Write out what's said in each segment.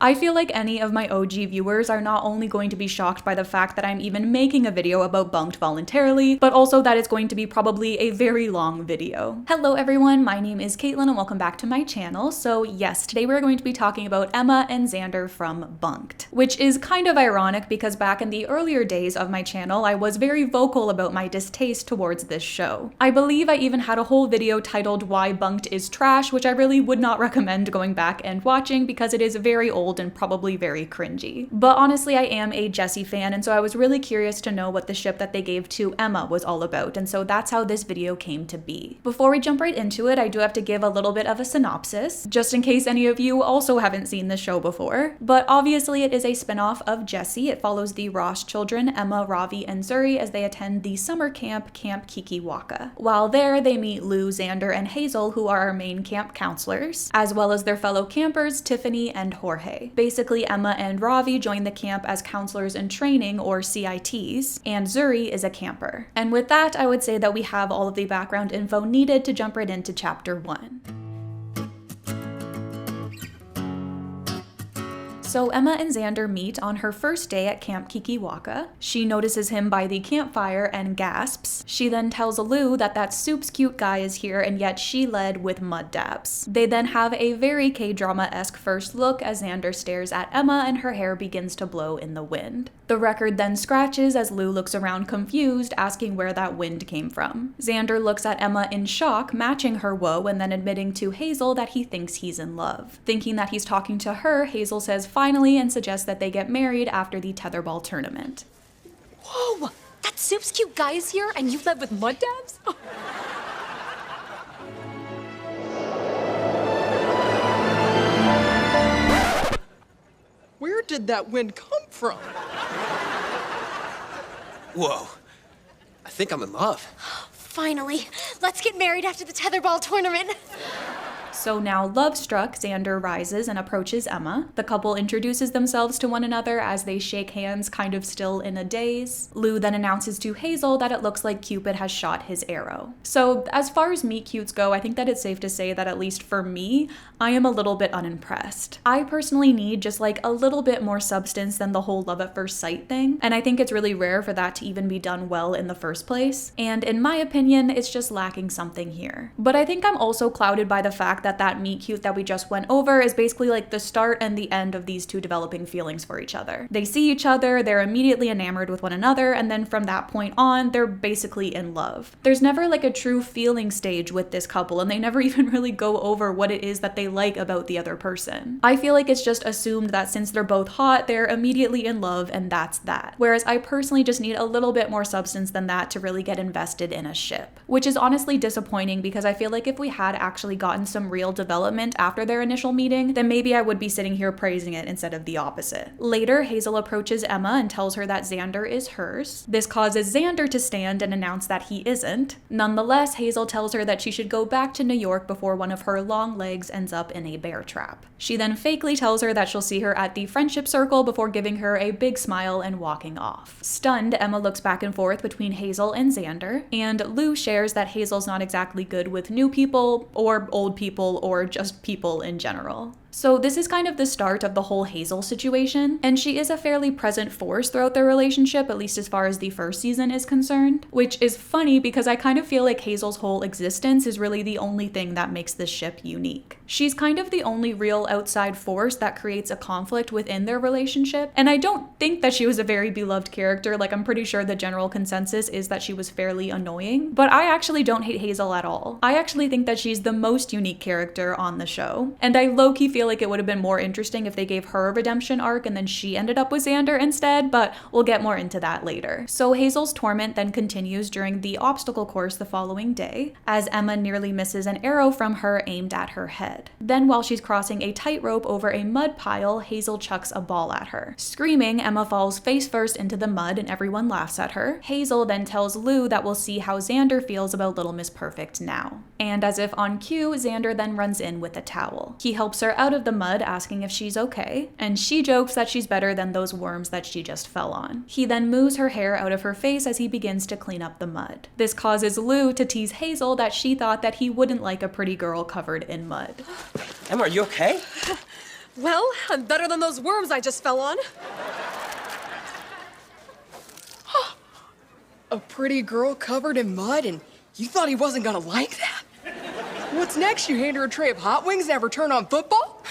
I feel like any of my OG viewers are not only going to be shocked by the fact that I'm even making a video about Bunked voluntarily, but also that it's going to be probably a very long video. Hello everyone, my name is Caitlin and welcome back to my channel. So yes, today we're going to be talking about Emma and Xander from Bunked, which is kind of ironic because back in the earlier days of my channel, I was very vocal about my distaste towards this show. I believe I even had a whole video titled Why Bunked is Trash, which I really would not recommend going back and watching because it is very old and probably very cringy. But honestly, I am a Jessie fan, and so I was really curious to know what the ship that they gave to Emma was all about, and so that's how this video came to be. Before we jump right into it, I do have to give a little bit of a synopsis, just in case any of you also haven't seen the show before. But obviously it is a spin-off of Jessie. It follows the Ross children, Emma, Ravi, and Zuri, as they attend the summer camp, Camp Kikiwaka. While there, they meet Lou, Xander, and Hazel, who are our main camp counselors, as well as their fellow campers, Tiffany and Jorge. Basically, Emma and Ravi join the camp as counselors in training, or CITs, and Zuri is a camper. And with that, I would say that we have all of the background info needed to jump right into chapter 1. So Emma and Xander meet on her first day at Camp Kikiwaka. She notices him by the campfire and gasps. She then tells Lou that Soup's cute guy is here, and yet she led with mud dabs. They then have a very K-drama-esque first look as Xander stares at Emma and her hair begins to blow in the wind. The record then scratches as Lou looks around confused, asking where that wind came from. Xander looks at Emma in shock, matching her woe, and then admitting to Hazel that he thinks he's in love. Thinking that he's talking to her, Hazel says finally and suggests that they get married after the tetherball tournament. Whoa! That Soup's cute guy is here and you led with mud dabs? Oh. Where did that wind come from? Whoa. I think I'm in love. Finally. Let's get married after the tetherball tournament. So now, love-struck, Xander rises and approaches Emma. The couple introduces themselves to one another as they shake hands, kind of still in a daze. Lou then announces to Hazel that it looks like Cupid has shot his arrow. So as far as meet-cutes go, I think that it's safe to say that at least for me, I am a little bit unimpressed. I personally need just like a little bit more substance than the whole love at first sight thing, and I think it's really rare for that to even be done well in the first place. And in my opinion, it's just lacking something here. But I think I'm also clouded by the fact that meet cute that we just went over is basically like the start and the end of these two developing feelings for each other. They see each other, they're immediately enamored with one another, and then from that point on, they're basically in love. There's never like a true feeling stage with this couple, and they never even really go over what it is that they like about the other person. I feel like it's just assumed that since they're both hot, they're immediately in love, and that's that. Whereas I personally just need a little bit more substance than that to really get invested in a ship. Which is honestly disappointing because I feel like if we had actually gotten some real development after their initial meeting, then maybe I would be sitting here praising it instead of the opposite. Later, Hazel approaches Emma and tells her that Xander is hers. This causes Xander to stand and announce that he isn't. Nonetheless, Hazel tells her that she should go back to New York before one of her long legs ends up in a bear trap. She then fakely tells her that she'll see her at the friendship circle before giving her a big smile and walking off. Stunned, Emma looks back and forth between Hazel and Xander, and Lou shares that Hazel's not exactly good with new people, or old people, or just people in general. So this is kind of the start of the whole Hazel situation, and she is a fairly present force throughout their relationship, at least as far as the first season is concerned, which is funny because I kind of feel like Hazel's whole existence is really the only thing that makes this ship unique. She's kind of the only real outside force that creates a conflict within their relationship, and I don't think that she was a very beloved character. Like, I'm pretty sure the general consensus is that she was fairly annoying, but I actually don't hate Hazel at all. I actually think that she's the most unique character on the show, and I low-key feel like it would have been more interesting if they gave her a redemption arc and then she ended up with Xander instead, but we'll get more into that later. So Hazel's torment then continues during the obstacle course the following day, as Emma nearly misses an arrow from her aimed at her head. Then while she's crossing a tightrope over a mud pile, Hazel chucks a ball at her. Screaming, Emma falls face first into the mud and everyone laughs at her. Hazel then tells Lou that we'll see how Xander feels about Little Miss Perfect now. And as if on cue, Xander then runs in with a towel. He helps her out of the mud, asking if she's okay, and she jokes that she's better than those worms that she just fell on. He then moves her hair out of her face as he begins to clean up the mud. This causes Lou to tease Hazel that she thought that he wouldn't like a pretty girl covered in mud. Emma, are you okay? Well, I'm better than those worms I just fell on. A pretty girl covered in mud, and you thought he wasn't gonna like that? What's next? You hand her a tray of hot wings and have her turn on football?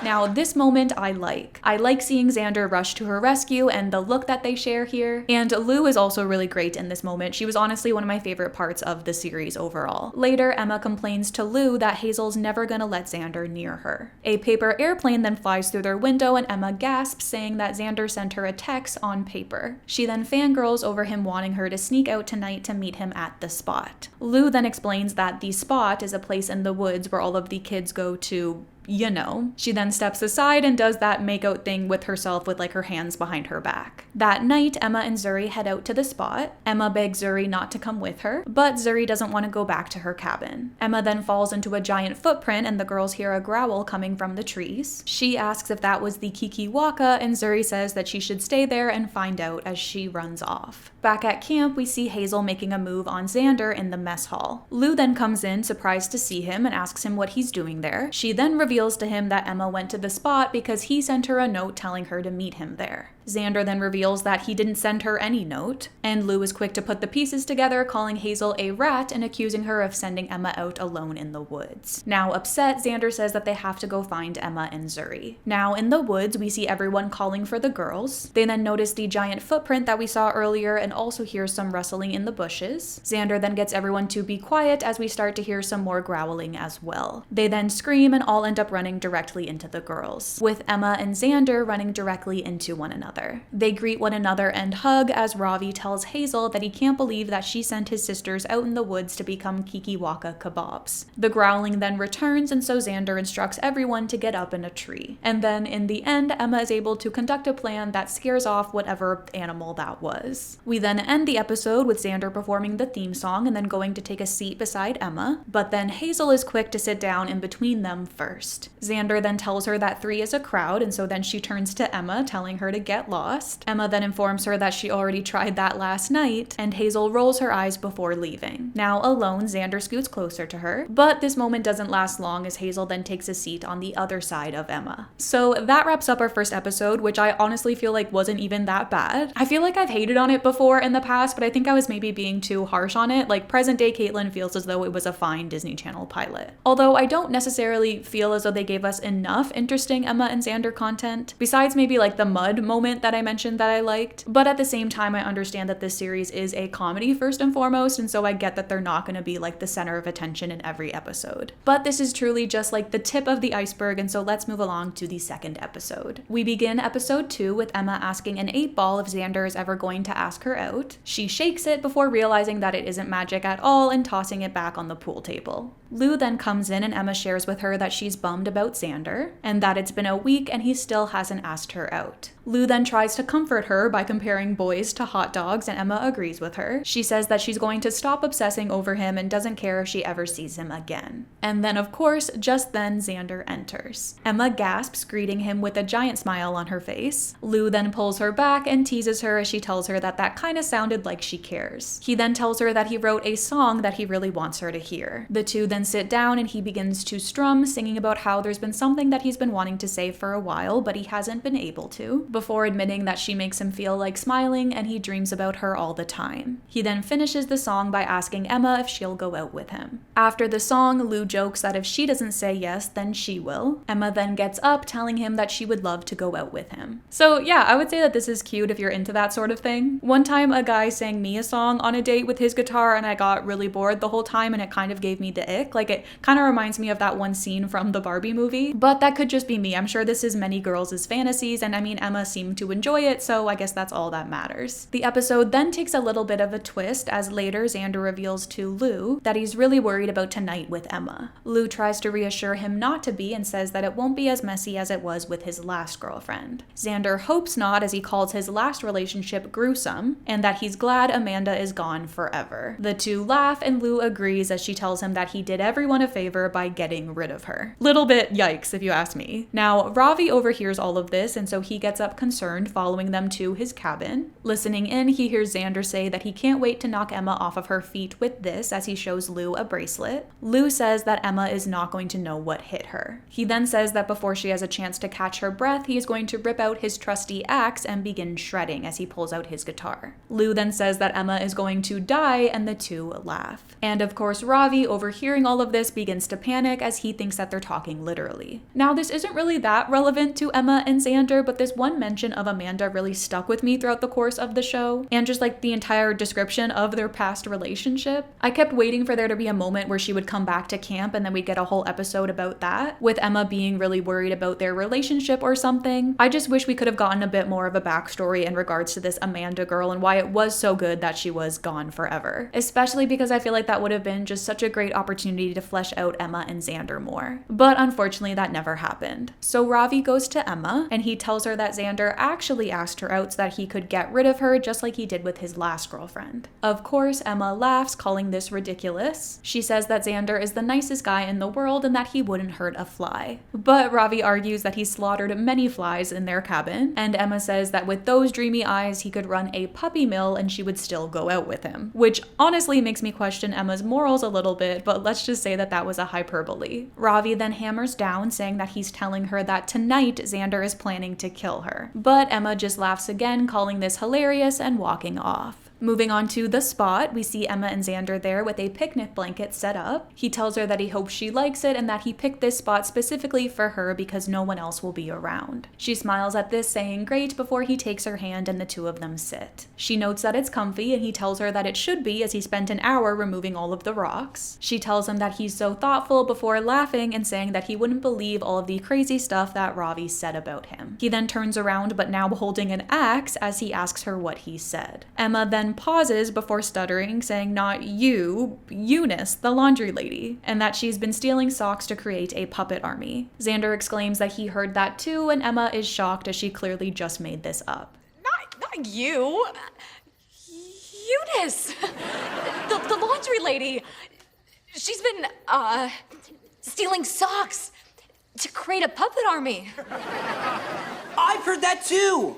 Now, this moment I like. I like seeing Xander rush to her rescue and the look that they share here. And Lou is also really great in this moment. She was honestly one of my favorite parts of the series overall. Later, Emma complains to Lou that Hazel's never gonna let Xander near her. A paper airplane then flies through their window and Emma gasps, saying that Xander sent her a text on paper. She then fangirls over him wanting her to sneak out tonight to meet him at the spot. Lou then explains that the spot is a place in the woods where all of the kids go to, you know. She then steps aside and does that makeout thing with herself with like her hands behind her back. That night, Emma and Zuri head out to the spot. Emma begs Zuri not to come with her, but Zuri doesn't want to go back to her cabin. Emma then falls into a giant footprint and the girls hear a growl coming from the trees. She asks if that was the Kikiwaka and Zuri says that she should stay there and find out as she runs off. Back at camp, we see Hazel making a move on Xander in the mess hall. Lou then comes in, surprised to see him, and asks him what he's doing there. She then reveals to him that Emma went to the spot because he sent her a note telling her to meet him there. Xander then reveals that he didn't send her any note, and Lou is quick to put the pieces together, calling Hazel a rat and accusing her of sending Emma out alone in the woods. Now upset, Xander says that they have to go find Emma and Zuri. Now in the woods, we see everyone calling for the girls. They then notice the giant footprint that we saw earlier and also hear some rustling in the bushes. Xander then gets everyone to be quiet as we start to hear some more growling as well. They then scream and all end up running directly into the girls, with Emma and Xander running directly into one another. They greet one another and hug as Ravi tells Hazel that he can't believe that she sent his sisters out in the woods to become Kikiwaka kebabs. The growling then returns, and so Xander instructs everyone to get up in a tree. And then in the end, Emma is able to conduct a plan that scares off whatever animal that was. We then end the episode with Xander performing the theme song and then going to take a seat beside Emma, but then Hazel is quick to sit down in between them first. Xander then tells her that 3 is a crowd, and so then she turns to Emma, telling her to get lost. Emma then informs her that she already tried that last night, and Hazel rolls her eyes before leaving. Now alone, Xander scoots closer to her, but this moment doesn't last long as Hazel then takes a seat on the other side of Emma. So that wraps up our first episode, which I honestly feel like wasn't even that bad. I feel like I've hated on it before in the past, but I think I was maybe being too harsh on it. Like, present day Caitlin feels as though it was a fine Disney Channel pilot. Although I don't necessarily feel as though they gave us enough interesting Emma and Xander content, besides maybe like the mud moment that I mentioned that I liked. But at the same time, I understand that this series is a comedy first and foremost, and so I get that they're not going to be like the center of attention in every episode. But this is truly just like the tip of the iceberg, and so let's move along to the second episode. We begin episode 2 with Emma asking an 8-ball if Xander is ever going to ask her out. She shakes it before realizing that it isn't magic at all and tossing it back on the pool table. Lou then comes in and Emma shares with her that she's bummed about Xander and that it's been a week and he still hasn't asked her out. Lou then tries to comfort her by comparing boys to hot dogs, and Emma agrees with her. She says that she's going to stop obsessing over him and doesn't care if she ever sees him again. And then, of course, just then Xander enters. Emma gasps, greeting him with a giant smile on her face. Lou then pulls her back and teases her as she tells her that that kind of sounded like she cares. He then tells her that he wrote a song that he really wants her to hear. The two then sit down and he begins to strum, singing about how there's been something that he's been wanting to say for a while, but he hasn't been able to, before admitting that she makes him feel like smiling and he dreams about her all the time. He then finishes the song by asking Emma if she'll go out with him. After the song, Lou jokes that if she doesn't say yes, then she will. Emma then gets up, telling him that she would love to go out with him. So yeah, I would say that this is cute if you're into that sort of thing. One time a guy sang me a song on a date with his guitar and I got really bored the whole time and it kind of gave me the ick. Like, it kind of reminds me of that one scene from the Barbie movie, but that could just be me. I'm sure this is many girls' fantasies, and I mean, Emma seemed to enjoy it, so I guess that's all that matters. The episode then takes a little bit of a twist as later Xander reveals to Lou that he's really worried about tonight with Emma. Lou tries to reassure him not to be and says that it won't be as messy as it was with his last girlfriend. Xander hopes not, as he calls his last relationship gruesome, and that he's glad Amanda is gone forever. The two laugh and Lou agrees as she tells him that he did did everyone a favor by getting rid of her. Little bit yikes if you ask me. Now, Ravi overhears all of this, and so he gets up concerned, following them to his cabin. Listening in, he hears Xander say that he can't wait to knock Emma off of her feet with this as he shows Lou a bracelet. Lou says that Emma is not going to know what hit her. He then says that before she has a chance to catch her breath, he is going to rip out his trusty axe and begin shredding as he pulls out his guitar. Lou then says that Emma is going to die, and the two laugh. And of course, Ravi, overhearing all of this, begins to panic as he thinks that they're talking literally. Now, this isn't really that relevant to Emma and Xander, but this one mention of Amanda really stuck with me throughout the course of the show, and just like the entire description of their past relationship. I kept waiting for there to be a moment where she would come back to camp and then we'd get a whole episode about that, with Emma being really worried about their relationship or something. I just wish we could have gotten a bit more of a backstory in regards to this Amanda girl and why it was so good that she was gone forever. Especially because I feel like that would have been just such a great opportunity to flesh out Emma and Xander more. But unfortunately, that never happened. So Ravi goes to Emma and he tells her that Xander actually asked her out so that he could get rid of her just like he did with his last girlfriend. Of course, Emma laughs, calling this ridiculous. She says that Xander is the nicest guy in the world and that he wouldn't hurt a fly. But Ravi argues that he slaughtered many flies in their cabin, and Emma says that with those dreamy eyes, he could run a puppy mill and she would still go out with him. Which honestly makes me question Emma's morals a little bit, but let's just say that that was a hyperbole. Ravi then hammers down, saying that he's telling her that tonight Xander is planning to kill her. But Emma just laughs again, calling this hilarious and walking off. Moving on to the spot, we see Emma and Xander there with a picnic blanket set up. He tells her that he hopes she likes it and that he picked this spot specifically for her because no one else will be around. She smiles at this, saying great, before he takes her hand and the two of them sit. She notes that it's comfy and he tells her that it should be, as he spent an hour removing all of the rocks. She tells him that he's so thoughtful, before laughing and saying that he wouldn't believe all of the crazy stuff that Ravi said about him. He then turns around, but now holding an axe, as he asks her what he said. Emma then pauses before stuttering, saying not you, Eunice, the laundry lady, and that she's been stealing socks to create a puppet army. Xander exclaims that he heard that too, and Emma is shocked as she clearly just made this up. Not you. Eunice. The laundry lady. She's been, stealing socks to create a puppet army. I've heard that too.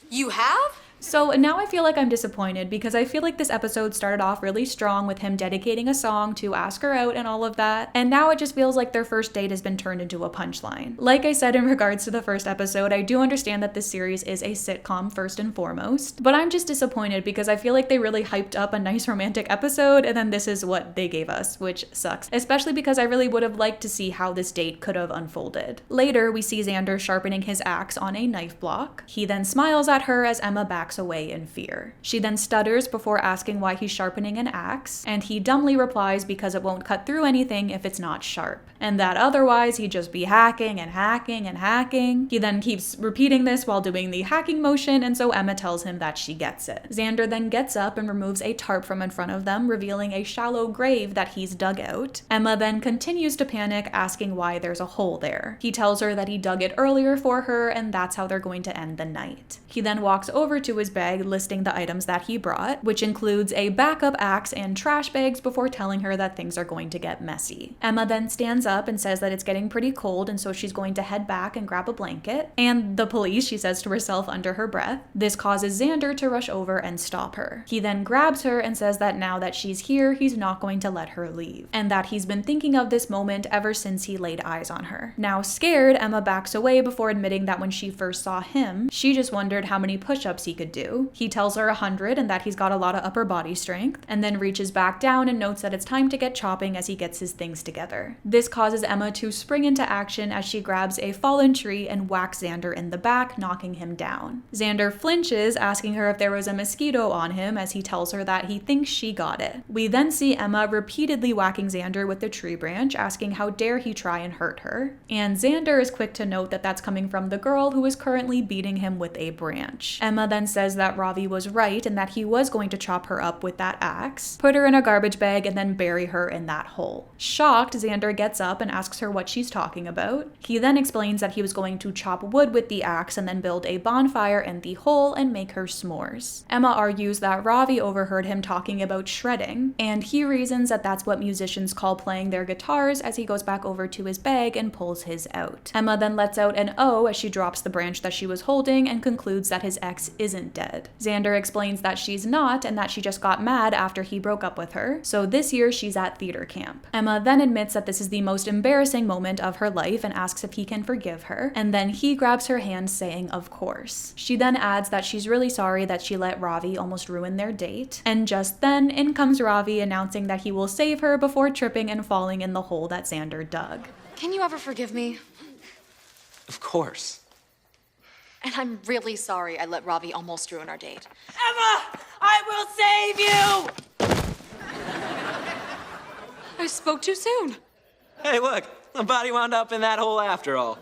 You have? So now I feel like I'm disappointed because I feel like this episode started off really strong with him dedicating a song to ask her out and all of that, and now it just feels like their first date has been turned into a punchline. Like I said in regards to the first episode, I do understand that this series is a sitcom first and foremost, but I'm just disappointed because I feel like they really hyped up a nice romantic episode and then this is what they gave us, which sucks, especially because I really would have liked to see how this date could have unfolded. Later, we see Xander sharpening his axe on a knife block. He then smiles at her as Emma backs away in fear. She then stutters before asking why he's sharpening an axe, and he dumbly replies because it won't cut through anything if it's not sharp, and that otherwise he'd just be hacking and hacking and hacking. He then keeps repeating this while doing the hacking motion, and so Emma tells him that she gets it. Xander then gets up and removes a tarp from in front of them, revealing a shallow grave that he's dug out. Emma then continues to panic, asking why there's a hole there. He tells her that he dug it earlier for her, and that's how they're going to end the night. He then walks over to his bag, listing the items that he brought, which includes a backup axe and trash bags, before telling her that things are going to get messy. Emma then stands up and says that it's getting pretty cold, and so she's going to head back and grab a blanket. And the police, she says to herself under her breath. This causes Xander to rush over and stop her. He then grabs her and says that now that she's here, he's not going to let her leave, and that he's been thinking of this moment ever since he laid eyes on her. Now scared, Emma backs away before admitting that when she first saw him, she just wondered how many push-ups he could do. He tells her 100 and that he's got a lot of upper body strength, and then reaches back down and notes that it's time to get chopping as he gets his things together. This causes Emma to spring into action as she grabs a fallen tree and whacks Xander in the back, knocking him down. Xander flinches, asking her if there was a mosquito on him, as he tells her that he thinks she got it. We then see Emma repeatedly whacking Xander with the tree branch, asking how dare he try and hurt her. And Xander is quick to note that that's coming from the girl who is currently beating him with a branch. Emma then says that Ravi was right and that he was going to chop her up with that axe, put her in a garbage bag, and then bury her in that hole. Shocked, Xander gets up and asks her what she's talking about. He then explains that he was going to chop wood with the axe and then build a bonfire in the hole and make her s'mores. Emma argues that Ravi overheard him talking about shredding, and he reasons that that's what musicians call playing their guitars as he goes back over to his bag and pulls his out. Emma then lets out an "oh" as she drops the branch that she was holding and concludes that his ex isn't dead. Xander explains that she's not and that she just got mad after he broke up with her, so this year she's at theater camp. Emma then admits that this is the most embarrassing moment of her life and asks if he can forgive her, and then he grabs her hand saying of course. She then adds that she's really sorry that she let Ravi almost ruin their date, and just then in comes Ravi announcing that he will save her before tripping and falling in the hole that Xander dug. Can you ever forgive me? Of course. And I'm really sorry I let Ravi almost ruin our date. Emma, I will save you! I spoke too soon. Hey, look, the body wound up in that hole after all.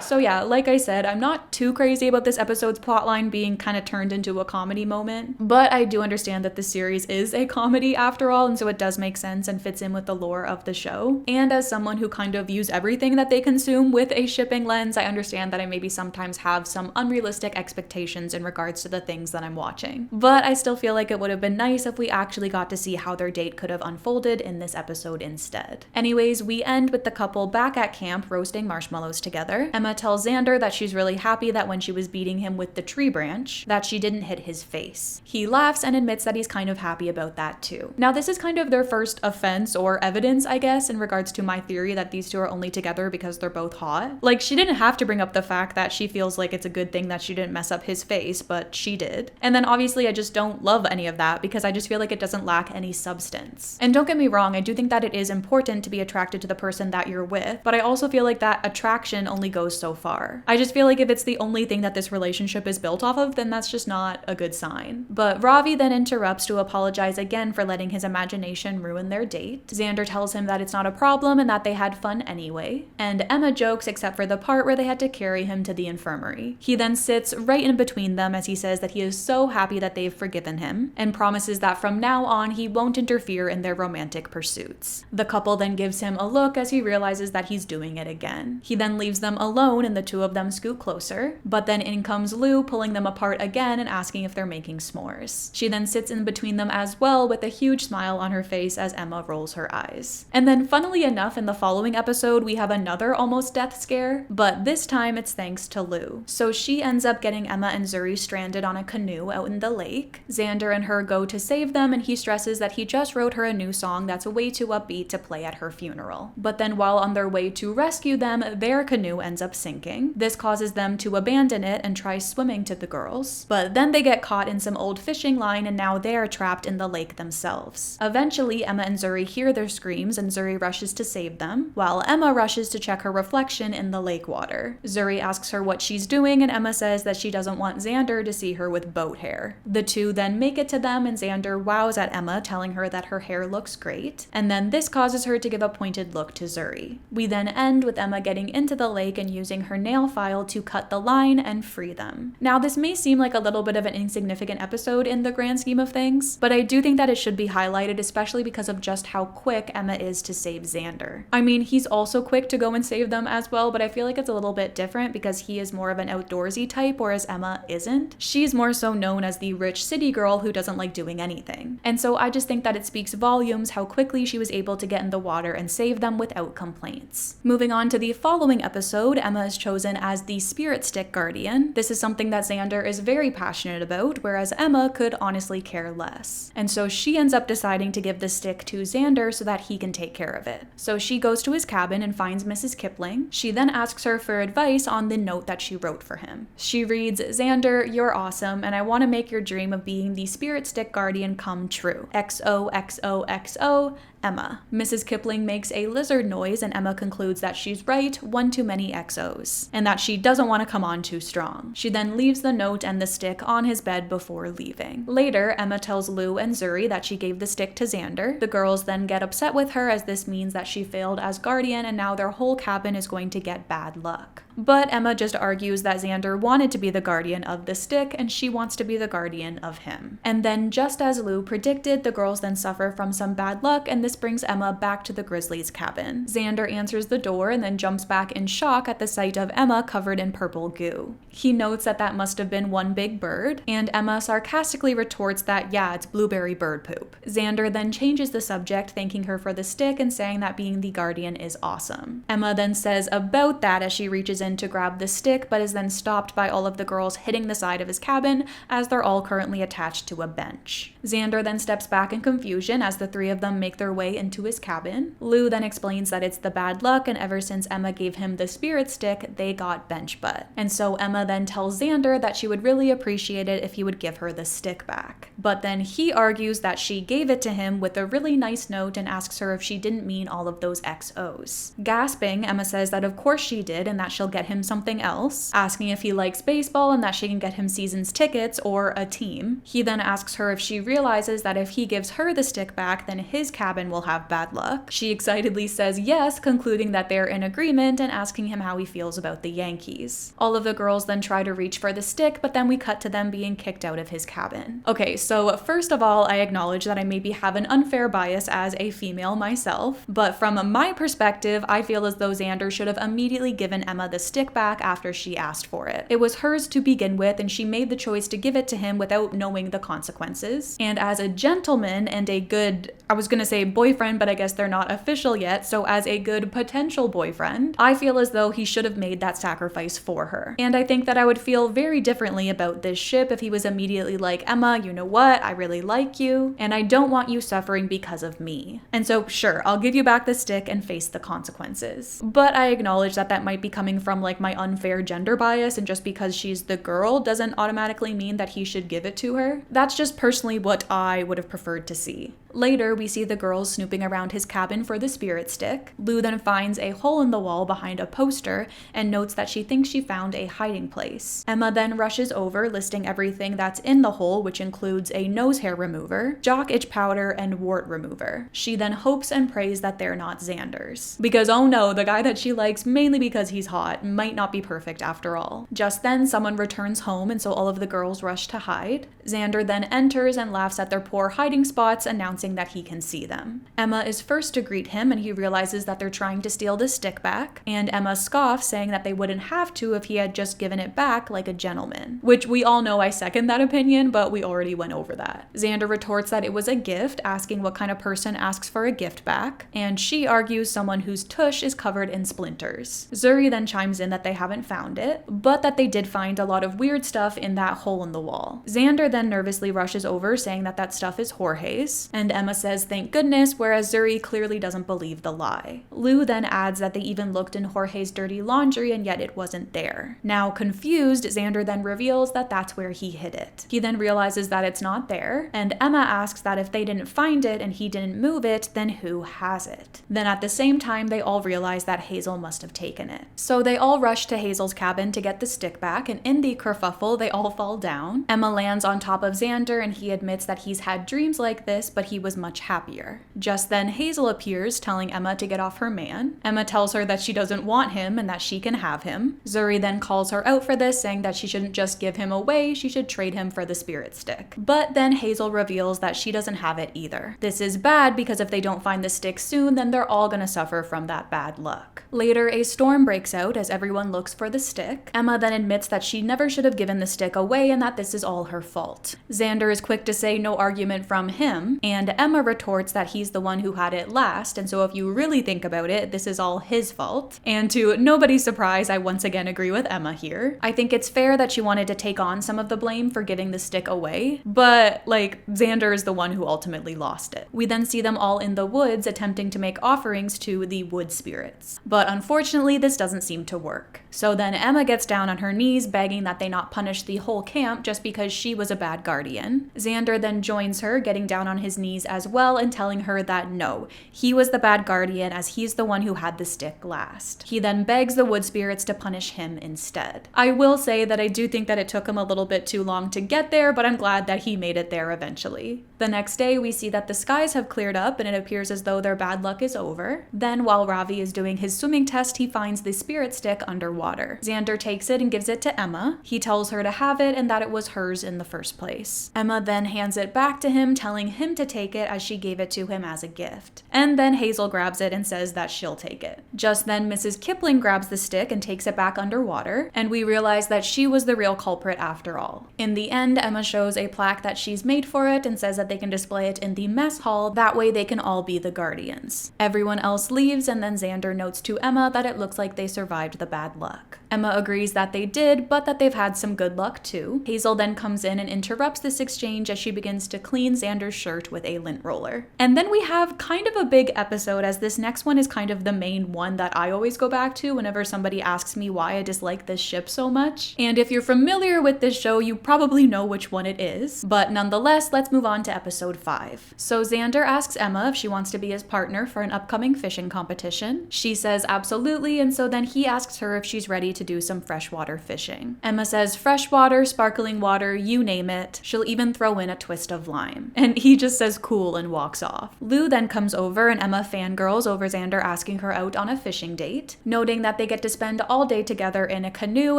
So yeah, like I said, I'm not too crazy about this episode's plotline being kind of turned into a comedy moment, but I do understand that the series is a comedy after all, and so it does make sense and fits in with the lore of the show. And as someone who kind of views everything that they consume with a shipping lens, I understand that I maybe sometimes have some unrealistic expectations in regards to the things that I'm watching. But I still feel like it would have been nice if we actually got to see how their date could have unfolded in this episode instead. Anyways, we end with the couple back at camp roasting marshmallows together. Emma tells Xander that she's really happy that when she was beating him with the tree branch, that she didn't hit his face. He laughs and admits that he's kind of happy about that too. Now this is kind of their first offense or evidence, I guess, in regards to my theory that these two are only together because they're both hot. Like, she didn't have to bring up the fact that she feels like it's a good thing that she didn't mess up his face, but she did. And then obviously I just don't love any of that because I just feel like it doesn't lack any substance. And don't get me wrong, I do think that it is important to be attracted to the person that you're with, but I also feel like that attraction only goes so far. I just feel like if it's the only thing that this relationship is built off of, then that's just not a good sign. But Ravi then interrupts to apologize again for letting his imagination ruin their date. Xander tells him that it's not a problem and that they had fun anyway. And Emma jokes except for the part where they had to carry him to the infirmary. He then sits right in between them as he says that he is so happy that they've forgiven him and promises that from now on he won't interfere in their romantic pursuits. The couple then gives him a look as he realizes that he's doing it again. He then leaves them alone and the two of them scoot closer, but then in comes Lou pulling them apart again and asking if they're making s'mores. She then sits in between them as well with a huge smile on her face as Emma rolls her eyes. And then funnily enough, in the following episode we have another almost death scare, but this time it's thanks to Lou. So she ends up getting Emma and Zuri stranded on a canoe out in the lake. Xander and her go to save them and he stresses that he just wrote her a new song that's way too upbeat to play at her funeral. But then while on their way to rescue them, their canoe ends up sinking. This causes them to abandon it and try swimming to the girls. But then they get caught in some old fishing line and now they are trapped in the lake themselves. Eventually, Emma and Zuri hear their screams and Zuri rushes to save them, while Emma rushes to check her reflection in the lake water. Zuri asks her what she's doing and Emma says that she doesn't want Xander to see her with boat hair. The two then make it to them and Xander wows at Emma, telling her that her hair looks great, and then this causes her to give a pointed look to Zuri. We then end with Emma getting into the lake and using her nail file to cut the line and free them. Now this may seem like a little bit of an insignificant episode in the grand scheme of things, but I do think that it should be highlighted, especially because of just how quick Emma is to save Xander. I mean, he's also quick to go and save them as well, but I feel like it's a little bit different because he is more of an outdoorsy type, whereas Emma isn't. She's more so known as the rich city girl who doesn't like doing anything. And so I just think that it speaks volumes how quickly she was able to get in the water and save them without complaints. Moving on to the following episode, Emma is chosen as the spirit stick guardian. This is something that Xander is very passionate about, whereas Emma could honestly care less. And so she ends up deciding to give the stick to Xander so that he can take care of it. So she goes to his cabin and finds Mrs. Kipling. She then asks her for advice on the note that she wrote for him. She reads, "Xander, you're awesome, and I want to make your dream of being the spirit stick guardian come true. XOXOXO, Emma." Mrs. Kipling makes a lizard noise and Emma concludes that she's right, one too many XOs, and that she doesn't want to come on too strong. She then leaves the note and the stick on his bed before leaving. Later, Emma tells Lou and Zuri that she gave the stick to Xander. The girls then get upset with her as this means that she failed as guardian and now their whole cabin is going to get bad luck. but Emma just argues that Xander wanted to be the guardian of the stick and she wants to be the guardian of him. And then, just as Lou predicted, the girls then suffer from some bad luck, and this brings Emma back to the Grizzlies' cabin. Xander answers the door and then jumps back in shock at the sight of Emma covered in purple goo. He notes that that must have been one big bird, and Emma sarcastically retorts that, yeah, it's blueberry bird poop. Xander then changes the subject, thanking her for the stick and saying that being the guardian is awesome. Emma then says about that as she reaches in to grab the stick, but is then stopped by all of the girls hitting the side of his cabin as they're all currently attached to a bench. Xander then steps back in confusion as the three of them make their way into his cabin. Lou then explains that it's the bad luck, and ever since Emma gave him the spirit stick, they got bench butt. And so Emma then tells Xander that she would really appreciate it if he would give her the stick back. But then he argues that she gave it to him with a really nice note and asks her if she didn't mean all of those XOs. Gasping, Emma says that of course she did and that she'll get him something else, asking if he likes baseball and that she can get him season's tickets or a team. He then asks her if she realizes that if he gives her the stick back, then his cabin will have bad luck. She excitedly says yes, concluding that they're in agreement and asking him how he feels about the Yankees. All of the girls then try to reach for the stick, but then we cut to them being kicked out of his cabin. Okay, so first of all, I acknowledge that I maybe have an unfair bias as a female myself, but from my perspective, I feel as though Xander should have immediately given Emma the stick back after she asked for it. It was hers to begin with, and she made the choice to give it to him without knowing the consequences. And as a gentleman and a good, I was gonna say boyfriend, but I guess they're not official yet, so as a good potential boyfriend, I feel as though he should have made that sacrifice for her. And I think that I would feel very differently about this ship if he was immediately like, Emma, you know what, I really like you, and I don't want you suffering because of me. And so sure, I'll give you back the stick and face the consequences. But I acknowledge that that might be coming from like my unfair gender bias, and just because she's the girl doesn't automatically mean that he should give it to her. That's just personally what I would have preferred to see. Later, we see the girls snooping around his cabin for the spirit stick. Lou then finds a hole in the wall behind a poster and notes that she thinks she found a hiding place. Emma then rushes over, listing everything that's in the hole, which includes a nose hair remover, jock itch powder, and wart remover. She then hopes and prays that they're not Xander's. Because oh no, the guy that she likes mainly because he's hot might not be perfect after all. Just then, someone returns home, and so all of the girls rush to hide. Xander then enters and laughs at their poor hiding spots, announcing that he can see them. Emma is first to greet him, and he realizes that they're trying to steal the stick back, and Emma scoffs, saying that they wouldn't have to if he had just given it back like a gentleman. Which we all know I second that opinion, but we already went over that. Xander retorts that it was a gift, asking what kind of person asks for a gift back, and she argues someone whose tush is covered in splinters. Zuri then chimes in that they haven't found it, but that they did find a lot of weird stuff in that hole in the wall. Xander then nervously rushes over, saying that that stuff is Jorge's, and Emma says thank goodness, whereas Zuri clearly doesn't believe the lie. Lou then adds that they even looked in Jorge's dirty laundry and yet it wasn't there. Now confused, Xander then reveals that that's where he hid it. He then realizes that it's not there, and Emma asks that if they didn't find it and he didn't move it, then who has it? Then at the same time, they all realize that Hazel must have taken it. So they all rush to Hazel's cabin to get the stick back, and in the kerfuffle, they all fall down. Emma lands on top of Xander, and he admits that he's had dreams like this, but he was much happier. Just then, Hazel appears, telling Emma to get off her man. Emma tells her that she doesn't want him and that she can have him. Zuri then calls her out for this, saying that she shouldn't just give him away, she should trade him for the spirit stick. But then Hazel reveals that she doesn't have it either. This is bad because if they don't find the stick soon, then they're all gonna suffer from that bad luck. Later, a storm breaks out as everyone looks for the stick. Emma then admits that she never should have given the stick away and that this is all her fault. Xander is quick to say no argument from him, and Emma retorts that he's the one who had it last, and so if you really think about it, this is all his fault. And to nobody's surprise, I once again agree with Emma here. I think it's fair that she wanted to take on some of the blame for giving the stick away, but like, Xander is the one who ultimately lost it. We then see them all in the woods attempting to make offerings to the wood spirits. But unfortunately, this doesn't seem to work. So then Emma gets down on her knees, begging that they not punish the whole camp just because she was a bad guardian. Xander then joins her, getting down on his knees Hermes as well and telling her that no, he was the bad guardian as he's the one who had the stick last. He then begs the wood spirits to punish him instead. I will say that I do think that it took him a little bit too long to get there, but I'm glad that he made it there eventually. The next day, we see that the skies have cleared up and it appears as though their bad luck is over. Then, while Ravi is doing his swimming test, he finds the spirit stick underwater. Xander takes it and gives it to Emma. He tells her to have it and that it was hers in the first place. Emma then hands it back to him, telling him to take it as she gave it to him as a gift. And then Hazel grabs it and says that she'll take it. Just then, Mrs. Kipling grabs the stick and takes it back underwater, and we realize that she was the real culprit after all. In the end, Emma shows a plaque that she's made for it and says that they can display it in the mess hall, that way they can all be the guardians. Everyone else leaves, and then Xander notes to Emma that it looks like they survived the bad luck. Emma agrees that they did, but that they've had some good luck too. Hazel then comes in and interrupts this exchange as she begins to clean Xander's shirt with a lint roller. And then we have kind of a big episode, as this next one is kind of the main one that I always go back to whenever somebody asks me why I dislike this ship so much. And if you're familiar with this show, you probably know which one it is. But nonetheless, let's move on to episode 5. So Xander asks Emma if she wants to be his partner for an upcoming fishing competition. She says absolutely, and so then he asks her if she's ready to do some freshwater fishing. Emma says freshwater, sparkling water, you name it. She'll even throw in a twist of lime. And he just says cool and walks off. Lou then comes over and Emma fangirls over Xander asking her out on a fishing date, noting that they get to spend all day together in a canoe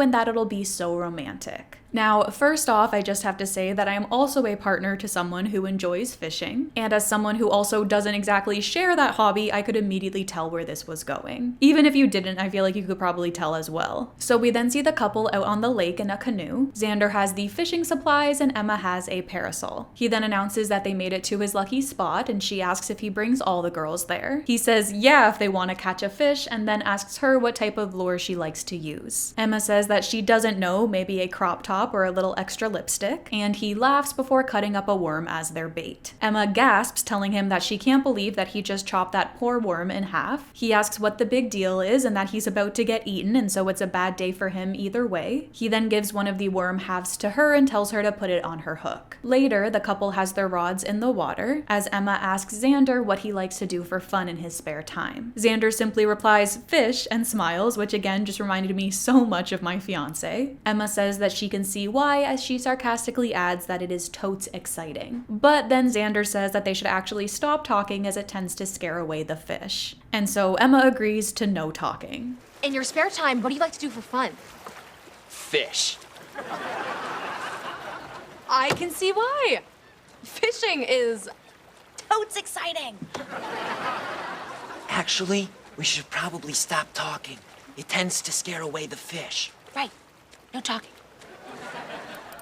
and that it'll be so romantic. Now, first off, I just have to say that I am also a partner to someone who enjoys fishing, and as someone who also doesn't exactly share that hobby, I could immediately tell where this was going. Even if you didn't, I feel like you could probably tell as well. So we then see the couple out on the lake in a canoe. Xander has the fishing supplies and Emma has a parasol. He then announces that they made it to his lucky spot, and she asks if he brings all the girls there. He says yeah if they want to catch a fish, and then asks her what type of lure she likes to use. Emma says that she doesn't know, maybe a crop top or a little extra lipstick, and he laughs before cutting up a worm as their bait. Emma gasps, telling him that she can't believe that he just chopped that poor worm in half. He asks what the big deal is and that he's about to get eaten, and so it's a bad day for him either way. He then gives one of the worm halves to her and tells her to put it on her hook. Later, the couple has their rods in the water, as Emma asks Xander what he likes to do for fun in his spare time. Xander simply replies, fish, and smiles, which again just reminded me so much of my fiance. Emma says that she can see why, as she sarcastically adds that it is totes exciting. But then Xander says that they should actually stop talking as it tends to scare away the fish. And so Emma agrees to no talking. In your spare time, what do you like to do for fun? Fish. I can see why. Fishing is totes exciting. Actually, we should probably stop talking. It tends to scare away the fish. Right. No talking.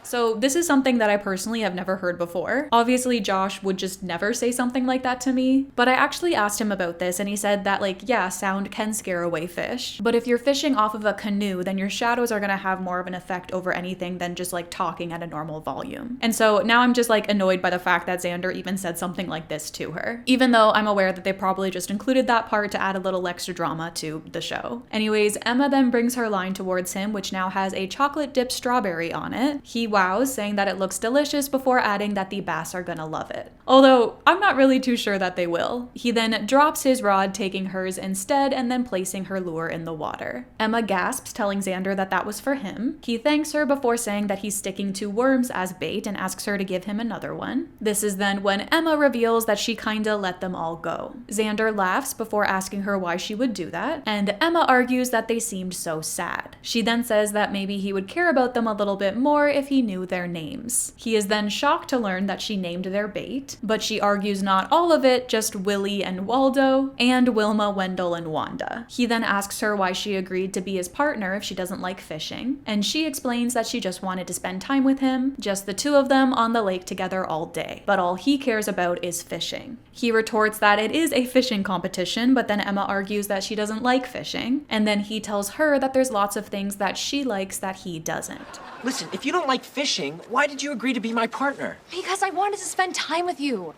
So this is something that I personally have never heard before. Obviously, Josh would just never say something like that to me, but I actually asked him about this and he said that yeah, sound can scare away fish, but if you're fishing off of a canoe, then your shadows are gonna have more of an effect over anything than just talking at a normal volume. And so now I'm just annoyed by the fact that Xander even said something like this to her, even though I'm aware that they probably just included that part to add a little extra drama to the show. Anyways, Emma then brings her line towards him, which now has a chocolate dipped strawberry on it. He wows, saying that it looks delicious before adding that the bass are gonna love it. Although, I'm not really too sure that they will. He then drops his rod, taking hers instead, and then placing her lure in the water. Emma gasps, telling Xander that that was for him. He thanks her before saying that he's sticking to worms as bait and asks her to give him another one. This is then when Emma reveals that she kinda let them all go. Xander laughs before asking her why she would do that, and Emma argues that they seemed so sad. She then says that maybe he would care about them a little bit more if he knew their names. He is then shocked to learn that she named their bait, but she argues not all of it, just Willie and Waldo, and Wilma, Wendell, and Wanda. He then asks her why she agreed to be his partner if she doesn't like fishing, and she explains that she just wanted to spend time with him, just the two of them on the lake together all day, but all he cares about is fishing. He retorts that it is a fishing competition, but then Emma argues that she doesn't like fishing, and then he tells her that there's lots of things that she likes that he doesn't. Listen, if you don't like fishing, why did you agree to be my partner? Because I wanted to spend time with you.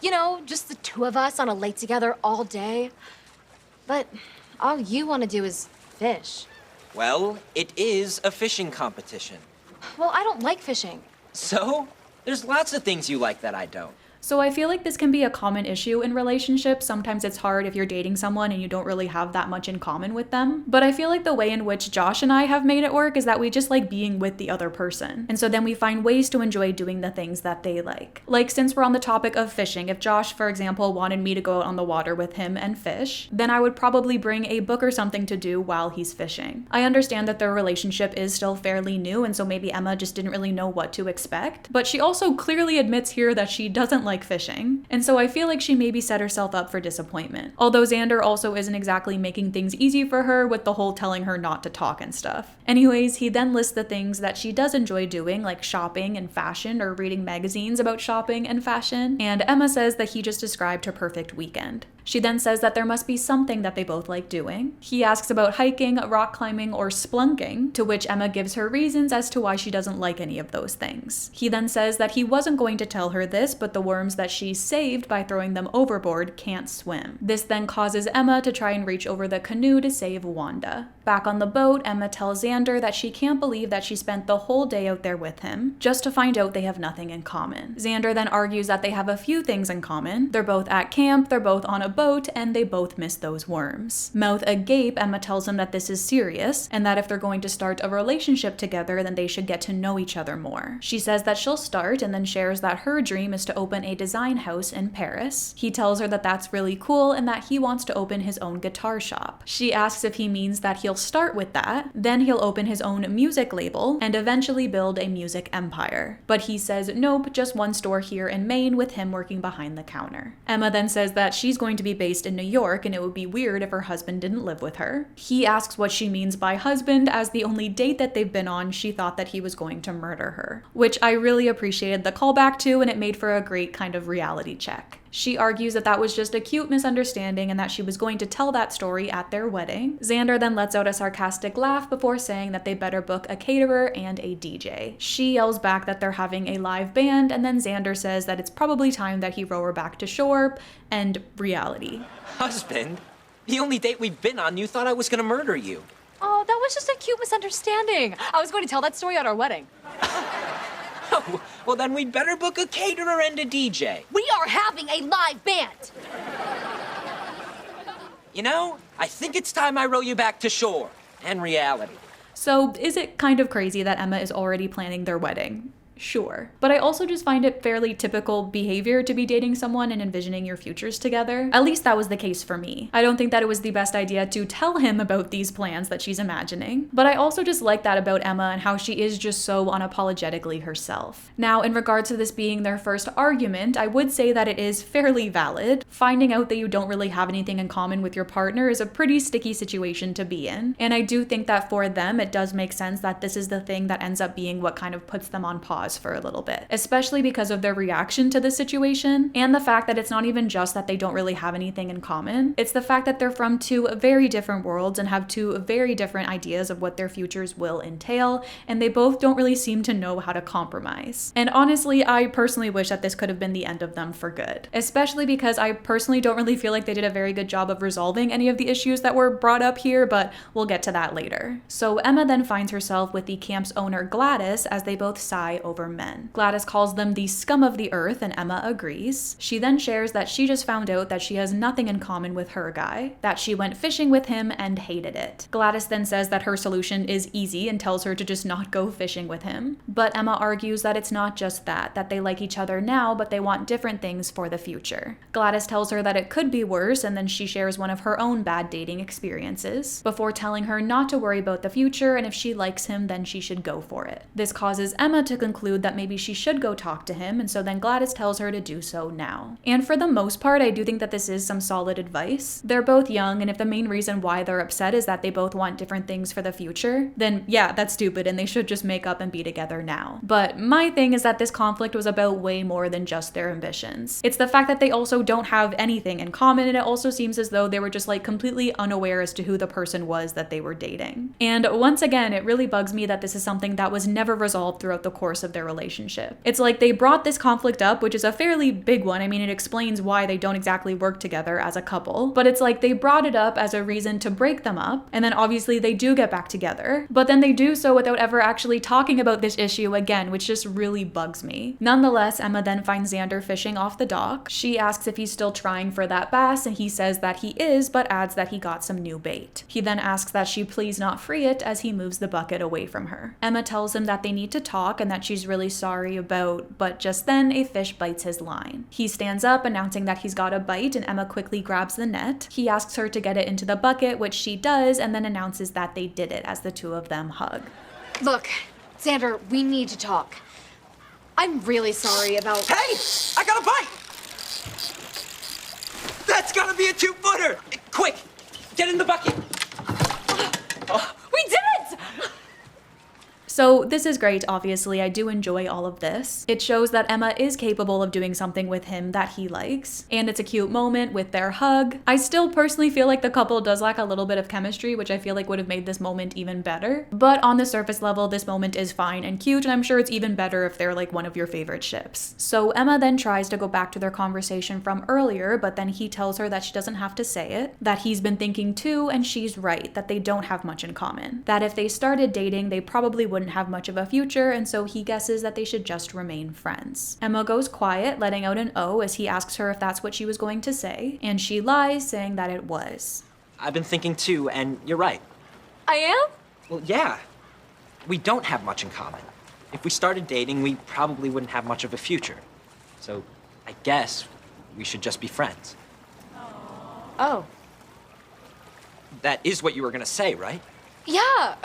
You know, just the two of us on a lake together all day. But all you want to do is fish. Well, it is a fishing competition. Well, I don't like fishing. So, there's lots of things you like that I don't. So I feel like this can be a common issue in relationships. Sometimes it's hard if you're dating someone and you don't really have that much in common with them. But I feel like the way in which Josh and I have made it work is that we just like being with the other person. And so then we find ways to enjoy doing the things that they like. Like, since we're on the topic of fishing, if Josh, for example, wanted me to go out on the water with him and fish, then I would probably bring a book or something to do while he's fishing. I understand that their relationship is still fairly new, and so maybe Emma just didn't really know what to expect, but she also clearly admits here that she doesn't like fishing, and so I feel like she maybe set herself up for disappointment. Although Xander also isn't exactly making things easy for her with the whole telling her not to talk and stuff. Anyways, he then lists the things that she does enjoy doing, like shopping and fashion, or reading magazines about shopping and fashion, and Emma says that he just described her perfect weekend. She then says that there must be something that they both like doing. He asks about hiking, rock climbing, or splunking, to which Emma gives her reasons as to why she doesn't like any of those things. He then says that he wasn't going to tell her this, but the worms that she saved by throwing them overboard can't swim. This then causes Emma to try and reach over the canoe to save Wanda. Back on the boat, Emma tells Xander that she can't believe that she spent the whole day out there with him, just to find out they have nothing in common. Xander then argues that they have a few things in common. They're both at camp, they're both on a boat, and they both miss those worms. Mouth agape, Emma tells him that this is serious, and that if they're going to start a relationship together, then they should get to know each other more. She says that she'll start, and then shares that her dream is to open a design house in Paris. He tells her that that's really cool, and that he wants to open his own guitar shop. She asks if he means that he'll start with that, then he'll open his own music label, and eventually build a music empire. But he says nope, just one store here in Maine with him working behind the counter. Emma then says that she's going to be based in New York, and it would be weird if her husband didn't live with her. He asks what she means by husband, as the only date that they've been on, she thought that he was going to murder her, which I really appreciated the callback to, and it made for a great kind of reality check. She argues that that was just a cute misunderstanding and that she was going to tell that story at their wedding. Xander then lets out a sarcastic laugh before saying that they better book a caterer and a DJ. She yells back that they're having a live band, and then Xander says that it's probably time that he row her back to shore, and reality. Husband? The only date we've been on, you thought I was gonna murder you. Oh, that was just a cute misunderstanding. I was going to tell that story at our wedding. Oh, well then we'd better book a caterer and a DJ. We are having a live band. You know, I think it's time I row you back to shore and reality. So is it kind of crazy that Emma is already planning their wedding? Sure. But I also just find it fairly typical behavior to be dating someone and envisioning your futures together. At least that was the case for me. I don't think that it was the best idea to tell him about these plans that she's imagining. But I also just like that about Emma and how she is just so unapologetically herself. Now, in regards to this being their first argument, I would say that it is fairly valid. Finding out that you don't really have anything in common with your partner is a pretty sticky situation to be in. And I do think that for them, it does make sense that this is the thing that ends up being what kind of puts them on pause for a little bit, especially because of their reaction to the situation and the fact that it's not even just that they don't really have anything in common. It's the fact that they're from two very different worlds and have two very different ideas of what their futures will entail, and they both don't really seem to know how to compromise. And honestly, I personally wish that this could have been the end of them for good, especially because I personally don't really feel like they did a very good job of resolving any of the issues that were brought up here, but we'll get to that later. So Emma then finds herself with the camp's owner Gladys as they both sigh over men. Gladys calls them the scum of the earth, and Emma agrees. She then shares that she just found out that she has nothing in common with her guy, that she went fishing with him and hated it. Gladys then says that her solution is easy and tells her to just not go fishing with him. But Emma argues that it's not just that they like each other now, but they want different things for the future. Gladys tells her that it could be worse, and then she shares one of her own bad dating experiences, before telling her not to worry about the future, and if she likes him, then she should go for it. This causes Emma to conclude that maybe she should go talk to him, and so then Gladys tells her to do so now. And for the most part, I do think that this is some solid advice. They're both young, and if the main reason why they're upset is that they both want different things for the future, then yeah, that's stupid, and they should just make up and be together now. But my thing is that this conflict was about way more than just their ambitions. It's the fact that they also don't have anything in common, and it also seems as though they were just like completely unaware as to who the person was that they were dating. And once again, it really bugs me that this is something that was never resolved throughout the course of their relationship. It's like they brought this conflict up, which is a fairly big one. I mean, it explains why they don't exactly work together as a couple, but it's like they brought it up as a reason to break them up, and then obviously they do get back together, but then they do so without ever actually talking about this issue again, which just really bugs me. Nonetheless, Emma then finds Xander fishing off the dock. She asks if he's still trying for that bass, and he says that he is, but adds that he got some new bait. He then asks that she please not free it as he moves the bucket away from her. Emma tells him that they need to talk and that she's really sorry about, but just then a fish bites his line. He stands up, announcing that he's got a bite, and Emma quickly grabs the net. He asks her to get it into the bucket, which she does, and then announces that they did it as the two of them hug. Look, Xander, we need to talk. I'm really sorry about... Hey! I got a bite! That's gotta be a 2-footer! Quick! Get in the bucket! We did it! So this is great, obviously. I do enjoy all of this. It shows that Emma is capable of doing something with him that he likes, and it's a cute moment with their hug. I still personally feel like the couple does lack a little bit of chemistry, which I feel like would have made this moment even better. But on the surface level, this moment is fine and cute, and I'm sure it's even better if they're like one of your favorite ships. So Emma then tries to go back to their conversation from earlier, but then he tells her that she doesn't have to say it, that he's been thinking too, and she's right, that they don't have much in common. That if they started dating, they probably wouldn't have much of a future, and so he guesses that they should just remain friends. Emma goes quiet, letting out an "oh" as he asks her if that's what she was going to say, and she lies, saying that it was. I've been thinking too, and you're right. I am? Well, yeah. We don't have much in common. If we started dating, we probably wouldn't have much of a future. So, I guess we should just be friends. Oh. That is what you were gonna say, right? Yeah.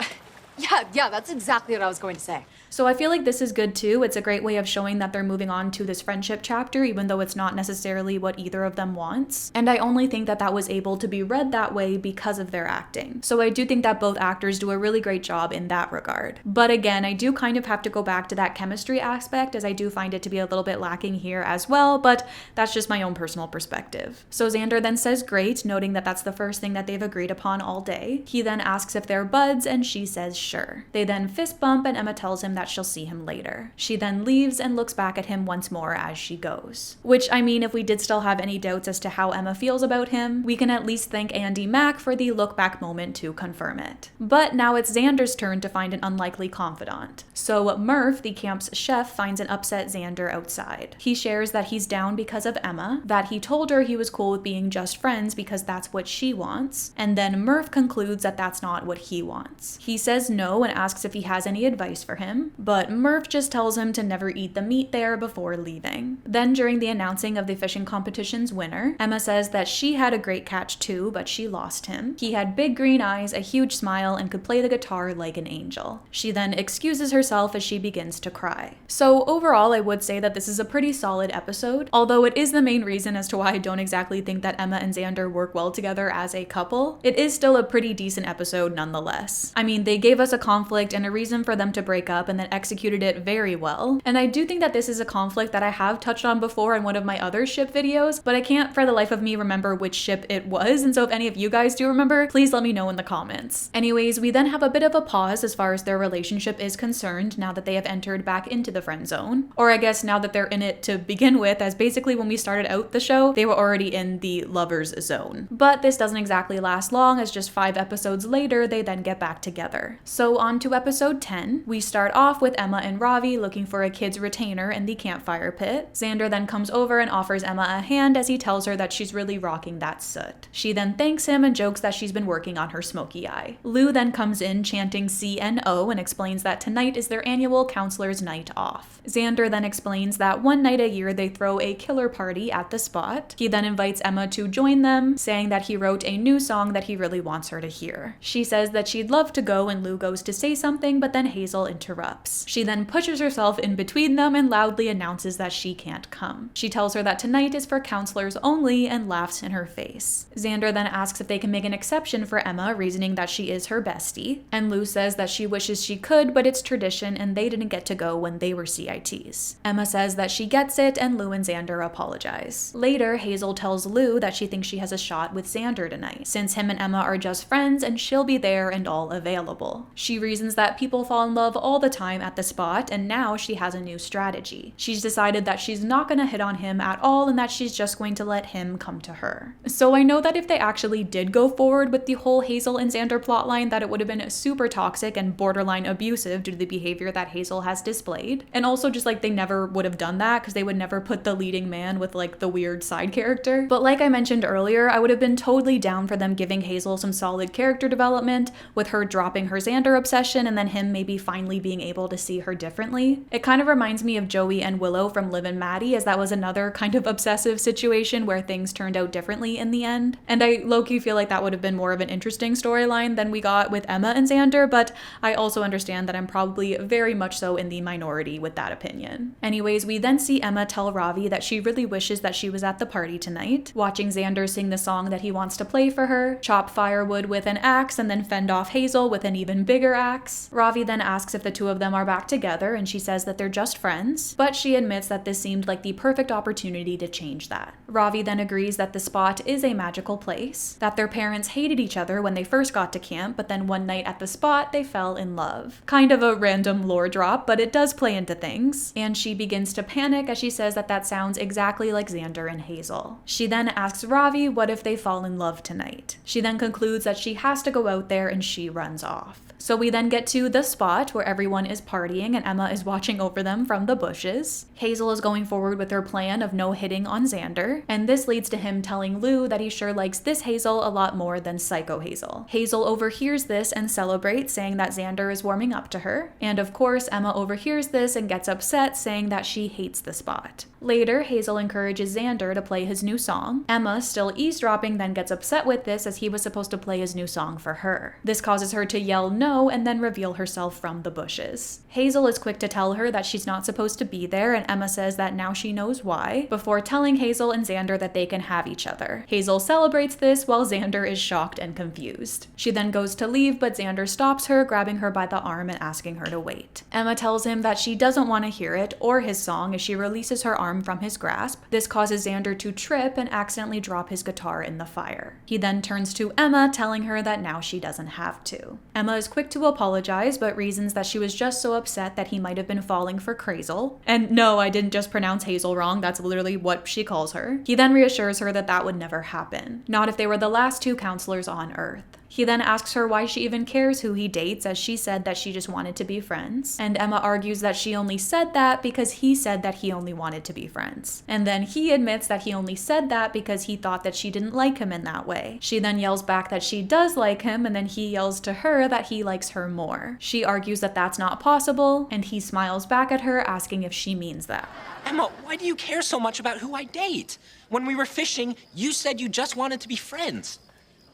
Yeah, that's exactly what I was going to say. So I feel like this is good too. It's a great way of showing that they're moving on to this friendship chapter, even though it's not necessarily what either of them wants. And I only think that that was able to be read that way because of their acting. So I do think that both actors do a really great job in that regard. But again, I do kind of have to go back to that chemistry aspect, as I do find it to be a little bit lacking here as well, but that's just my own personal perspective. So Xander then says great, noting that that's the first thing that they've agreed upon all day. He then asks if they're buds, and she says sure. They then fist bump, and Emma tells him that she'll see him later. She then leaves and looks back at him once more as she goes. Which, I mean, if we did still have any doubts as to how Emma feels about him, we can at least thank Andy Mack for the look back moment to confirm it. But now it's Xander's turn to find an unlikely confidant. So Murph, the camp's chef, finds an upset Xander outside. He shares that he's down because of Emma, that he told her he was cool with being just friends because that's what she wants, and then Murph concludes that that's not what he wants. He says no and asks if he has any advice for him, but Murph just tells him to never eat the meat there before leaving. Then during the announcing of the fishing competition's winner, Emma says that she had a great catch too, but she lost him. He had big green eyes, a huge smile, and could play the guitar like an angel. She then excuses herself as she begins to cry. So overall, I would say that this is a pretty solid episode, although it is the main reason as to why I don't exactly think that Emma and Xander work well together as a couple. It is still a pretty decent episode nonetheless. I mean, they gave us a conflict and a reason for them to break up and then executed it very well. And I do think that this is a conflict that I have touched on before in one of my other ship videos, but I can't for the life of me remember which ship it was, and so if any of you guys do remember, please let me know in the comments. Anyways, we then have a bit of a pause as far as their relationship is concerned now that they have entered back into the friend zone. Or I guess now that they're in it to begin with, as basically when we started out the show, they were already in the lovers zone. But this doesn't exactly last long, as just 5 episodes later, they then get back together. So on to episode 10, we start off with Emma and Ravi looking for a kid's retainer in the campfire pit. Xander then comes over and offers Emma a hand as he tells her that she's really rocking that soot. She then thanks him and jokes that she's been working on her smoky eye. Lou then comes in chanting CNO and explains that tonight is their annual counselor's night off. Xander then explains that one night a year they throw a killer party at the spot. He then invites Emma to join them, saying that he wrote a new song that he really wants her to hear. She says that she'd love to go and Lou goes to say something, but then Hazel interrupts. She then pushes herself in between them and loudly announces that she can't come. She tells her that tonight is for counselors only and laughs in her face. Xander then asks if they can make an exception for Emma, reasoning that she is her bestie, and Lou says that she wishes she could, but it's tradition and they didn't get to go when they were CITs. Emma says that she gets it and Lou and Xander apologize. Later, Hazel tells Lou that she thinks she has a shot with Xander tonight, since him and Emma are just friends and she'll be there and all available. She reasons that people fall in love all the time time at the spot, and now she has a new strategy. She's decided that she's not gonna hit on him at all and that she's just going to let him come to her. So I know that if they actually did go forward with the whole Hazel and Xander plotline, that it would have been super toxic and borderline abusive due to the behavior that Hazel has displayed. And also just like they never would have done that because they would never put the leading man with like the weird side character. But like I mentioned earlier, I would have been totally down for them giving Hazel some solid character development, with her dropping her Xander obsession and then him maybe finally being able to see her differently. It kind of reminds me of Joey and Willow from Liv and Maddie, as that was another kind of obsessive situation where things turned out differently in the end. And I low-key feel like that would have been more of an interesting storyline than we got with Emma and Xander, but I also understand that I'm probably very much so in the minority with that opinion. Anyways, we then see Emma tell Ravi that she really wishes that she was at the party tonight, watching Xander sing the song that he wants to play for her, chop firewood with an axe, and then fend off Hazel with an even bigger axe. Ravi then asks if the two of them are back together, and she says that they're just friends, but she admits that this seemed like the perfect opportunity to change that. Ravi then agrees that the spot is a magical place, that their parents hated each other when they first got to camp, but then one night at the spot they fell in love. Kind of a random lore drop, but it does play into things, and she begins to panic as she says that that sounds exactly like Xander and Hazel. She then asks Ravi what if they fall in love tonight. She then concludes that she has to go out there, and she runs off. So we then get to the spot where everyone is partying and Emma is watching over them from the bushes. Hazel is going forward with her plan of no hitting on Xander, and this leads to him telling Lou that he sure likes this Hazel a lot more than Psycho Hazel. Hazel overhears this and celebrates, saying that Xander is warming up to her. And of course, Emma overhears this and gets upset, saying that she hates the spot. Later, Hazel encourages Xander to play his new song. Emma, still eavesdropping, then gets upset with this as he was supposed to play his new song for her. This causes her to yell no and then reveal herself from the bushes. Hazel is quick to tell her that she's not supposed to be there, and Emma says that now she knows why, before telling Hazel and Xander that they can have each other. Hazel celebrates this while Xander is shocked and confused. She then goes to leave, but Xander stops her, grabbing her by the arm and asking her to wait. Emma tells him that she doesn't want to hear it or his song as she releases her arm from his grasp. This causes Xander to trip and accidentally drop his guitar in the fire. He then turns to Emma, telling her that now she doesn't have to. Emma is quick to apologize, but reasons that she was just so upset that he might have been falling for Crazel. And no, I didn't just pronounce Hazel wrong, that's literally what she calls her. He then reassures her that that would never happen. Not if they were the last two counselors on Earth. He then asks her why she even cares who he dates, as she said that she just wanted to be friends. And Emma argues that she only said that because he said that he only wanted to be friends. And then he admits that he only said that because he thought that she didn't like him in that way. She then yells back that she does like him, and then he yells to her that he likes her more. She argues that that's not possible, and he smiles back at her, asking if she means that. Emma, why do you care so much about who I date? When we were fishing, you said you just wanted to be friends.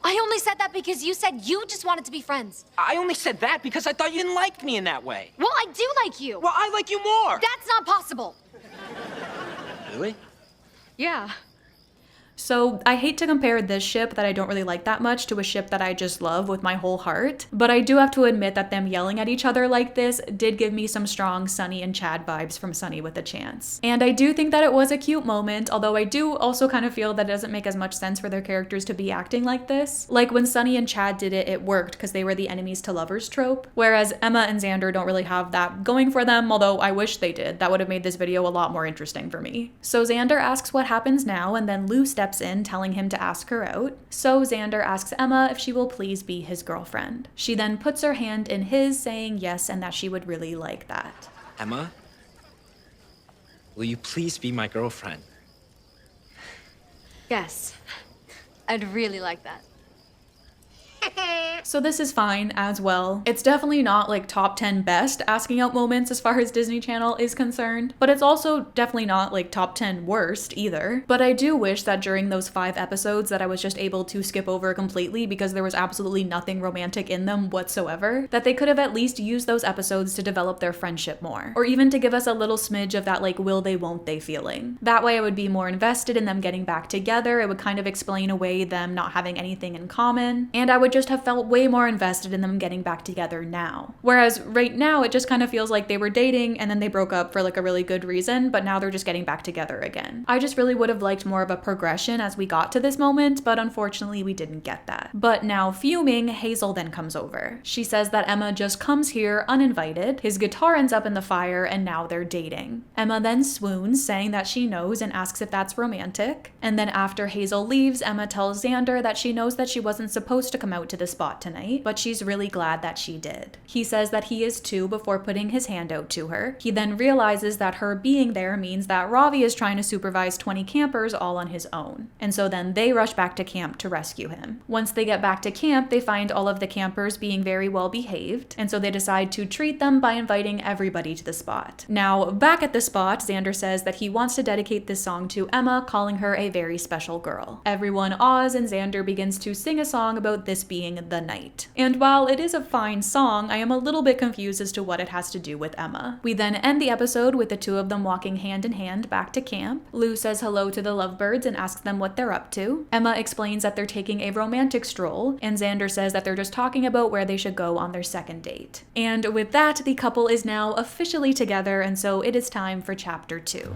I only said that because you said you just wanted to be friends. I only said that because I thought you didn't like me in that way. Well, I do like you. Well, I like you more. That's not possible. Really? Yeah. So I hate to compare this ship that I don't really like that much to a ship that I just love with my whole heart, but I do have to admit that them yelling at each other like this did give me some strong Sunny and Chad vibes from Sunny with a Chance. And I do think that it was a cute moment, although I do also kind of feel that it doesn't make as much sense for their characters to be acting like this. Like when Sunny and Chad did it, it worked because they were the enemies to lovers trope, whereas Emma and Xander don't really have that going for them, although I wish they did. That would have made this video a lot more interesting for me. So Xander asks what happens now, and then Lou steps in, telling him to ask her out. So Xander asks Emma if she will please be his girlfriend. She then puts her hand in his, saying yes and that she would really like that. Emma, will you please be my girlfriend? Yes. I'd really like that. So this is fine as well. It's definitely not like top 10 best asking out moments as far as Disney Channel is concerned, but it's also definitely not like top 10 worst either. But I do wish that during those 5 episodes that I was just able to skip over completely because there was absolutely nothing romantic in them whatsoever, that they could have at least used those episodes to develop their friendship more, or even to give us a little smidge of that like will they won't they feeling. That way I would be more invested in them getting back together. It would kind of explain away them not having anything in common, and I would just have felt felt way more invested in them getting back together now. Whereas right now, it just kind of feels like they were dating and then they broke up for like a really good reason, but now they're just getting back together again. I just really would have liked more of a progression as we got to this moment, but unfortunately we didn't get that. But now fuming, Hazel then comes over. She says that Emma just comes here uninvited, his guitar ends up in the fire, and now they're dating. Emma then swoons, saying that she knows and asks if that's romantic. And then after Hazel leaves, Emma tells Xander that she knows that she wasn't supposed to come out to the spot tonight, but she's really glad that she did. He says that he is too before putting his hand out to her. He then realizes that her being there means that Ravi is trying to supervise 20 campers all on his own. And so then they rush back to camp to rescue him. Once they get back to camp, they find all of the campers being very well behaved, and so they decide to treat them by inviting everybody to the spot. Now, back at the spot, Xander says that he wants to dedicate this song to Emma, calling her a very special girl. Everyone awes, and Xander begins to sing a song about this being the night. And while it is a fine song, I am a little bit confused as to what it has to do with Emma. We then end the episode with the two of them walking hand in hand back to camp. Lou says hello to the lovebirds and asks them what they're up to. Emma explains that they're taking a romantic stroll, and Xander says that they're just talking about where they should go on their second date. And with that, the couple is now officially together, and so it is time for chapter 2.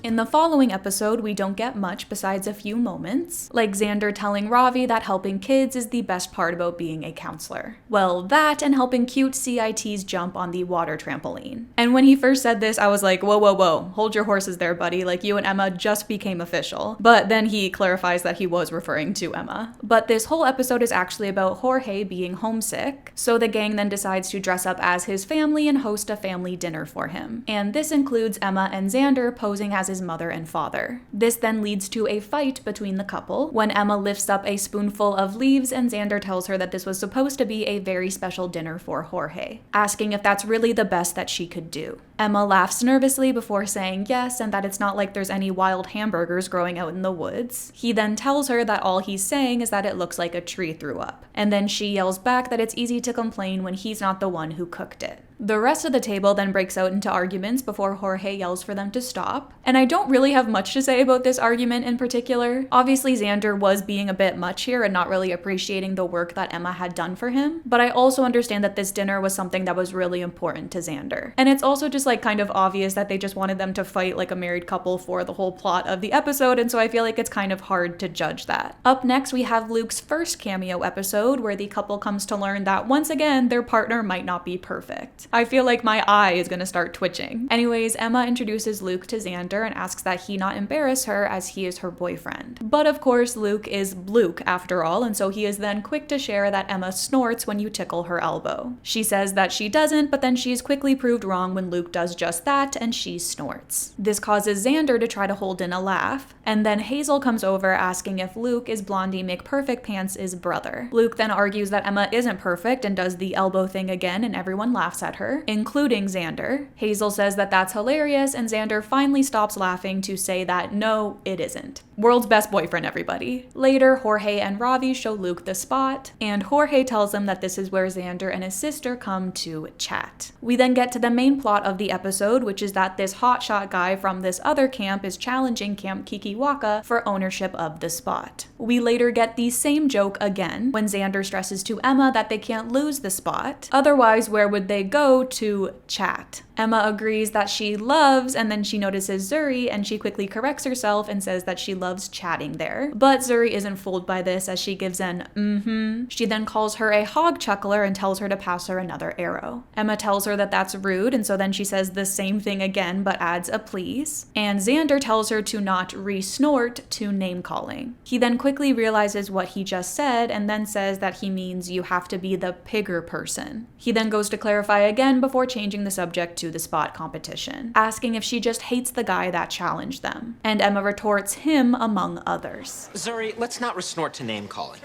In the following episode, we don't get much besides a few moments, like Xander telling Ravi that helping kids is the best part about being a counselor. Well, that and helping cute CITs jump on the water trampoline. And when he first said this, I was like, whoa, whoa, whoa, hold your horses there, buddy, like you and Emma just became official. But then he clarifies that he was referring to Emma. But this whole episode is actually about Jorge being homesick, so the gang then decides to dress up as his family and host a family dinner for him. And this includes Emma and Xander posing as his mother and father. This then leads to a fight between the couple when Emma lifts up a spoonful of leaves and Xander tells her that this was supposed to be a very special dinner for Jorge, asking if that's really the best that she could do. Emma laughs nervously before saying yes and that it's not like there's any wild hamburgers growing out in the woods. He then tells her that all he's saying is that it looks like a tree threw up, and then she yells back that it's easy to complain when he's not the one who cooked it. The rest of the table then breaks out into arguments before Jorge yells for them to stop. And I don't really have much to say about this argument in particular. Obviously, Xander was being a bit much here and not really appreciating the work that Emma had done for him. But I also understand that this dinner was something that was really important to Xander. And it's also just like kind of obvious that they just wanted them to fight like a married couple for the whole plot of the episode. And so I feel like it's kind of hard to judge that. Up next, we have Luke's first cameo episode where the couple comes to learn that once again, their partner might not be perfect. I feel like my eye is gonna start twitching. Anyways, Emma introduces Luke to Xander and asks that he not embarrass her as he is her boyfriend. But of course, Luke is Luke after all, and so he is then quick to share that Emma snorts when you tickle her elbow. She says that she doesn't, but then she's quickly proved wrong when Luke does just that and she snorts. This causes Xander to try to hold in a laugh, and then Hazel comes over asking if Luke is Blondie McPerfectPants' brother. Luke then argues that Emma isn't perfect and does the elbow thing again, and everyone laughs at her, including Xander. Hazel says that that's hilarious, and Xander finally stops laughing to say that no, it isn't. World's best boyfriend, everybody. Later, Jorge and Ravi show Luke the spot, and Jorge tells him that this is where Xander and his sister come to chat. We then get to the main plot of the episode, which is that this hotshot guy from this other camp is challenging Camp Kikiwaka for ownership of the spot. We later get the same joke again when Xander stresses to Emma that they can't lose the spot. Otherwise, where would they go to chat? Emma agrees that she loves, and then she notices Zuri, and she quickly corrects herself and says that she loves chatting there. But Zuri isn't fooled by this as she gives an mm-hmm. She then calls her a hog chuckler and tells her to pass her another arrow. Emma tells her that that's rude, and so then she says the same thing again but adds a please. And Xander tells her to not re-snort to name-calling. He then quickly realizes what he just said and then says that he means you have to be the pigger person. He then goes to clarify again before changing the subject to the spot competition, asking if she just hates the guy that challenged them. And Emma retorts him among others. Zuri, let's not resort to name-calling.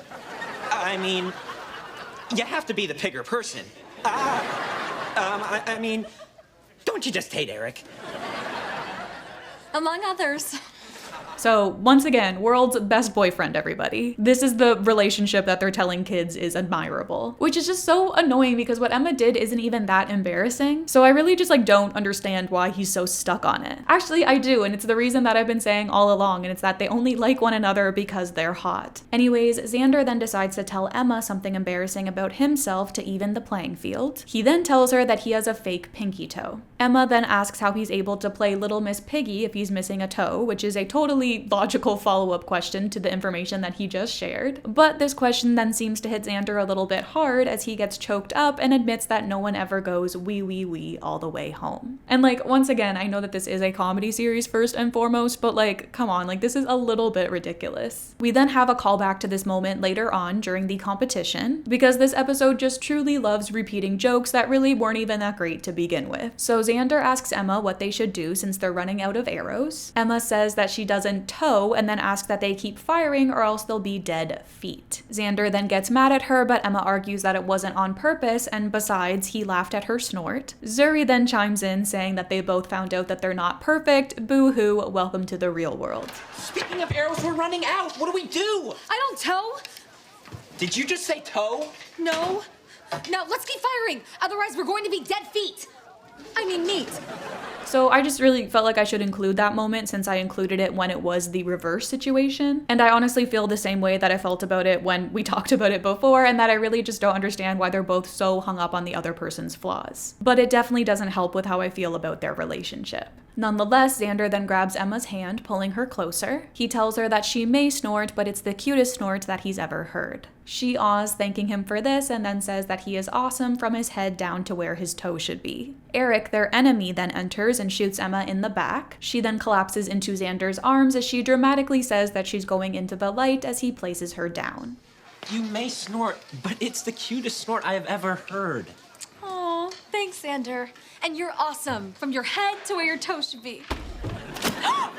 I mean, you have to be the bigger person. I mean, don't you just hate Eric? Among others. So once again, world's best boyfriend, everybody. This is the relationship that they're telling kids is admirable, which is just so annoying because what Emma did isn't even that embarrassing. So I really just like don't understand why he's so stuck on it. Actually, I do, and it's the reason that I've been saying all along, and it's that they only like one another because they're hot. Anyways, Xander then decides to tell Emma something embarrassing about himself to even the playing field. He then tells her that he has a fake pinky toe. Emma then asks how he's able to play Little Miss Piggy if he's missing a toe, which is a totally logical follow-up question to the information that he just shared. But this question then seems to hit Xander a little bit hard as he gets choked up and admits that no one ever goes wee wee wee all the way home. And like, once again, I know that this is a comedy series first and foremost, but like, come on, like this is a little bit ridiculous. We then have a callback to this moment later on during the competition because this episode just truly loves repeating jokes that really weren't even that great to begin with. So Xander asks Emma what they should do since they're running out of arrows. Emma says that she doesn't tow and then asks that they keep firing or else they'll be dead feet. Xander then gets mad at her, but Emma argues that it wasn't on purpose, and besides, he laughed at her snort. Zuri then chimes in saying that they both found out that they're not perfect. Boo-hoo, welcome to the real world. Speaking of arrows, we're running out. What do we do? I don't tow. Did you just say toe? No. Now let's keep firing. Otherwise, we're going to be dead feet. I mean, meat. So I just really felt like I should include that moment since I included it when it was the reverse situation. And I honestly feel the same way that I felt about it when we talked about it before, and that I really just don't understand why they're both so hung up on the other person's flaws. But it definitely doesn't help with how I feel about their relationship. Nonetheless, Xander then grabs Emma's hand, pulling her closer. He tells her that she may snort, but it's the cutest snort that he's ever heard. She awes, thanking him for this, and then says that he is awesome from his head down to where his toe should be. Eric, their enemy, then enters and shoots Emma in the back. She then collapses into Xander's arms as she dramatically says that she's going into the light as he places her down. You may snort, but it's the cutest snort I have ever heard. Aw, thanks, Xander. And you're awesome, from your head to where your toe should be. Oh,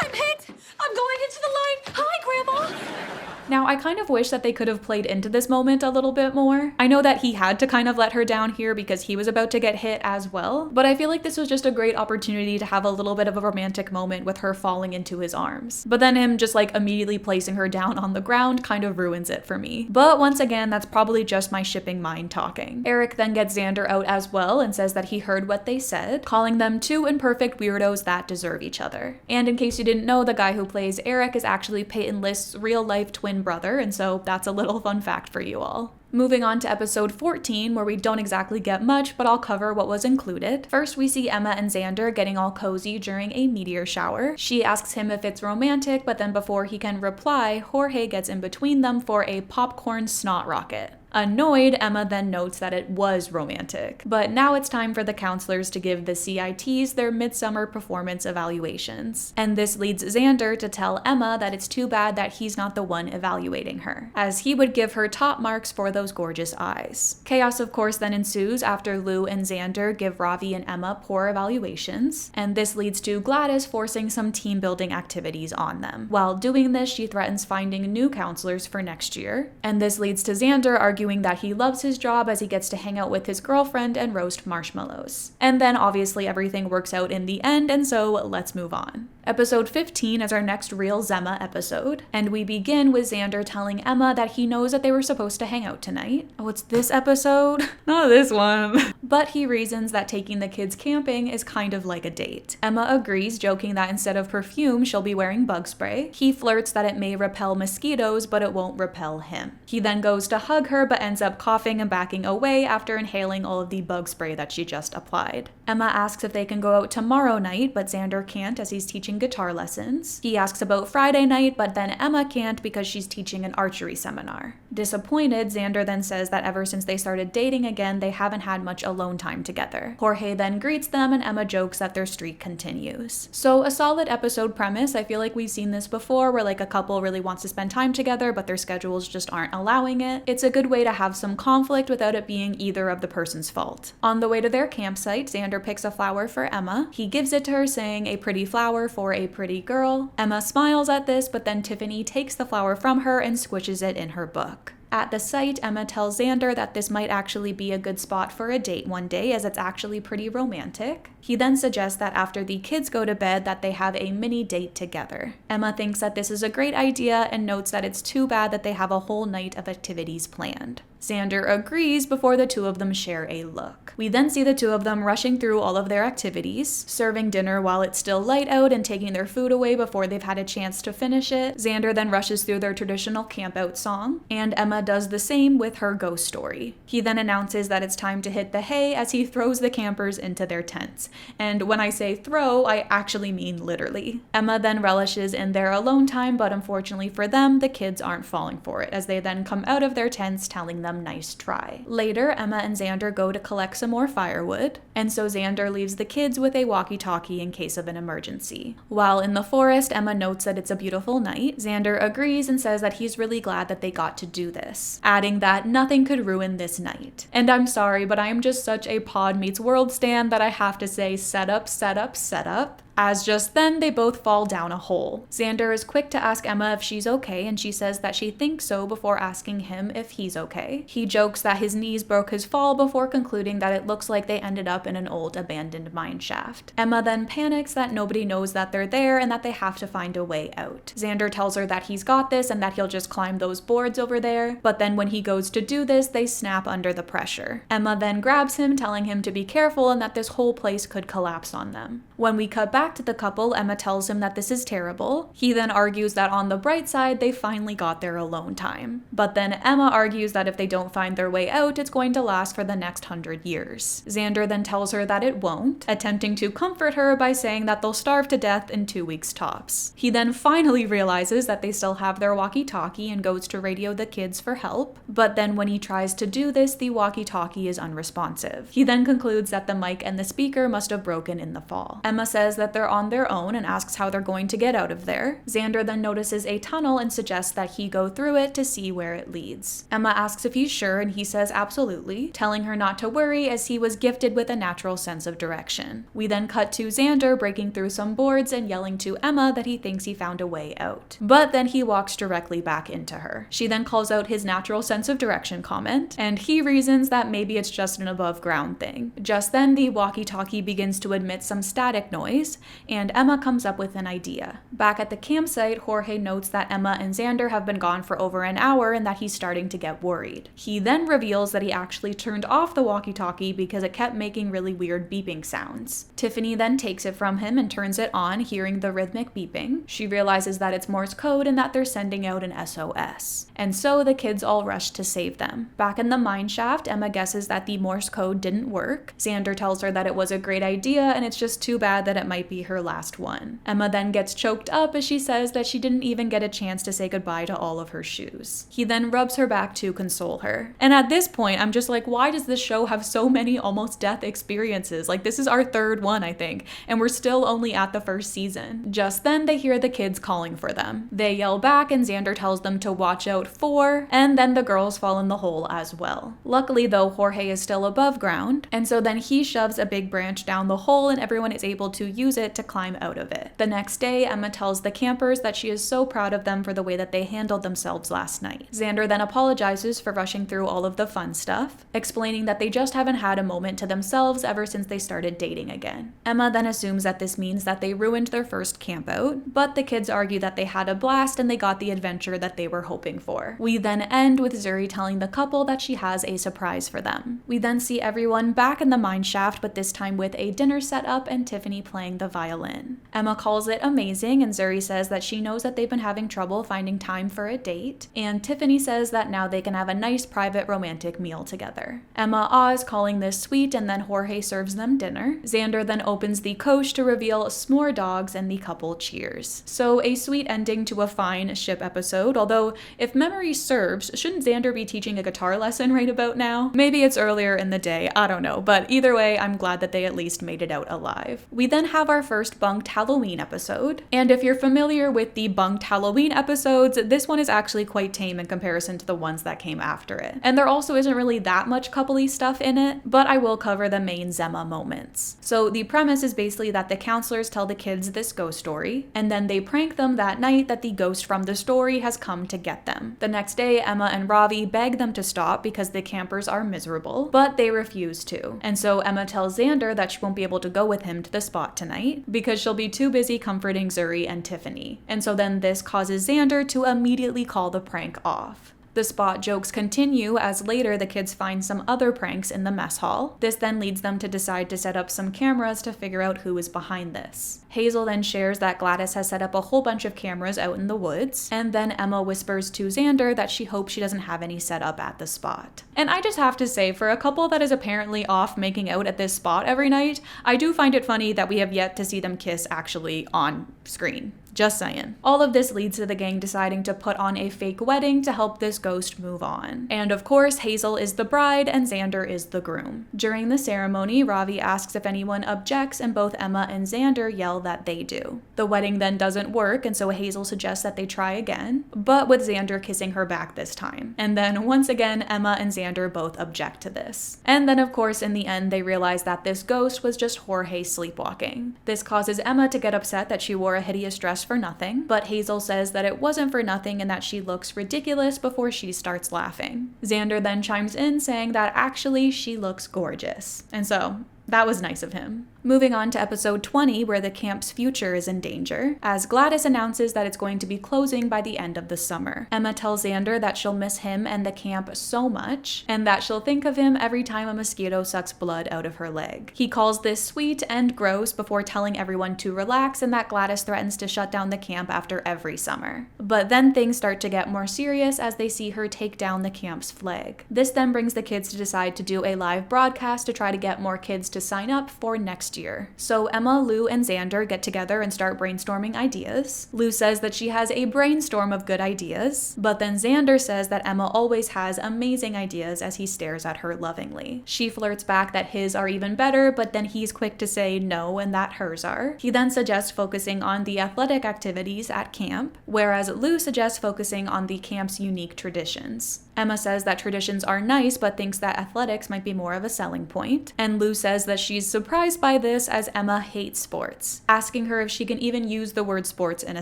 I'm hit! I'm going into the light! Hi, Grandma! Now, I kind of wish that they could have played into this moment a little bit more. I know that he had to kind of let her down here because he was about to get hit as well, but I feel like this was just a great opportunity to have a little bit of a romantic moment with her falling into his arms. But then him just like immediately placing her down on the ground kind of ruins it for me. But once again, that's probably just my shipping mind talking. Eric then gets Xander out as well and says that he heard what they said, calling them two imperfect weirdos that deserve each other. And in case you didn't know, the guy who plays Eric is actually Peyton List's real-life twin brother, and so that's a little fun fact for you all. Moving on to episode 14, where we don't exactly get much, but I'll cover what was included. First, we see Emma and Xander getting all cozy during a meteor shower. She asks him if it's romantic, but then before he can reply, Jorge gets in between them for a popcorn snot rocket. Annoyed, Emma then notes that it was romantic. But now it's time for the counselors to give the CITs their midsummer performance evaluations. And this leads Xander to tell Emma that it's too bad that he's not the one evaluating her, as he would give her top marks for those gorgeous eyes. Chaos, of course, then ensues after Lou and Xander give Ravi and Emma poor evaluations, and this leads to Gladys forcing some team building activities on them. While doing this, she threatens finding new counselors for next year, and this leads to Xander arguing that he loves his job as he gets to hang out with his girlfriend and roast marshmallows. And then obviously everything works out in the end, and so let's move on. Episode 15 is our next real Zemma episode, and we begin with Xander telling Emma that he knows that they were supposed to hang out tonight. Oh, it's this episode? Not this one. But he reasons that taking the kids camping is kind of like a date. Emma agrees, joking that instead of perfume, she'll be wearing bug spray. He flirts that it may repel mosquitoes, but it won't repel him. He then goes to hug her, but ends up coughing and backing away after inhaling all of the bug spray that she just applied. Emma asks if they can go out tomorrow night, but Xander can't as he's teaching guitar lessons. He asks about Friday night, but then Emma can't because she's teaching an archery seminar. Disappointed, Xander then says that ever since they started dating again, they haven't had much alone time together. Jorge then greets them, and Emma jokes that their streak continues. So a solid episode premise. I feel like we've seen this before where like a couple really wants to spend time together, but their schedules just aren't allowing it. It's a good way to have some conflict without it being either of the person's fault. On the way to their campsite, Xander picks a flower for Emma. He gives it to her saying, "A pretty flower for a pretty girl." Emma smiles at this, but then Tiffany takes the flower from her and squishes it in her book. At the site, Emma tells Xander that this might actually be a good spot for a date one day, as it's actually pretty romantic. He then suggests that after the kids go to bed that they have a mini date together. Emma thinks that this is a great idea and notes that it's too bad that they have a whole night of activities planned. Xander agrees before the two of them share a look. We then see the two of them rushing through all of their activities, serving dinner while it's still light out and taking their food away before they've had a chance to finish it. Xander then rushes through their traditional campout song, and Emma does the same with her ghost story. He then announces that it's time to hit the hay as he throws the campers into their tents. And when I say throw, I actually mean literally. Emma then relishes in their alone time, but unfortunately for them, the kids aren't falling for it, as they then come out of their tents telling them nice try. Later, Emma and Xander go to collect some more firewood, and so Xander leaves the kids with a walkie-talkie in case of an emergency. While in the forest, Emma notes that it's a beautiful night. Xander agrees and says that he's really glad that they got to do this, adding that nothing could ruin this night. And I'm sorry, but I am just such a Pod Meets World stan that I have to say set up, set up, set up. As just then, they both fall down a hole. Xander is quick to ask Emma if she's okay, and she says that she thinks so before asking him if he's okay. He jokes that his knees broke his fall before concluding that it looks like they ended up in an old abandoned mine shaft. Emma then panics that nobody knows that they're there and that they have to find a way out. Xander tells her that he's got this and that he'll just climb those boards over there, but then when he goes to do this, they snap under the pressure. Emma then grabs him, telling him to be careful and that this whole place could collapse on them. When we cut back to the couple, Emma tells him that this is terrible. He then argues that on the bright side, they finally got their alone time. But then Emma argues that if they don't find their way out, it's going to last for the next 100 years. Xander then tells her that it won't, attempting to comfort her by saying that they'll starve to death in 2 weeks tops. He then finally realizes that they still have their walkie-talkie and goes to radio the kids for help, but then when he tries to do this, the walkie-talkie is unresponsive. He then concludes that the mic and the speaker must have broken in the fall. Emma says that they're on their own and asks how they're going to get out of there. Xander then notices a tunnel and suggests that he go through it to see where it leads. Emma asks if he's sure and he says absolutely, telling her not to worry as he was gifted with a natural sense of direction. We then cut to Xander breaking through some boards and yelling to Emma that he thinks he found a way out. But then he walks directly back into her. She then calls out his natural sense of direction comment, and he reasons that maybe it's just an above ground thing. Just then the walkie-talkie begins to emit some static noise, and Emma comes up with an idea. Back at the campsite, Jorge notes that Emma and Xander have been gone for over an hour and that he's starting to get worried. He then reveals that he actually turned off the walkie-talkie because it kept making really weird beeping sounds. Tiffany then takes it from him and turns it on, hearing the rhythmic beeping. She realizes that it's Morse code and that they're sending out an SOS. And so the kids all rush to save them. Back in the mine shaft, Emma guesses that the Morse code didn't work. Xander tells her that it was a great idea and it's just too bad that it might be her last one. Emma then gets choked up as she says that she didn't even get a chance to say goodbye to all of her shoes. He then rubs her back to console her. And at this point, I'm just like, why does this show have so many almost death experiences? Like, this is our third one, I think, and we're still only at the first season. Just then, they hear the kids calling for them. They yell back and Xander tells them to watch out for, and then the girls fall in the hole as well. Luckily though, Jorge is still above ground, and so then he shoves a big branch down the hole and everyone is able to use it to climb out of it. The next day, Emma tells the campers that she is so proud of them for the way that they handled themselves last night. Xander then apologizes for rushing through all of the fun stuff, explaining that they just haven't had a moment to themselves ever since they started dating again. Emma then assumes that this means that they ruined their first campout, but the kids argue that they had a blast and they got the adventure that they were hoping for. We then end with Zuri telling the couple that she has a surprise for them. We then see everyone back in the mine shaft, but this time with a dinner set up and Tiffany playing the violin. Emma calls it amazing and Zuri says that she knows that they've been having trouble finding time for a date, and Tiffany says that now they can have a nice private romantic meal together. Emma ahs, calling this sweet, and then Jorge serves them dinner. Xander then opens the coche to reveal s'more dogs and the couple cheers. So a sweet ending to a fine ship episode, although if memory serves, shouldn't Xander be teaching a guitar lesson right about now? Maybe it's earlier in the day, I don't know, but either way, I'm glad that they at least made it out alive. We then have our our first bunked Halloween episode. And if you're familiar with the bunked Halloween episodes, this one is actually quite tame in comparison to the ones that came after it. And there also isn't really that much coupley stuff in it, but I will cover the main Zemma moments. So the premise is basically that the counselors tell the kids this ghost story, and then they prank them that night that the ghost from the story has come to get them. The next day, Emma and Ravi beg them to stop because the campers are miserable, but they refuse to. And so Emma tells Xander that she won't be able to go with him to the spot tonight because she'll be too busy comforting Zuri and Tiffany. And so then this causes Xander to immediately call the prank off. The spot jokes continue as later the kids find some other pranks in the mess hall. This then leads them to decide to set up some cameras to figure out who is behind this. Hazel then shares that Gladys has set up a whole bunch of cameras out in the woods, and then Emma whispers to Xander that she hopes she doesn't have any set up at the spot. And I just have to say, for a couple that is apparently off making out at this spot every night, I do find it funny that we have yet to see them kiss actually on screen. Just saying. All of this leads to the gang deciding to put on a fake wedding to help this ghost move on. And of course, Hazel is the bride and Xander is the groom. During the ceremony, Ravi asks if anyone objects, and both Emma and Xander yell that they do. The wedding then doesn't work, and so Hazel suggests that they try again, but with Xander kissing her back this time. And then once again, Emma and Xander both object to this. And then of course, in the end, they realize that this ghost was just Jorge sleepwalking. This causes Emma to get upset that she wore a hideous dress for nothing, but Hazel says that it wasn't for nothing and that she looks ridiculous before she starts laughing. Xander then chimes in saying that actually she looks gorgeous. And so that was nice of him. Moving on to episode 20, where the camp's future is in danger, as Gladys announces that it's going to be closing by the end of the summer. Emma tells Xander that she'll miss him and the camp so much, and that she'll think of him every time a mosquito sucks blood out of her leg. He calls this sweet and gross before telling everyone to relax and that Gladys threatens to shut down the camp after every summer. But then things start to get more serious as they see her take down the camp's flag. This then brings the kids to decide to do a live broadcast to try to get more kids to sign up for next year. So Emma, Lou, and Xander get together and start brainstorming ideas. Lou says that she has a brainstorm of good ideas, but then Xander says that Emma always has amazing ideas as he stares at her lovingly. She flirts back that his are even better, but then he's quick to say no and that hers are. He then suggests focusing on the athletic activities at camp, whereas Lou suggests focusing on the camp's unique traditions. Emma says that traditions are nice, but thinks that athletics might be more of a selling point. And Lou says that she's surprised by this as Emma hates sports, asking her if she can even use the word sports in a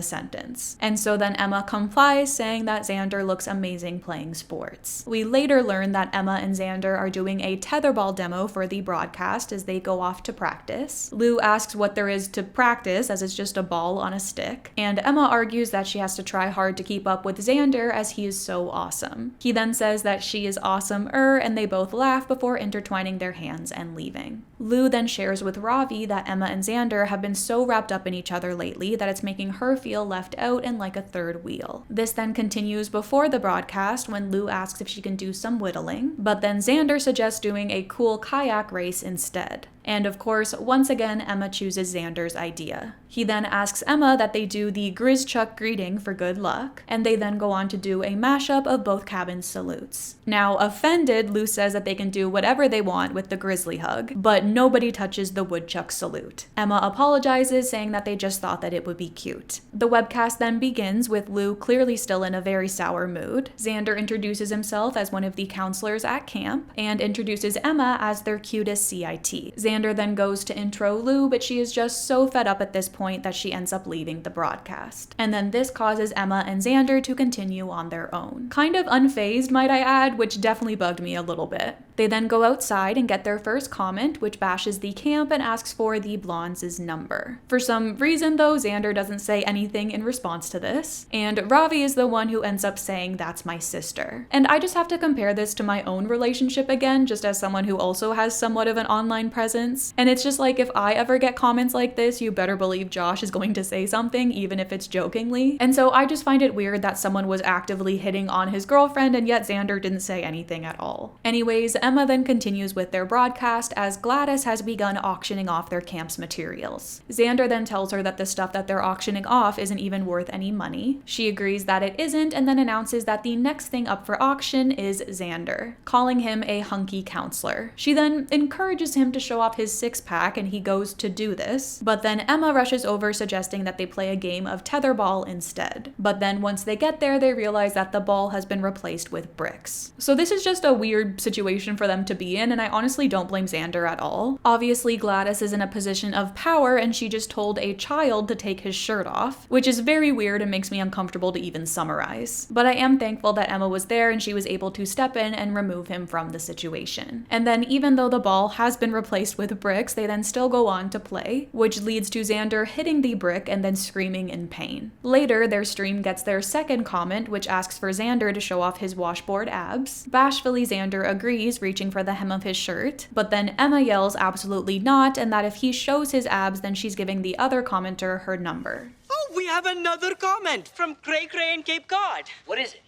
sentence. And so then Emma complies, saying that Xander looks amazing playing sports. We later learn that Emma and Xander are doing a tetherball demo for the broadcast as they go off to practice. Lou asks what there is to practice, as it's just a ball on a stick. And Emma argues that she has to try hard to keep up with Xander as he is so awesome. He then says that she is awesome-er, and they both laugh before intertwining their hands and leaving. Lou then shares with Ravi that Emma and Xander have been so wrapped up in each other lately that it's making her feel left out and like a third wheel. This then continues before the broadcast when Lou asks if she can do some whittling, but then Xander suggests doing a cool kayak race instead. And of course, once again, Emma chooses Xander's idea. He then asks Emma that they do the Grizzchuck greeting for good luck, and they then go on to do a mashup of both cabins' salutes. Now, offended, Lou says that they can do whatever they want with the grizzly hug, but nobody touches the woodchuck salute. Emma apologizes, saying that they just thought that it would be cute. The webcast then begins with Lou clearly still in a very sour mood. Xander introduces himself as one of the counselors at camp, and introduces Emma as their cutest CIT. Xander then goes to intro Lou, but she is just so fed up at this point that she ends up leaving the broadcast. And then this causes Emma and Xander to continue on their own. Kind of unfazed, might I add, which definitely bugged me a little bit. They then go outside and get their first comment, which bashes the camp and asks for the blondes' number. For some reason though, Xander doesn't say anything in response to this, and Ravi is the one who ends up saying that's my sister. And I just have to compare this to my own relationship again, just as someone who also has somewhat of an online presence. And it's just like, if I ever get comments like this, you better believe Josh is going to say something, even if it's jokingly. And so I just find it weird that someone was actively hitting on his girlfriend and yet Xander didn't say anything at all. Anyways, Emma then continues with their broadcast as Gladys has begun auctioning off their camp's materials. Xander then tells her that the stuff that they're auctioning off isn't even worth any money. She agrees that it isn't and then announces that the next thing up for auction is Xander, calling him a hunky counselor. She then encourages him to show off his six-pack and he goes to do this, but then Emma rushes over suggesting that they play a game of tetherball instead. But then once they get there, they realize that the ball has been replaced with bricks. So this is just a weird situation for them to be in, and I honestly don't blame Xander at all. Obviously, Gladys is in a position of power and she just told a child to take his shirt off, which is very weird and makes me uncomfortable to even summarize. But I am thankful that Emma was there and she was able to step in and remove him from the situation. And then even though the ball has been replaced with bricks, they then still go on to play, which leads to Xander hitting the brick and then screaming in pain. Later, their stream gets their second comment, which asks for Xander to show off his washboard abs. Bashfully, Xander agrees, reaching for the hem of his shirt, but then Emma yells absolutely not, and that if he shows his abs, then she's giving the other commenter her number. Oh, we have another comment from Cray Cray in Cape Cod. What is it?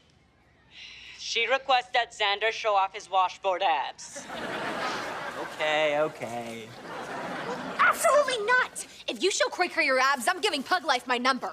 She requests that Xander show off his washboard abs. Okay. Absolutely not! If you show Cray Cray your abs, I'm giving Pug Life my number.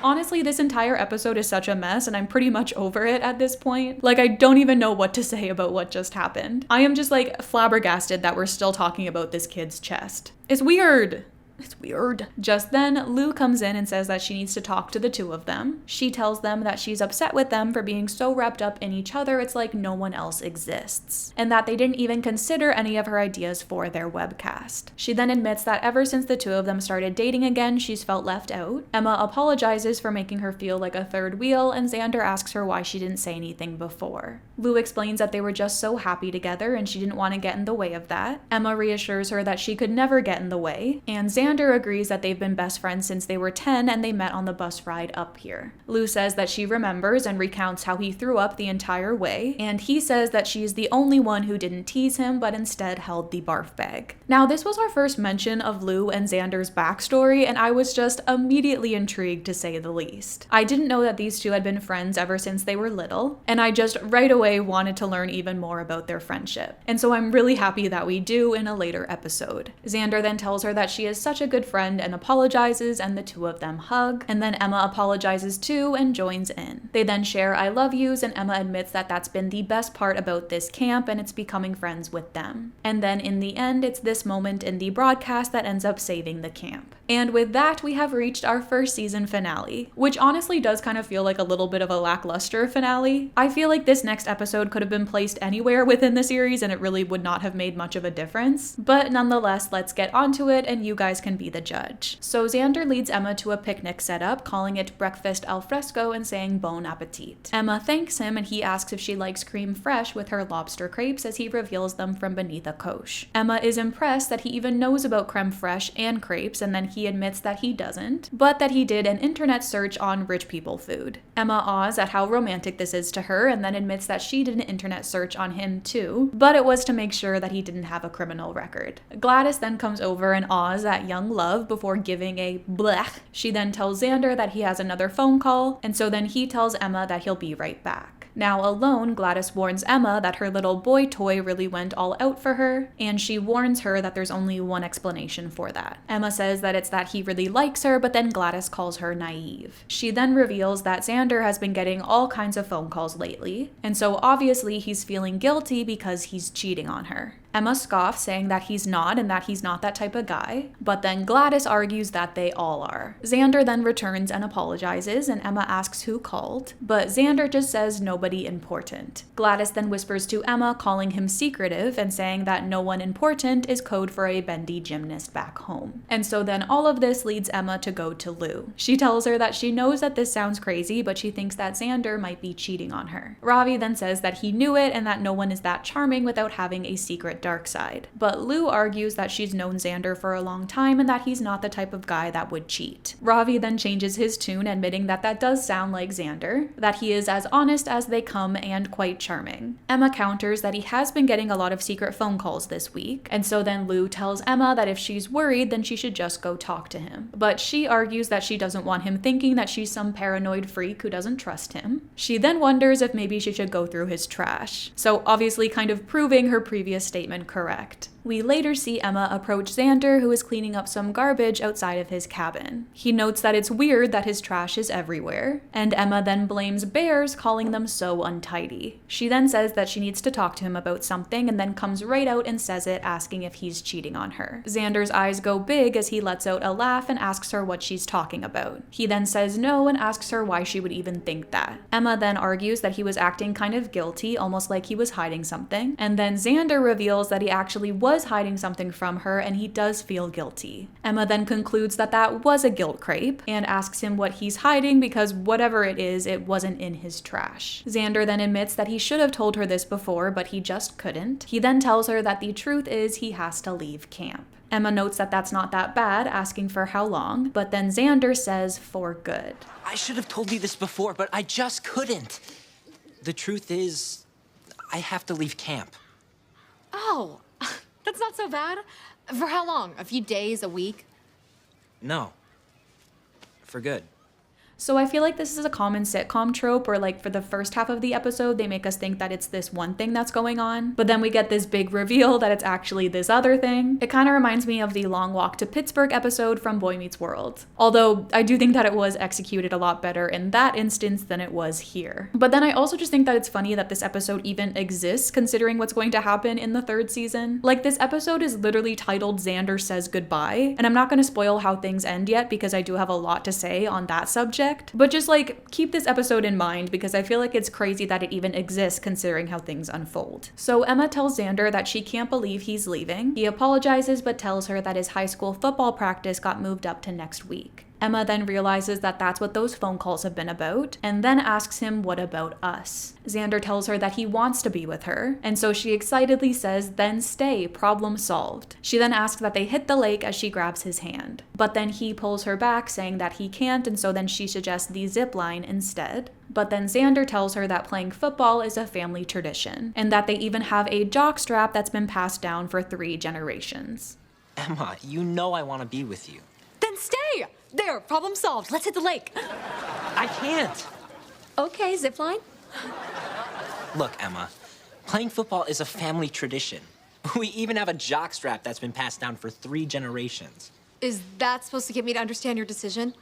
Honestly, this entire episode is such a mess and I'm pretty much over it at this point. Like, I don't even know what to say about what just happened. I am just like flabbergasted that we're still talking about this kid's chest. It's weird. It's weird. Just then, Lou comes in and says that she needs to talk to the two of them. She tells them that she's upset with them for being so wrapped up in each other it's like no one else exists, and that they didn't even consider any of her ideas for their webcast. She then admits that ever since the two of them started dating again, she's felt left out. Emma apologizes for making her feel like a third wheel, and Xander asks her why she didn't say anything before. Lou explains that they were just so happy together and she didn't want to get in the way of that. Emma reassures her that she could never get in the way, and Xander agrees that they've been best friends since they were 10 and they met on the bus ride up here. Lou says that she remembers and recounts how he threw up the entire way, and he says that she's the only one who didn't tease him but instead held the barf bag. Now, this was our first mention of Lou and Xander's backstory, and I was just immediately intrigued to say the least. I didn't know that these two had been friends ever since they were little, and I just right away wanted to learn even more about their friendship. And so I'm really happy that we do in a later episode. Xander then tells her that she is such a good friend and apologizes, and the two of them hug, and then Emma apologizes too and joins in. They then share I love yous, and Emma admits that that's been the best part about this camp and it's becoming friends with them. And then in the end, it's this moment in the broadcast that ends up saving the camp. And with that, we have reached our first season finale, which honestly does kind of feel like a little bit of a lackluster finale. I feel like this next episode could have been placed anywhere within the series and it really would not have made much of a difference. But nonetheless, let's get onto it and you guys can be the judge. So Xander leads Emma to a picnic setup, calling it breakfast al fresco and saying bon appetit. Emma thanks him and he asks if she likes creme fraiche with her lobster crepes as he reveals them from beneath a coche. Emma is impressed that he even knows about creme fraiche and crepes, and then he admits that he doesn't, but that he did an internet search on rich people food. Emma awes at how romantic this is to her and then admits that she did an internet search on him too, but it was to make sure that he didn't have a criminal record. Gladys then comes over and awes at young love before giving a blech. She then tells Xander that he has another phone call, and so then he tells Emma that he'll be right back. Now alone, Gladys warns Emma that her little boy toy really went all out for her, and she warns her that there's only one explanation for that. Emma says that it's that he really likes her, but then Gladys calls her naive. She then reveals that Xander has been getting all kinds of phone calls lately, and so obviously he's feeling guilty because he's cheating on her. Emma scoffs, saying that he's not and that he's not that type of guy, but then Gladys argues that they all are. Xander then returns and apologizes, and Emma asks who called, but Xander just says nobody important. Gladys then whispers to Emma, calling him secretive and saying that no one important is code for a bendy gymnast back home. And so then all of this leads Emma to go to Lou. She tells her that she knows that this sounds crazy, but she thinks that Xander might be cheating on her. Ravi then says that he knew it and that no one is that charming without having a secret dark side. But Lou argues that she's known Xander for a long time and that he's not the type of guy that would cheat. Ravi then changes his tune, admitting that that does sound like Xander, that he is as honest as they come and quite charming. Emma counters that he has been getting a lot of secret phone calls this week, and so then Lou tells Emma that if she's worried, then she should just go talk to him. But she argues that she doesn't want him thinking that she's some paranoid freak who doesn't trust him. She then wonders if maybe she should go through his trash. So obviously kind of proving her previous statement correct. We later see Emma approach Xander, who is cleaning up some garbage outside of his cabin. He notes that it's weird that his trash is everywhere, and Emma then blames bears, calling them so untidy. She then says that she needs to talk to him about something, and then comes right out and says it, asking if he's cheating on her. Xander's eyes go big as he lets out a laugh and asks her what she's talking about. He then says no and asks her why she would even think that. Emma then argues that he was acting kind of guilty, almost like he was hiding something, and then Xander reveals that he actually was hiding something from her and he does feel guilty. Emma then concludes that that was a guilt crepe and asks him what he's hiding because whatever it is, it wasn't in his trash. Xander then admits that he should have told her this before, but he just couldn't. He then tells her that the truth is he has to leave camp. Emma notes that that's not that bad, asking for how long, but then Xander says for good. I should have told you this before, but I just couldn't. The truth is, I have to leave camp. Oh, that's not so bad. For how long? A few days, a week? No. For good. So I feel like this is a common sitcom trope where like for the first half of the episode, they make us think that it's this one thing that's going on, but then we get this big reveal that it's actually this other thing. It kind of reminds me of the Long Walk to Pittsburgh episode from Boy Meets World. Although I do think that it was executed a lot better in that instance than it was here. But then I also just think that it's funny that this episode even exists considering what's going to happen in the third season. Like this episode is literally titled Xander Says Goodbye, and I'm not going to spoil how things end yet because I do have a lot to say on that subject. But just like keep this episode in mind because I feel like it's crazy that it even exists considering how things unfold. So Emma tells Xander that she can't believe he's leaving. He apologizes but tells her that his high school football practice got moved up to next week. Emma then realizes that that's what those phone calls have been about, and then asks him what about us. Xander tells her that he wants to be with her, and so she excitedly says, then stay, problem solved. She then asks that they hit the lake as she grabs his hand. But then he pulls her back, saying that he can't, and so then she suggests the zip line instead. But then Xander tells her that playing football is a family tradition, and that they even have a jockstrap that's been passed down for 3 generations. Emma, you know I want to be with you. Then stay! There, problem solved. Let's hit the lake. I can't. Okay, zipline. Look, Emma, playing football is a family tradition. We even have a jockstrap that's been passed down for 3 generations. Is that supposed to get me to understand your decision?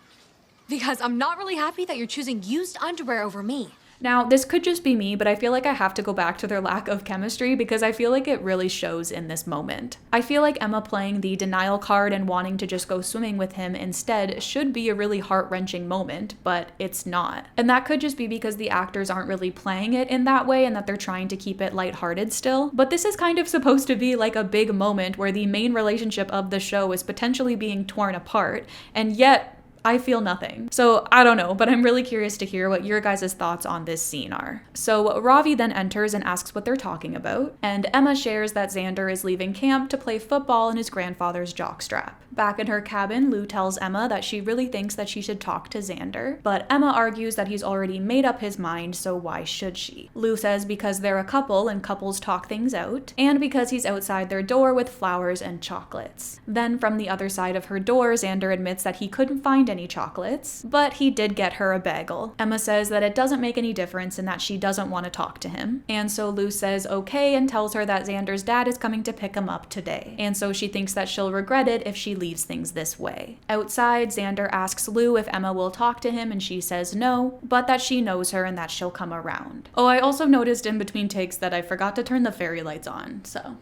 Because I'm not really happy that you're choosing used underwear over me. Now, this could just be me, but I feel like I have to go back to their lack of chemistry because I feel like it really shows in this moment. I feel like Emma playing the denial card and wanting to just go swimming with him instead should be a really heart-wrenching moment, but it's not. And that could just be because the actors aren't really playing it in that way and that they're trying to keep it lighthearted still. But this is kind of supposed to be like a big moment where the main relationship of the show is potentially being torn apart, and yet I feel nothing. So I don't know, but I'm really curious to hear what your guys' thoughts on this scene are. So Ravi then enters and asks what they're talking about, and Emma shares that Xander is leaving camp to play football in his grandfather's jockstrap. Back in her cabin, Lou tells Emma that she really thinks that she should talk to Xander, but Emma argues that he's already made up his mind, so why should she? Lou says because they're a couple and couples talk things out, and because he's outside their door with flowers and chocolates. Then from the other side of her door, Xander admits that he couldn't find any chocolates, but he did get her a bagel. Emma says that it doesn't make any difference and that she doesn't want to talk to him. And so Lou says okay and tells her that Xander's dad is coming to pick him up today. And so she thinks that she'll regret it if she leaves things this way. Outside, Xander asks Lou if Emma will talk to him and she says no, but that she knows her and that she'll come around. Oh, I also noticed in between takes that I forgot to turn the fairy lights on, so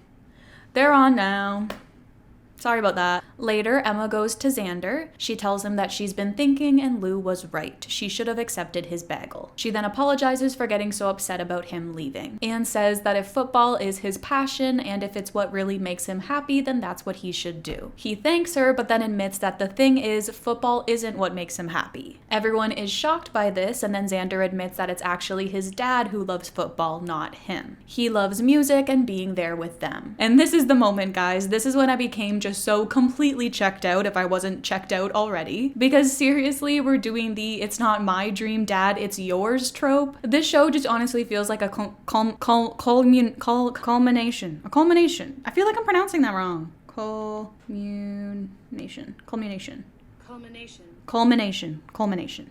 they're on now. Sorry about that. Later, Emma goes to Xander. She tells him that she's been thinking and Lou was right. She should have accepted his bagel. She then apologizes for getting so upset about him leaving and says that if football is his passion and if it's what really makes him happy, then that's what he should do. He thanks her, but then admits that the thing is, football isn't what makes him happy. Everyone is shocked by this, and then Xander admits that it's actually his dad who loves football, not him. He loves music and being there with them. And this is the moment, guys. This is when I became just so completely checked out, if I wasn't checked out already. Because seriously, we're doing the "it's not my dream, dad, it's yours" trope. This show just honestly feels like a culmination. A culmination. I feel like I'm pronouncing that wrong. Culmination.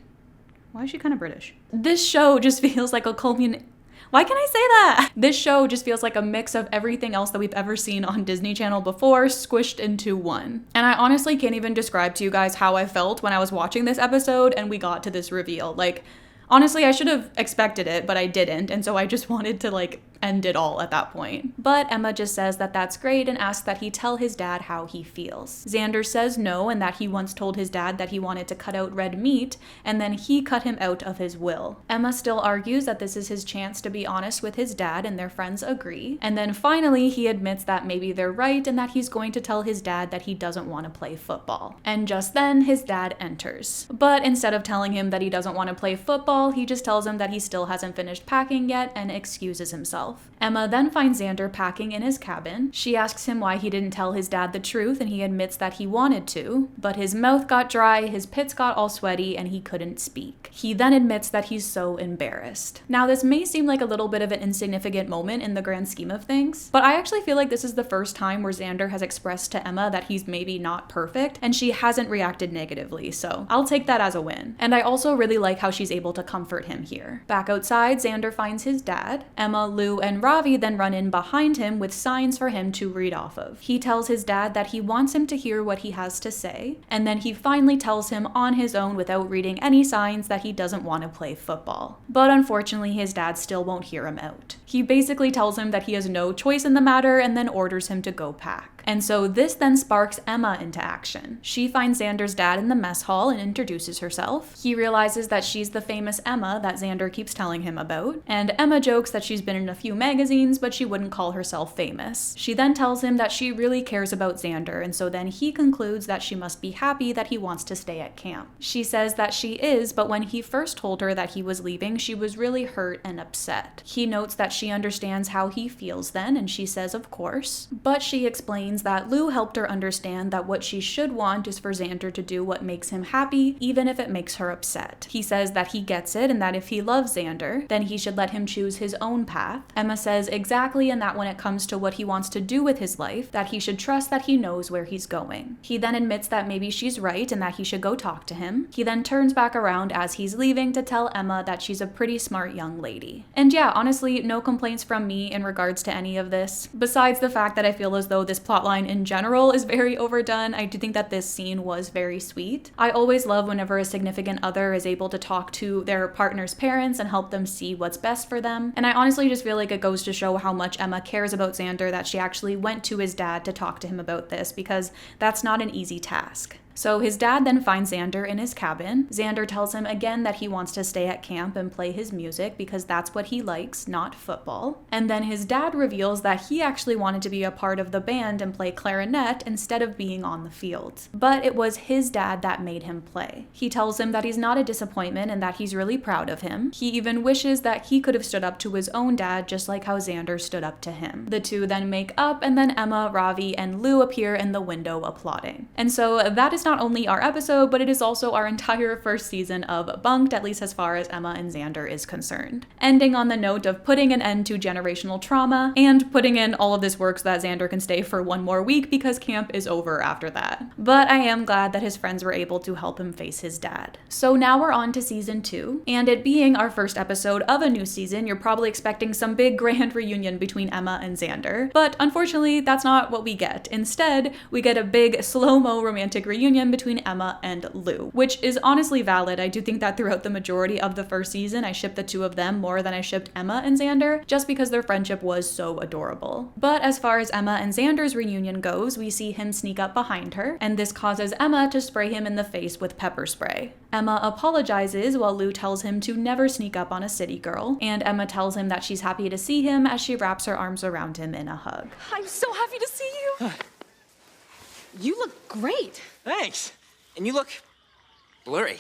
Why is she kind of British? This show just feels like a Why can I say that? This show just feels like a mix of everything else that we've ever seen on Disney Channel before, squished into one. And I honestly can't even describe to you guys how I felt when I was watching this episode and we got to this reveal. Like, honestly, I should have expected it, but I didn't, and so I just wanted to, like, end it all at that point. But Emma just says that that's great and asks that he tell his dad how he feels. Xander says no, and that he once told his dad that he wanted to cut out red meat, and then he cut him out of his will. Emma still argues that this is his chance to be honest with his dad, and their friends agree. And then finally, he admits that maybe they're right and that he's going to tell his dad that he doesn't want to play football. And just then, his dad enters. But instead of telling him that he doesn't want to play football, he just tells him that he still hasn't finished packing yet and excuses himself. Emma then finds Xander packing in his cabin. She asks him why he didn't tell his dad the truth, and he admits that he wanted to, but his mouth got dry, his pits got all sweaty, and he couldn't speak. He then admits that he's so embarrassed. Now, this may seem like a little bit of an insignificant moment in the grand scheme of things, but I actually feel like this is the first time where Xander has expressed to Emma that he's maybe not perfect, and she hasn't reacted negatively, so I'll take that as a win. And I also really like how she's able to comfort him here. Back outside, Xander finds his dad. Emma, Lou, and Ravi then run in behind him with signs for him to read off of. He tells his dad that he wants him to hear what he has to say, and then he finally tells him on his own without reading any signs that he doesn't want to play football. But unfortunately, his dad still won't hear him out. He basically tells him that he has no choice in the matter and then orders him to go pack. And so this then sparks Emma into action. She finds Xander's dad in the mess hall and introduces herself. He realizes that she's the famous Emma that Xander keeps telling him about, and Emma jokes that she's been in a few magazines, but she wouldn't call herself famous. She then tells him that she really cares about Xander, and so then he concludes that she must be happy that he wants to stay at camp. She says that she is, but when he first told her that he was leaving, she was really hurt and upset. He notes that she understands how he feels then, and she says of course, but she explains that Lou helped her understand that what she should want is for Xander to do what makes him happy, even if it makes her upset. He says that he gets it, and that if he loves Xander, then he should let him choose his own path. Emma says exactly, and that when it comes to what he wants to do with his life, that he should trust that he knows where he's going. He then admits that maybe she's right and that he should go talk to him. He then turns back around as he's leaving to tell Emma that she's a pretty smart young lady. And yeah, honestly, no complaints from me in regards to any of this. Besides the fact that I feel as though this plotline in general is very overdone, I do think that this scene was very sweet. I always love whenever a significant other is able to talk to their partner's parents and help them see what's best for them. And I honestly just feel like it goes to show how much Emma cares about Xander that she actually went to his dad to talk to him about this, because that's not an easy task. So his dad then finds Xander in his cabin. Xander tells him again that he wants to stay at camp and play his music because that's what he likes, not football. And then his dad reveals that he actually wanted to be a part of the band and play clarinet instead of being on the field. But it was his dad that made him play. He tells him that he's not a disappointment and that he's really proud of him. He even wishes that he could have stood up to his own dad just like how Xander stood up to him. The two then make up, and then Emma, Ravi, and Lou appear in the window applauding. And so that is not only our episode, but it is also our entire first season of Bunked, at least as far as Emma and Xander is concerned. Ending on the note of putting an end to generational trauma and putting in all of this work so that Xander can stay for one more week because camp is over after that. But I am glad that his friends were able to help him face his dad. So now we're on to season 2, and it being our first episode of a new season, you're probably expecting some big grand reunion between Emma and Xander, but unfortunately that's not what we get. Instead, we get a big slow-mo romantic reunion reunion between Emma and Lou, which is honestly valid. I do think that throughout the majority of the first season, I shipped the two of them more than I shipped Emma and Xander, just because their friendship was so adorable. But as far as Emma and Xander's reunion goes, we see him sneak up behind her, and this causes Emma to spray him in the face with pepper spray. Emma apologizes while Lou tells him to never sneak up on a city girl, and Emma tells him that she's happy to see him as she wraps her arms around him in a hug. I'm so happy to see you. You look great. Thanks. And you look blurry.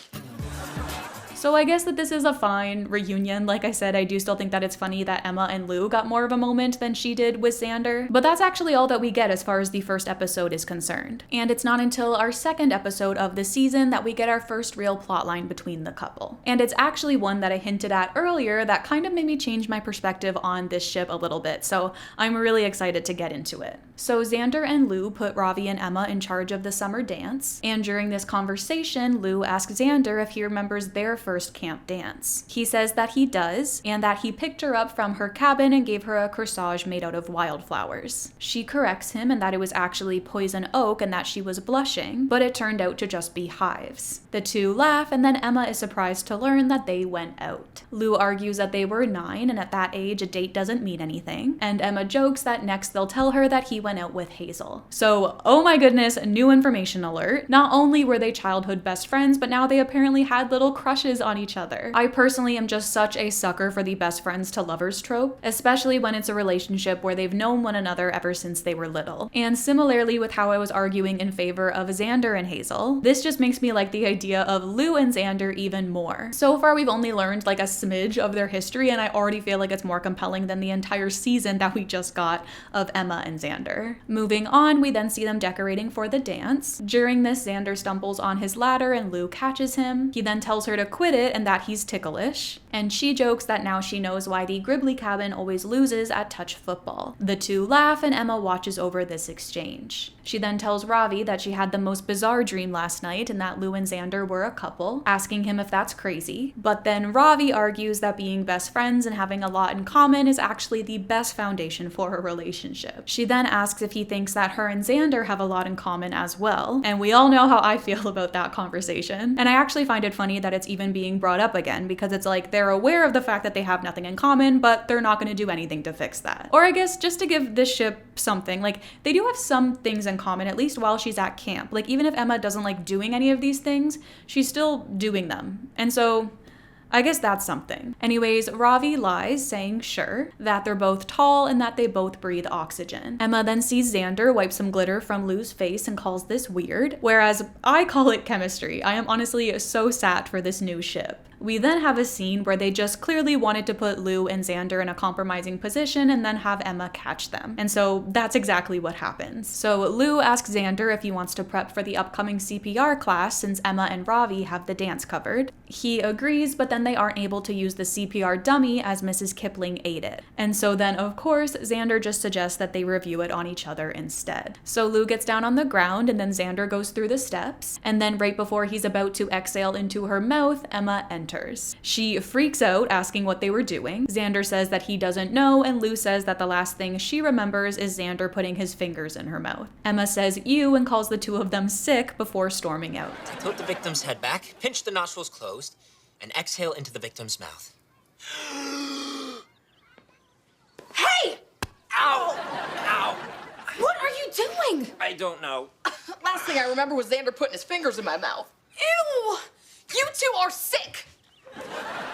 So I guess that this is a fine reunion. Like I said, I do still think that it's funny that Emma and Lou got more of a moment than she did with Xander, but that's actually all that we get as far as the first episode is concerned. And it's not until our second episode of the season that we get our first real plotline between the couple. And it's actually one that I hinted at earlier that kind of made me change my perspective on this ship a little bit, so I'm really excited to get into it. So Xander and Lou put Ravi and Emma in charge of the summer dance, and during this conversation, Lou asks Xander if he remembers their first camp dance. He says that he does, and that he picked her up from her cabin and gave her a corsage made out of wildflowers. She corrects him and that it was actually poison oak and that she was blushing, but it turned out to just be hives. The two laugh, and then Emma is surprised to learn that they went out. Lou argues that they were 9, and at that age a date doesn't mean anything, and Emma jokes that next they'll tell her that he went out with Hazel. So, oh my goodness, new information alert. Not only were they childhood best friends, but now they apparently had little crushes on each other. I personally am just such a sucker for the best friends to lovers trope, especially when it's a relationship where they've known one another ever since they were little. And similarly with how I was arguing in favor of Xander and Hazel, this just makes me like the idea of Lou and Xander even more. So far we've only learned like a smidge of their history, and I already feel like it's more compelling than the entire season that we just got of Emma and Xander. Moving on, we then see them decorating for the dance. During this, Xander stumbles on his ladder and Lou catches him. He then tells her to quit it and that he's ticklish, and she jokes that now she knows why the Gribbly cabin always loses at touch football. The two laugh and Emma watches over this exchange. She then tells Ravi that she had the most bizarre dream last night and that Lou and Xander were a couple, asking him if that's crazy. But then Ravi argues that being best friends and having a lot in common is actually the best foundation for a relationship. She then asks if he thinks that her and Xander have a lot in common as well, and we all know how I feel about that conversation. And I actually find it funny that it's even being brought up again, because it's like they're aware of the fact that they have nothing in common, but they're not going to do anything to fix that. Or I guess just to give this ship something, like they do have some things in common, at least while she's at camp. Like even if Emma doesn't like doing any of these things, she's still doing them. And so I guess that's something. Anyways, Ravi lies, saying sure, that they're both tall and that they both breathe oxygen. Emma then sees Xander wipe some glitter from Lou's face and calls this weird, whereas I call it chemistry. I am honestly so sad for this new ship. We then have a scene where they just clearly wanted to put Lou and Xander in a compromising position and then have Emma catch them. And so that's exactly what happens. So Lou asks Xander if he wants to prep for the upcoming CPR class since Emma and Ravi have the dance covered. He agrees, but then they aren't able to use the CPR dummy as Mrs. Kipling ate it. And so then, of course, Xander just suggests that they review it on each other instead. So Lou gets down on the ground and then Xander goes through the steps. And then right before he's about to exhale into her mouth, Emma enters. She freaks out, asking what they were doing. Xander says that he doesn't know, and Lou says that the last thing she remembers is Xander putting his fingers in her mouth. Emma says ew and calls the two of them sick before storming out. Tilt the victim's head back, pinch the nostrils closed, and exhale into the victim's mouth. Hey! Ow! Ow! What are you doing? I don't know. Last thing I remember was Xander putting his fingers in my mouth. Ew! You two are sick!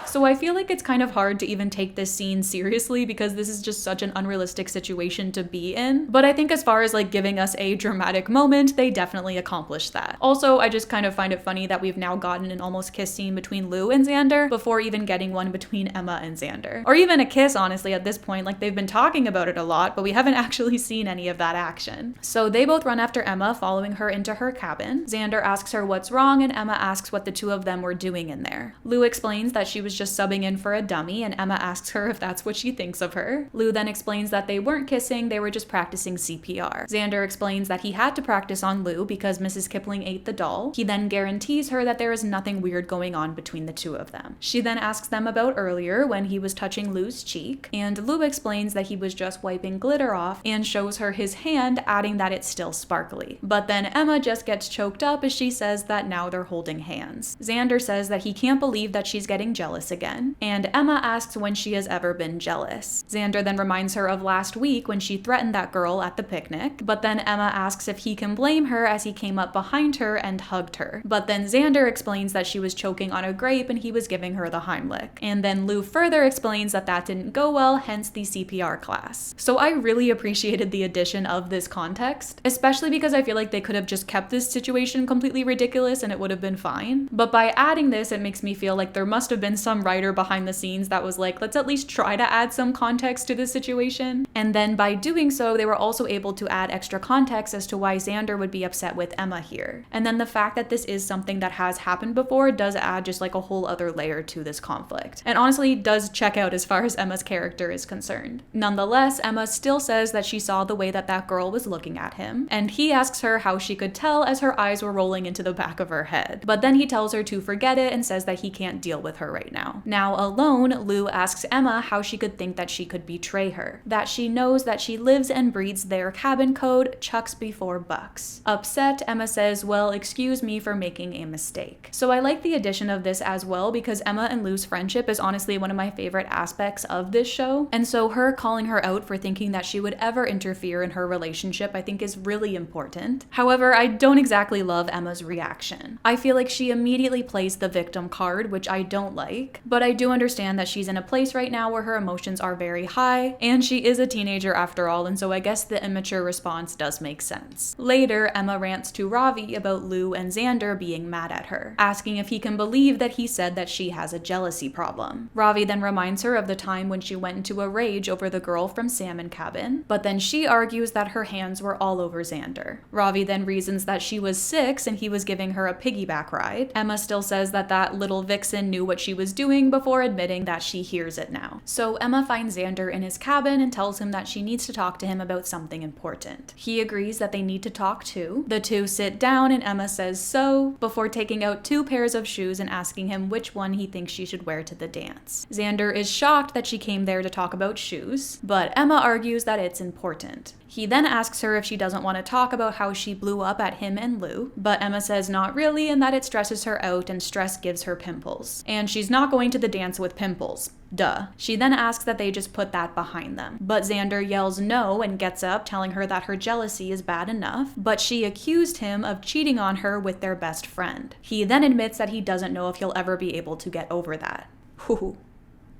So I feel like it's kind of hard to even take this scene seriously because this is just such an unrealistic situation to be in. But I think as far as like giving us a dramatic moment, they definitely accomplished that. Also, I just kind of find it funny that we've now gotten an almost kiss scene between Lou and Xander before even getting one between Emma and Xander. Or even a kiss, honestly, at this point. Like they've been talking about it a lot, but we haven't actually seen any of that action. So they both run after Emma, following her into her cabin. Xander asks her what's wrong, and Emma asks what the two of them were doing in there. Lou explains that she was just just subbing in for a dummy, and Emma asks her if that's what she thinks of her. Lou then explains that they weren't kissing, they were just practicing CPR. Xander explains that he had to practice on Lou because Mrs. Kipling ate the doll. He then guarantees her that there is nothing weird going on between the two of them. She then asks them about earlier when he was touching Lou's cheek, and Lou explains that he was just wiping glitter off and shows her his hand, adding that it's still sparkly. But then Emma just gets choked up as she says that now they're holding hands. Xander says that he can't believe that she's getting jealous again, and Emma asks when she has ever been jealous. Xander then reminds her of last week when she threatened that girl at the picnic, but then Emma asks if he can blame her as he came up behind her and hugged her. But then Xander explains that she was choking on a grape and he was giving her the Heimlich. And then Lou further explains that that didn't go well, hence the CPR class. So I really appreciated the addition of this context, especially because I feel like they could have just kept this situation completely ridiculous and it would have been fine. But by adding this, it makes me feel like there must have been some writer behind the scenes that was like, let's at least try to add some context to this situation. And then by doing so, they were also able to add extra context as to why Xander would be upset with Emma here. And then the fact that this is something that has happened before does add just like a whole other layer to this conflict. And honestly, does check out as far as Emma's character is concerned. Nonetheless, Emma still says that she saw the way that that girl was looking at him, and he asks her how she could tell as her eyes were rolling into the back of her head. But then he tells her to forget it and says that he can't deal with her right now. Now alone, Lou asks Emma how she could think that she could betray her, that she knows that she lives and breathes their cabin code, chucks before bucks. Upset, Emma says, well, excuse me for making a mistake. So I like the addition of this as well because Emma and Lou's friendship is honestly one of my favorite aspects of this show, and so her calling her out for thinking that she would ever interfere in her relationship I think is really important. However, I don't exactly love Emma's reaction. I feel like she immediately plays the victim card, which I don't like, but I do understand that she's in a place right now where her emotions are very high, and she is a teenager after all, and so I guess the immature response does make sense. Later, Emma rants to Ravi about Lou and Xander being mad at her, asking if he can believe that he said that she has a jealousy problem. Ravi then reminds her of the time when she went into a rage over the girl from Salmon Cabin, but then she argues that her hands were all over Xander. Ravi then reasons that she was 6 and he was giving her a piggyback ride. Emma still says that that little vixen knew what she was doing before admitting that she hears it now. So Emma finds Xander in his cabin and tells him that she needs to talk to him about something important. He agrees that they need to talk too. The two sit down and Emma says so, before taking out 2 pairs of shoes and asking him which one he thinks she should wear to the dance. Xander is shocked that she came there to talk about shoes, but Emma argues that it's important. He then asks her if she doesn't want to talk about how she blew up at him and Lou, but Emma says not really and that it stresses her out and stress gives her pimples. And she's not going to the dance with pimples. Duh. She then asks that they just put that behind them. But Xander yells no and gets up, telling her that her jealousy is bad enough, but she accused him of cheating on her with their best friend. He then admits that he doesn't know if he'll ever be able to get over that. Whew.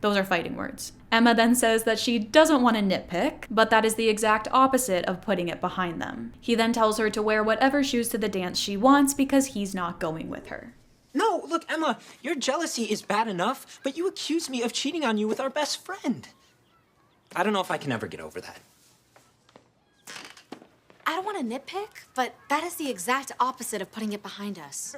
Those are fighting words. Emma then says that she doesn't want to nitpick, but that is the exact opposite of putting it behind them. He then tells her to wear whatever shoes to the dance she wants because he's not going with her. No, look, Emma, your jealousy is bad enough, but you accused me of cheating on you with our best friend. I don't know if I can ever get over that. I don't want to nitpick, but that is the exact opposite of putting it behind us.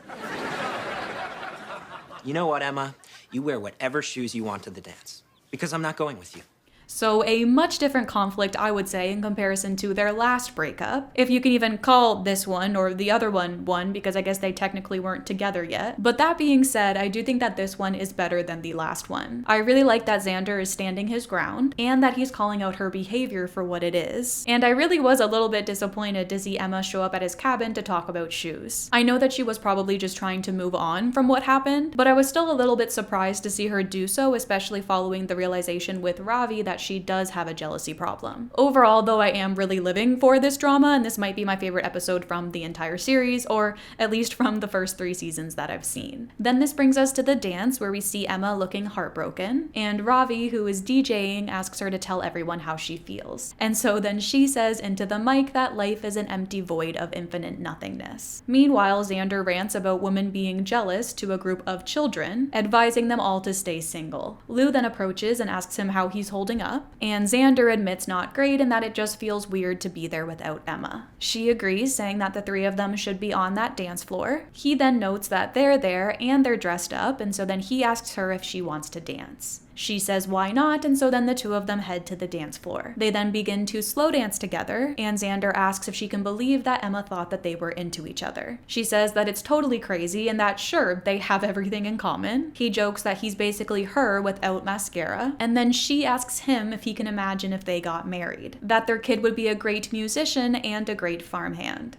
You know what, Emma? You wear whatever shoes you want to the dance, because I'm not going with you. So a much different conflict, I would say, in comparison to their last breakup. If you can even call this one or the other one, because I guess they technically weren't together yet. But that being said, I do think that this one is better than the last one. I really like that Xander is standing his ground and that he's calling out her behavior for what it is. And I really was a little bit disappointed to see Emma show up at his cabin to talk about shoes. I know that she was probably just trying to move on from what happened, but I was still a little bit surprised to see her do so, especially following the realization with Ravi that she does have a jealousy problem. Overall, though, I am really living for this drama, and this might be my favorite episode from the entire series, or at least from the first 3 seasons that I've seen. Then this brings us to the dance, where we see Emma looking heartbroken, and Ravi, who is DJing, asks her to tell everyone how she feels. And so then she says into the mic that life is an empty void of infinite nothingness. Meanwhile, Xander rants about women being jealous to a group of children, advising them all to stay single. Lou then approaches and asks him how he's holding up, and Xander admits not great and that it just feels weird to be there without Emma. She agrees, saying that the three of them should be on that dance floor. He then notes that they're there and they're dressed up, and so then he asks her if she wants to dance. She says why not, and so then the two of them head to the dance floor. They then begin to slow dance together, and Xander asks if she can believe that Emma thought that they were into each other. She says that it's totally crazy and that sure, they have everything in common. He jokes that he's basically her without mascara, and then she asks him if he can imagine if they got married, that their kid would be a great musician and a great farmhand.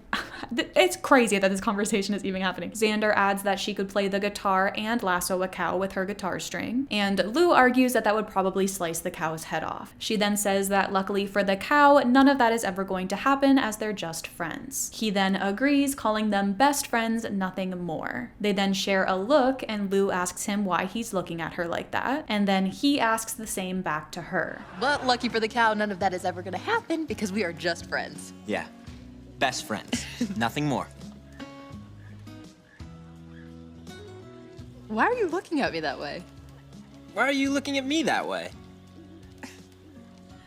It's crazy that this conversation is even happening. Xander adds that she could play the guitar and lasso a cow with her guitar string, and Lou argues that that would probably slice the cow's head off. She then says that luckily for the cow, none of that is ever going to happen as they're just friends. He then agrees, calling them best friends, nothing more. They then share a look, and Lou asks him why he's looking at her like that, and then he asks the same back to her. But lucky for the cow, none of that is ever gonna happen because we are just friends. Yeah, best friends, nothing more. Why are you looking at me that way? Why are you looking at me that way?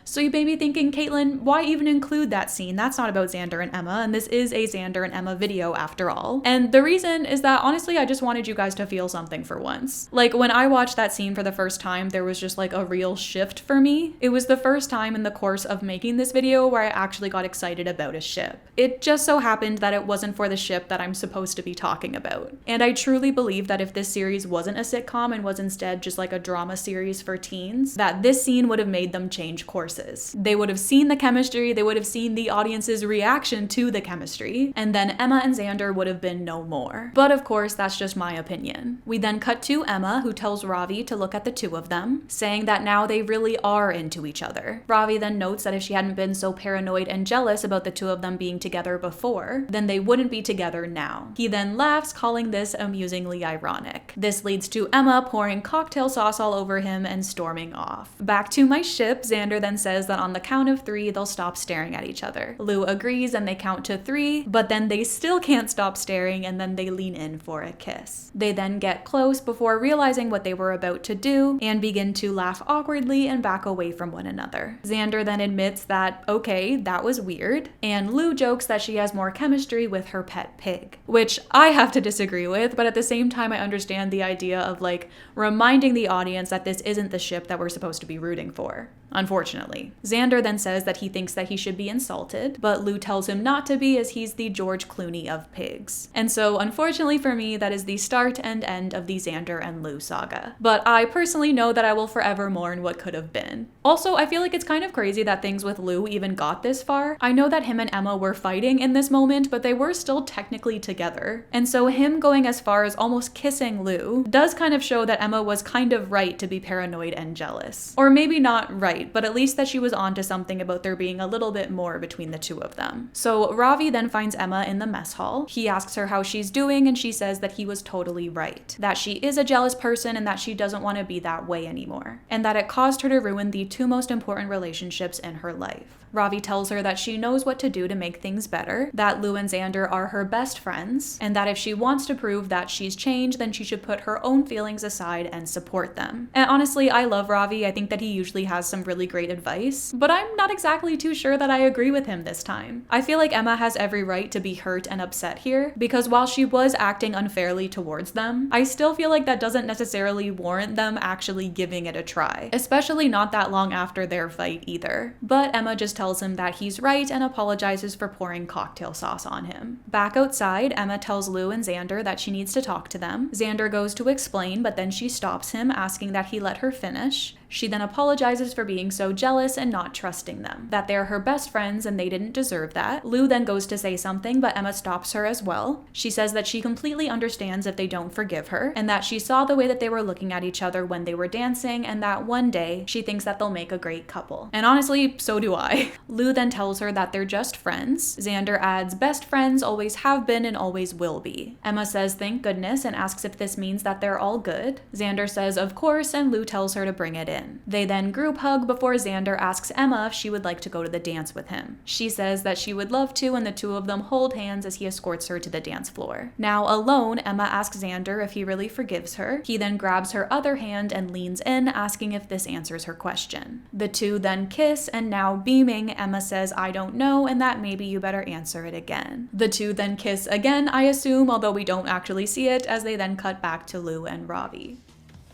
So you may be thinking, Caitlin, why even include that scene? That's not about Xander and Emma, and this is a Xander and Emma video after all. And the reason is that honestly, I just wanted you guys to feel something for once. Like when I watched that scene for the first time, there was just like a real shift for me. It was the first time in the course of making this video where I actually got excited about a ship. It just so happened that it wasn't for the ship that I'm supposed to be talking about. And I truly believe that if this series wasn't a sitcom and was instead just like a drama series for teens, that this scene would have made them change courses. They would have seen the chemistry, they would have seen the audience's reaction to the chemistry, and then Emma and Xander would have been no more. But of course, that's just my opinion. We then cut to Emma, who tells Ravi to look at the two of them, saying that now they really are into each other. Ravi then notes that if she hadn't been so paranoid and jealous about the two of them being together before, then they wouldn't be together now. He then laughs, calling this amusingly ironic. This leads to Emma pouring cocktail sauce all over him and storming off. Back to my ship, Xander then says that on the count of 3, they'll stop staring at each other. Lou agrees and they count to 3, but then they still can't stop staring and then they lean in for a kiss. They then get close before realizing what they were about to do and begin to laugh awkwardly and back away from one another. Xander then admits that, okay, that was weird, and Lou jokes that she has more chemistry with her pet pig, which I have to disagree with, but at the same time I understand the idea of like reminding the audience that this isn't the ship that we're supposed to be rooting for. Unfortunately. Xander then says that he thinks that he should be insulted, but Lou tells him not to be as he's the George Clooney of pigs. And so unfortunately for me, that is the start and end of the Xander and Lou saga. But I personally know that I will forever mourn what could have been. Also, I feel like it's kind of crazy that things with Lou even got this far. I know that him and Emma were fighting in this moment, but they were still technically together. And so him going as far as almost kissing Lou does kind of show that Emma was kind of right to be paranoid and jealous. Or maybe not right, but at least that she was onto something about there being a little bit more between the two of them. So Ravi then finds Emma in the mess hall. He asks her how she's doing, and she says that he was totally right. That she is a jealous person and that she doesn't want to be that way anymore. And that it caused her to ruin the 2 most important relationships in her life. Ravi tells her that she knows what to do to make things better, that Lou and Xander are her best friends, and that if she wants to prove that she's changed, then she should put her own feelings aside and support them. And honestly, I love Ravi. I think that he usually has some really great advice, but I'm not exactly too sure that I agree with him this time. I feel like Emma has every right to be hurt and upset here, because while she was acting unfairly towards them, I still feel like that doesn't necessarily warrant them actually giving it a try, especially not that long after their fight either. But Emma just tells him that he's right and apologizes for pouring cocktail sauce on him. Back outside, Emma tells Lou and Xander that she needs to talk to them. Xander goes to explain, but then she stops him, asking that he let her finish. She then apologizes for being so jealous and not trusting them, that they're her best friends and they didn't deserve that. Lou then goes to say something, but Emma stops her as well. She says that she completely understands if they don't forgive her, and that she saw the way that they were looking at each other when they were dancing, and that one day she thinks that they'll make a great couple. And honestly, so do I. Lou then tells her that they're just friends. Xander adds, best friends always have been and always will be. Emma says thank goodness and asks if this means that they're all good. Xander says of course, and Lou tells her to bring it in. They then group hug before Xander asks Emma if she would like to go to the dance with him. She says that she would love to, and the two of them hold hands as he escorts her to the dance floor. Now alone, Emma asks Xander if he really forgives her. He then grabs her other hand and leans in, asking if this answers her question. The two then kiss, and now beaming, Emma says, "I don't know, and that maybe you better answer it again." The two then kiss again, I assume, although we don't actually see it, as they then cut back to Lou and Ravi.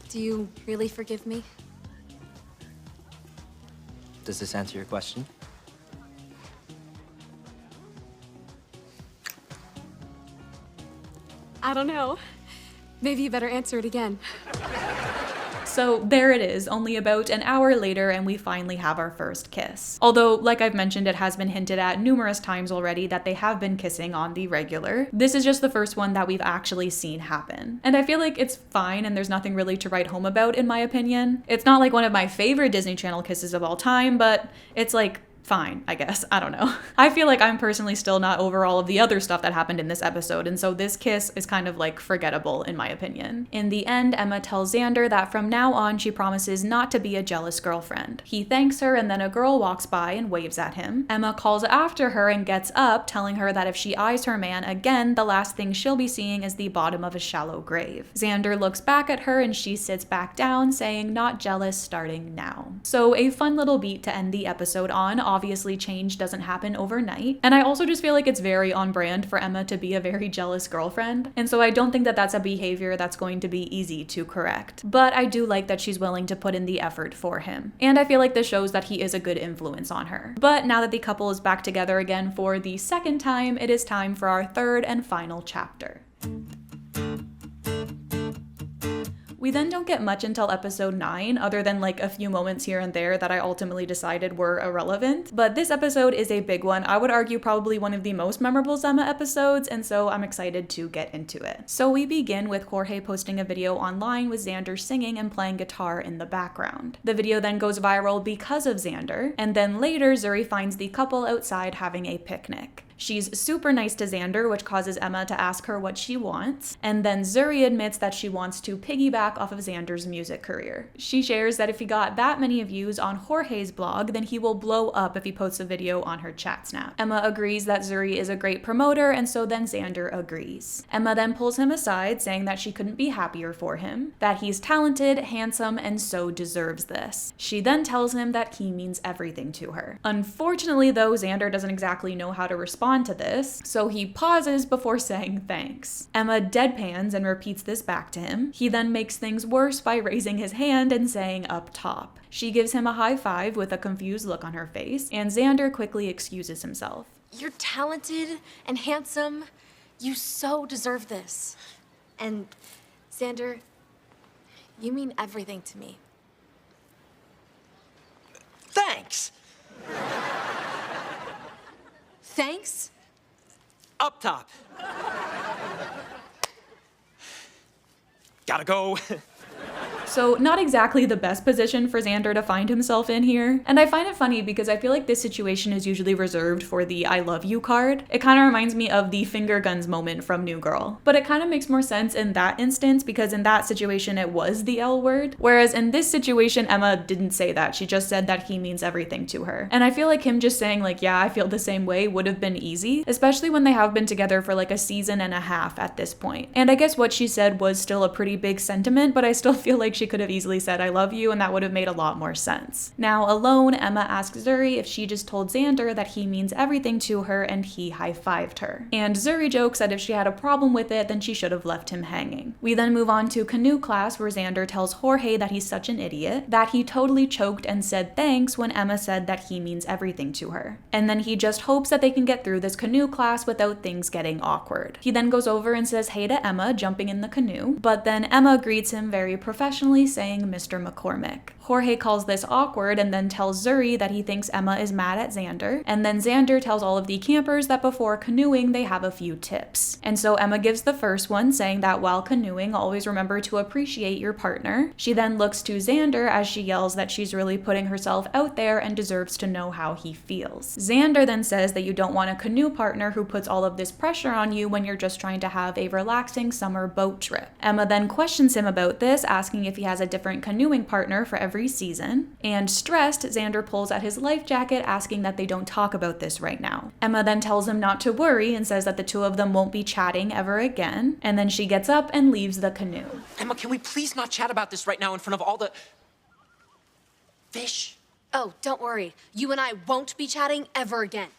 Do you really forgive me? Does this answer your question? I don't know. Maybe you better answer it again. So there it is, only about an hour later, and we finally have our first kiss. Although, like I've mentioned, it has been hinted at numerous times already that they have been kissing on the regular. This is just the first one that we've actually seen happen. And I feel like it's fine, and there's nothing really to write home about, in my opinion. It's not like one of my favorite Disney Channel kisses of all time, but it's like, fine, I guess. I don't know. I feel like I'm personally still not over all of the other stuff that happened in this episode, and so this kiss is kind of like forgettable in my opinion. In the end, Emma tells Xander that from now on she promises not to be a jealous girlfriend. He thanks her, and then a girl walks by and waves at him. Emma calls after her and gets up, telling her that if she eyes her man again, the last thing she'll be seeing is the bottom of a shallow grave. Xander looks back at her and she sits back down, saying, "Not jealous, starting now." So a fun little beat to end the episode on. Obviously, change doesn't happen overnight. And I also just feel like it's very on brand for Emma to be a very jealous girlfriend. And so I don't think that that's a behavior that's going to be easy to correct. But I do like that she's willing to put in the effort for him. And I feel like this shows that he is a good influence on her. But now that the couple is back together again for the second time, it is time for our third and final chapter. We then don't get much until episode 9, other than like a few moments here and there that I ultimately decided were irrelevant. But this episode is a big one. I would argue probably one of the most memorable Emma episodes, and so I'm excited to get into it. So we begin with Jorge posting a video online with Xander singing and playing guitar in the background. The video then goes viral because of Xander, and then later Zuri finds the couple outside having a picnic. She's super nice to Xander, which causes Emma to ask her what she wants, and then Zuri admits that she wants to piggyback off of Xander's music career. She shares that if he got that many views on Jorge's blog, then he will blow up if he posts a video on her chat snap. Emma agrees that Zuri is a great promoter, and so then Xander agrees. Emma then pulls him aside, saying that she couldn't be happier for him, that he's talented, handsome, and so deserves this. She then tells him that he means everything to her. Unfortunately, though, Xander doesn't exactly know how to respond to this, so he pauses before saying thanks. Emma deadpans and repeats this back to him. He then makes things worse by raising his hand and saying up top. She gives him a high five with a confused look on her face, and Xander quickly excuses himself. You're talented and handsome. You so deserve this. And Xander, you mean everything to me. Thanks! Thanks? Up top. Gotta go. So not exactly the best position for Xander to find himself in here. And I find it funny because I feel like this situation is usually reserved for the I love you card. It kind of reminds me of the finger guns moment from New Girl. But it kind of makes more sense in that instance because in that situation it was the L word. Whereas in this situation, Emma didn't say that. She just said that he means everything to her. And I feel like him just saying like, yeah, I feel the same way would have been easy, especially when they have been together for like a season and a half at this point. And I guess what she said was still a pretty big sentiment, but I still feel like she could have easily said I love you and that would have made a lot more sense. Now alone, Emma asks Zuri if she just told Xander that he means everything to her and he high-fived her. And Zuri jokes that if she had a problem with it, then she should have left him hanging. We then move on to canoe class where Xander tells Jorge that he's such an idiot, that he totally choked and said thanks when Emma said that he means everything to her. And then he just hopes that they can get through this canoe class without things getting awkward. He then goes over and says hey to Emma, jumping in the canoe, but then Emma greets him very professionally, saying Mr. McCormick. Jorge calls this awkward and then tells Zuri that he thinks Emma is mad at Xander, and then Xander tells all of the campers that before canoeing they have a few tips. And so Emma gives the first one, saying that while canoeing, always remember to appreciate your partner. She then looks to Xander as she yells that she's really putting herself out there and deserves to know how he feels. Xander then says that you don't want a canoe partner who puts all of this pressure on you when you're just trying to have a relaxing summer boat trip. Emma then questions him about this, asking if he has a different canoeing partner for every every season. And stressed, Xander pulls at his life jacket, asking that they don't talk about this right now. Emma then tells him not to worry and says that the two of them won't be chatting ever again. And then she gets up and leaves the canoe. Emma, can we please not chat about this right now in front of all the fish? Oh, don't worry. You and I won't be chatting ever again.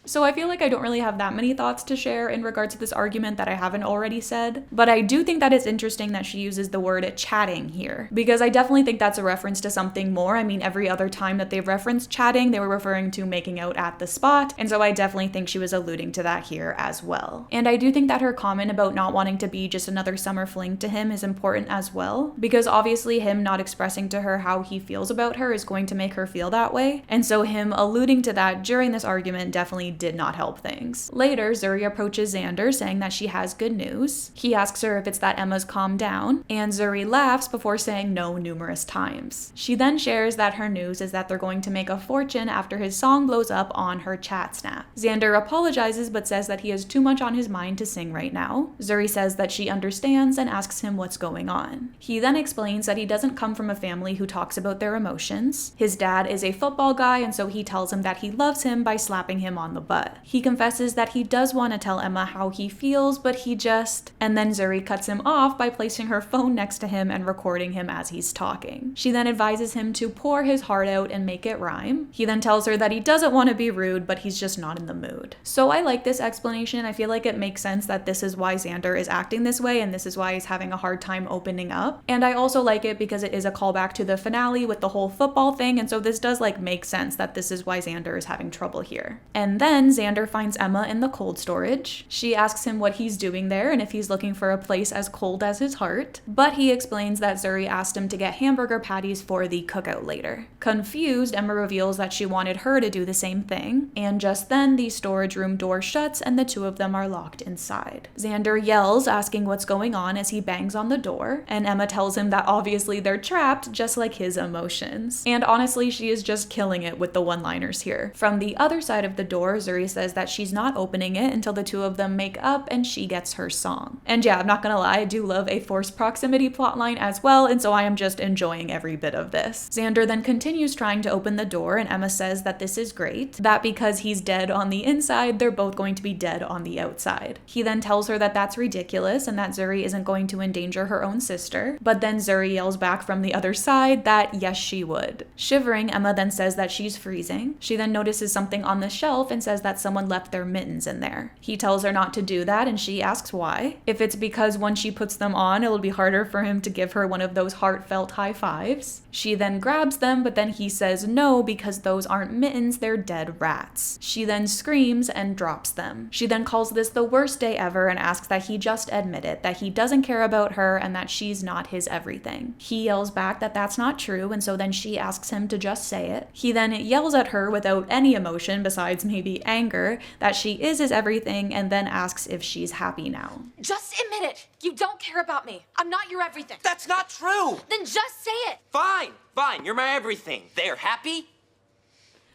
So I feel like I don't really have that many thoughts to share in regards to this argument that I haven't already said, but I do think that it's interesting that she uses the word chatting here, because I definitely think that's a reference to something more. I mean, every other time that they've referenced chatting, they were referring to making out at the spot, and so I definitely think she was alluding to that here as well. And I do think that her comment about not wanting to be just another summer fling to him is important as well, because obviously him not expressing to her how he feels about her is going to make her feel that way, and so him alluding to that during this argument definitely did not help things. Later, Zuri approaches Xander saying that she has good news. He asks her if it's that Emma's calmed down, and Zuri laughs before saying no numerous times. She then shares that her news is that they're going to make a fortune after his song blows up on her chat snap. Xander apologizes but says that he has too much on his mind to sing right now. Zuri says that she understands and asks him what's going on. He then explains that he doesn't come from a family who talks about their emotions. His dad is a football guy, and so he tells him that he loves him by slapping him on the butt. He confesses that he does want to tell Emma how he feels, but he just... And then Zuri cuts him off by placing her phone next to him and recording him as he's talking. She then advises him to pour his heart out and make it rhyme. He then tells her that he doesn't want to be rude, but he's just not in the mood. So I like this explanation. I feel like it makes sense that this is why Xander is acting this way, and this is why he's having a hard time opening up. And I also like it because it is a callback to the finale with the whole football thing, and so this does make sense that this is why Xander is having trouble here. And then Xander finds Emma in the cold storage. She asks him what he's doing there and if he's looking for a place as cold as his heart, but he explains that Zuri asked him to get hamburger patties for the cookout later. Confused, Emma reveals that she wanted her to do the same thing, and just then the storage room door shuts and the two of them are locked inside. Xander yells, asking what's going on as he bangs on the door, and Emma tells him that obviously they're trapped, just like his emotions. And honestly, she is just killing it with the one-liners here. From the other side of the door, Zuri says that she's not opening it until the two of them make up and she gets her song. And yeah, I'm not gonna lie, I do love a forced proximity plotline as well, and so I am just enjoying every bit of this. Xander then continues trying to open the door, and Emma says that this is great, that because he's dead on the inside, they're both going to be dead on the outside. He then tells her that that's ridiculous and that Zuri isn't going to endanger her own sister, but then Zuri yells back from the other side that yes, she would. Shivering, Emma then says that she's freezing. She then notices something on the shelf and says that someone left their mittens in there. He tells her not to do that, and she asks why. If it's because when she puts them on, it'll be harder for him to give her one of those heartfelt high fives. She then grabs them, but then he says no because those aren't mittens, they're dead rats. She then screams and drops them. She then calls this the worst day ever and asks that he just admit it, that he doesn't care about her and that she's not his everything. He yells back that that's not true, and so then she asks him to just say it. He then yells at her without any emotion besides maybe anger that she is his everything, and then asks if she's happy now. Just admit it. You don't care about me. I'm not your everything. That's not true! Then just say it. Fine, you're my everything. They're happy?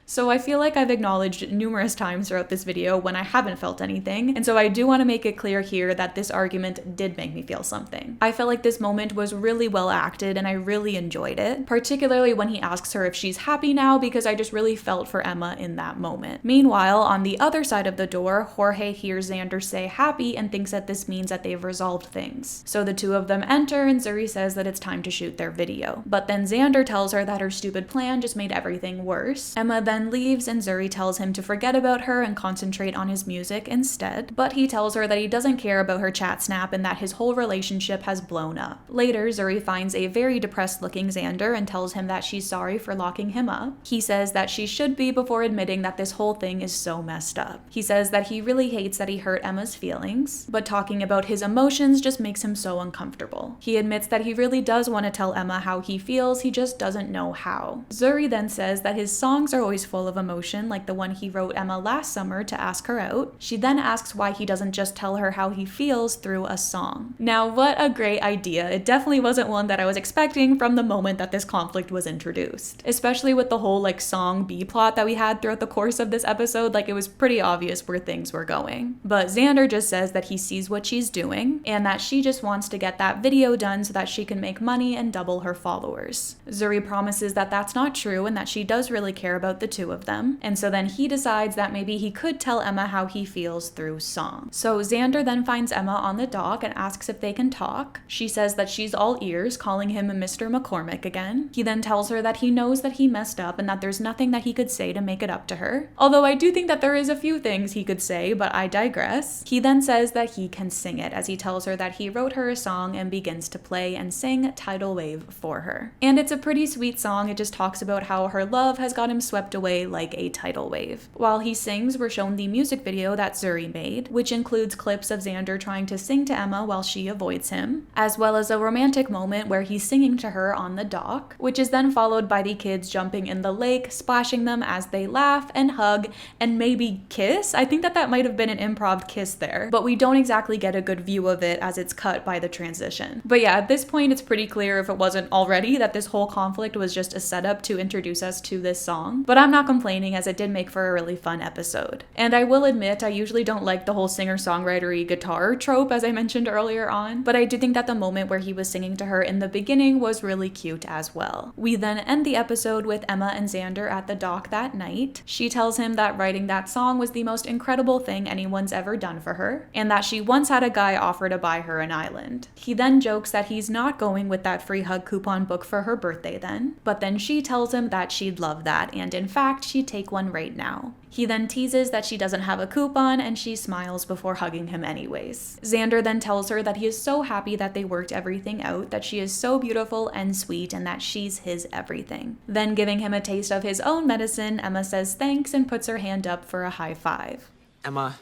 So I feel like I've acknowledged numerous times throughout this video when I haven't felt anything, and so I do want to make it clear here that this argument did make me feel something. I felt like this moment was really well acted and I really enjoyed it, particularly when he asks her if she's happy now, because I just really felt for Emma in that moment. Meanwhile, on the other side of the door, Jorge hears Xander say happy and thinks that this means that they've resolved things. So the two of them enter and Zuri says that it's time to shoot their video. But then Xander tells her that her stupid plan just made everything worse. Emma then leaves and Zuri tells him to forget about her and concentrate on his music instead, but he tells her that he doesn't care about her chat snap and that his whole relationship has blown up. Later, Zuri finds a very depressed looking Xander and tells him that she's sorry for locking him up. He says that she should be before admitting that this whole thing is so messed up. He says that he really hates that he hurt Emma's feelings, but talking about his emotions just makes him so uncomfortable. He admits that he really does want to tell Emma how he feels, he just doesn't know how. Zuri then says that his songs are always full of emotion like the one he wrote Emma last summer to ask her out, she then asks why he doesn't just tell her how he feels through a song. Now, what a great idea. It definitely wasn't one that I was expecting from the moment that this conflict was introduced. Especially with the whole like song B-plot that we had throughout the course of this episode, like it was pretty obvious where things were going. But Xander just says that he sees what she's doing and that she just wants to get that video done so that she can make money and double her followers. Zuri promises that that's not true and that she does really care about the two of them. And so then he decides that maybe he could tell Emma how he feels through song. So Xander then finds Emma on the dock and asks if they can talk. She says that she's all ears, calling him Mr. McCormick again. He then tells her that he knows that he messed up and that there's nothing that he could say to make it up to her. Although I do think that there is a few things he could say, but I digress. He then says that he can sing it, as he tells her that he wrote her a song and begins to play and sing Tidal Wave for her. And it's a pretty sweet song. It just talks about how her love has got him swept away like a tidal wave. While he sings, we're shown the music video that Zuri made, which includes clips of Xander trying to sing to Emma while she avoids him, as well as a romantic moment where he's singing to her on the dock, which is then followed by the kids jumping in the lake, splashing them as they laugh and hug and maybe kiss. I think that might have been an improv kiss there, but we don't exactly get a good view of it as it's cut by the transition. But yeah, at this point it's pretty clear, if it wasn't already, that this whole conflict was just a setup to introduce us to this song. But I'm not complaining, as it did make for a really fun episode. And I will admit, I usually don't like the whole singer-songwritery guitar trope, as I mentioned earlier on, but I do think that the moment where he was singing to her in the beginning was really cute as well. We then end the episode with Emma and Xander at the dock that night. She tells him that writing that song was the most incredible thing anyone's ever done for her, and that she once had a guy offer to buy her an island. He then jokes that he's not going with that free hug coupon book for her birthday then, but then she tells him that she'd love that, and in fact, she'd take one right now. He then teases that she doesn't have a coupon, and she smiles before hugging him anyways. Xander then tells her that he is so happy that they worked everything out, that she is so beautiful and sweet, and that she's his everything. Then giving him a taste of his own medicine, Emma says thanks and puts her hand up for a high five. Emma,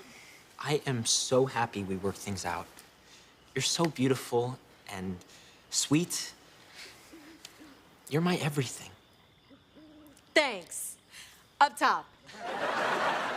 I am so happy we worked things out. You're so beautiful and sweet. You're my everything. Thanks. Up top.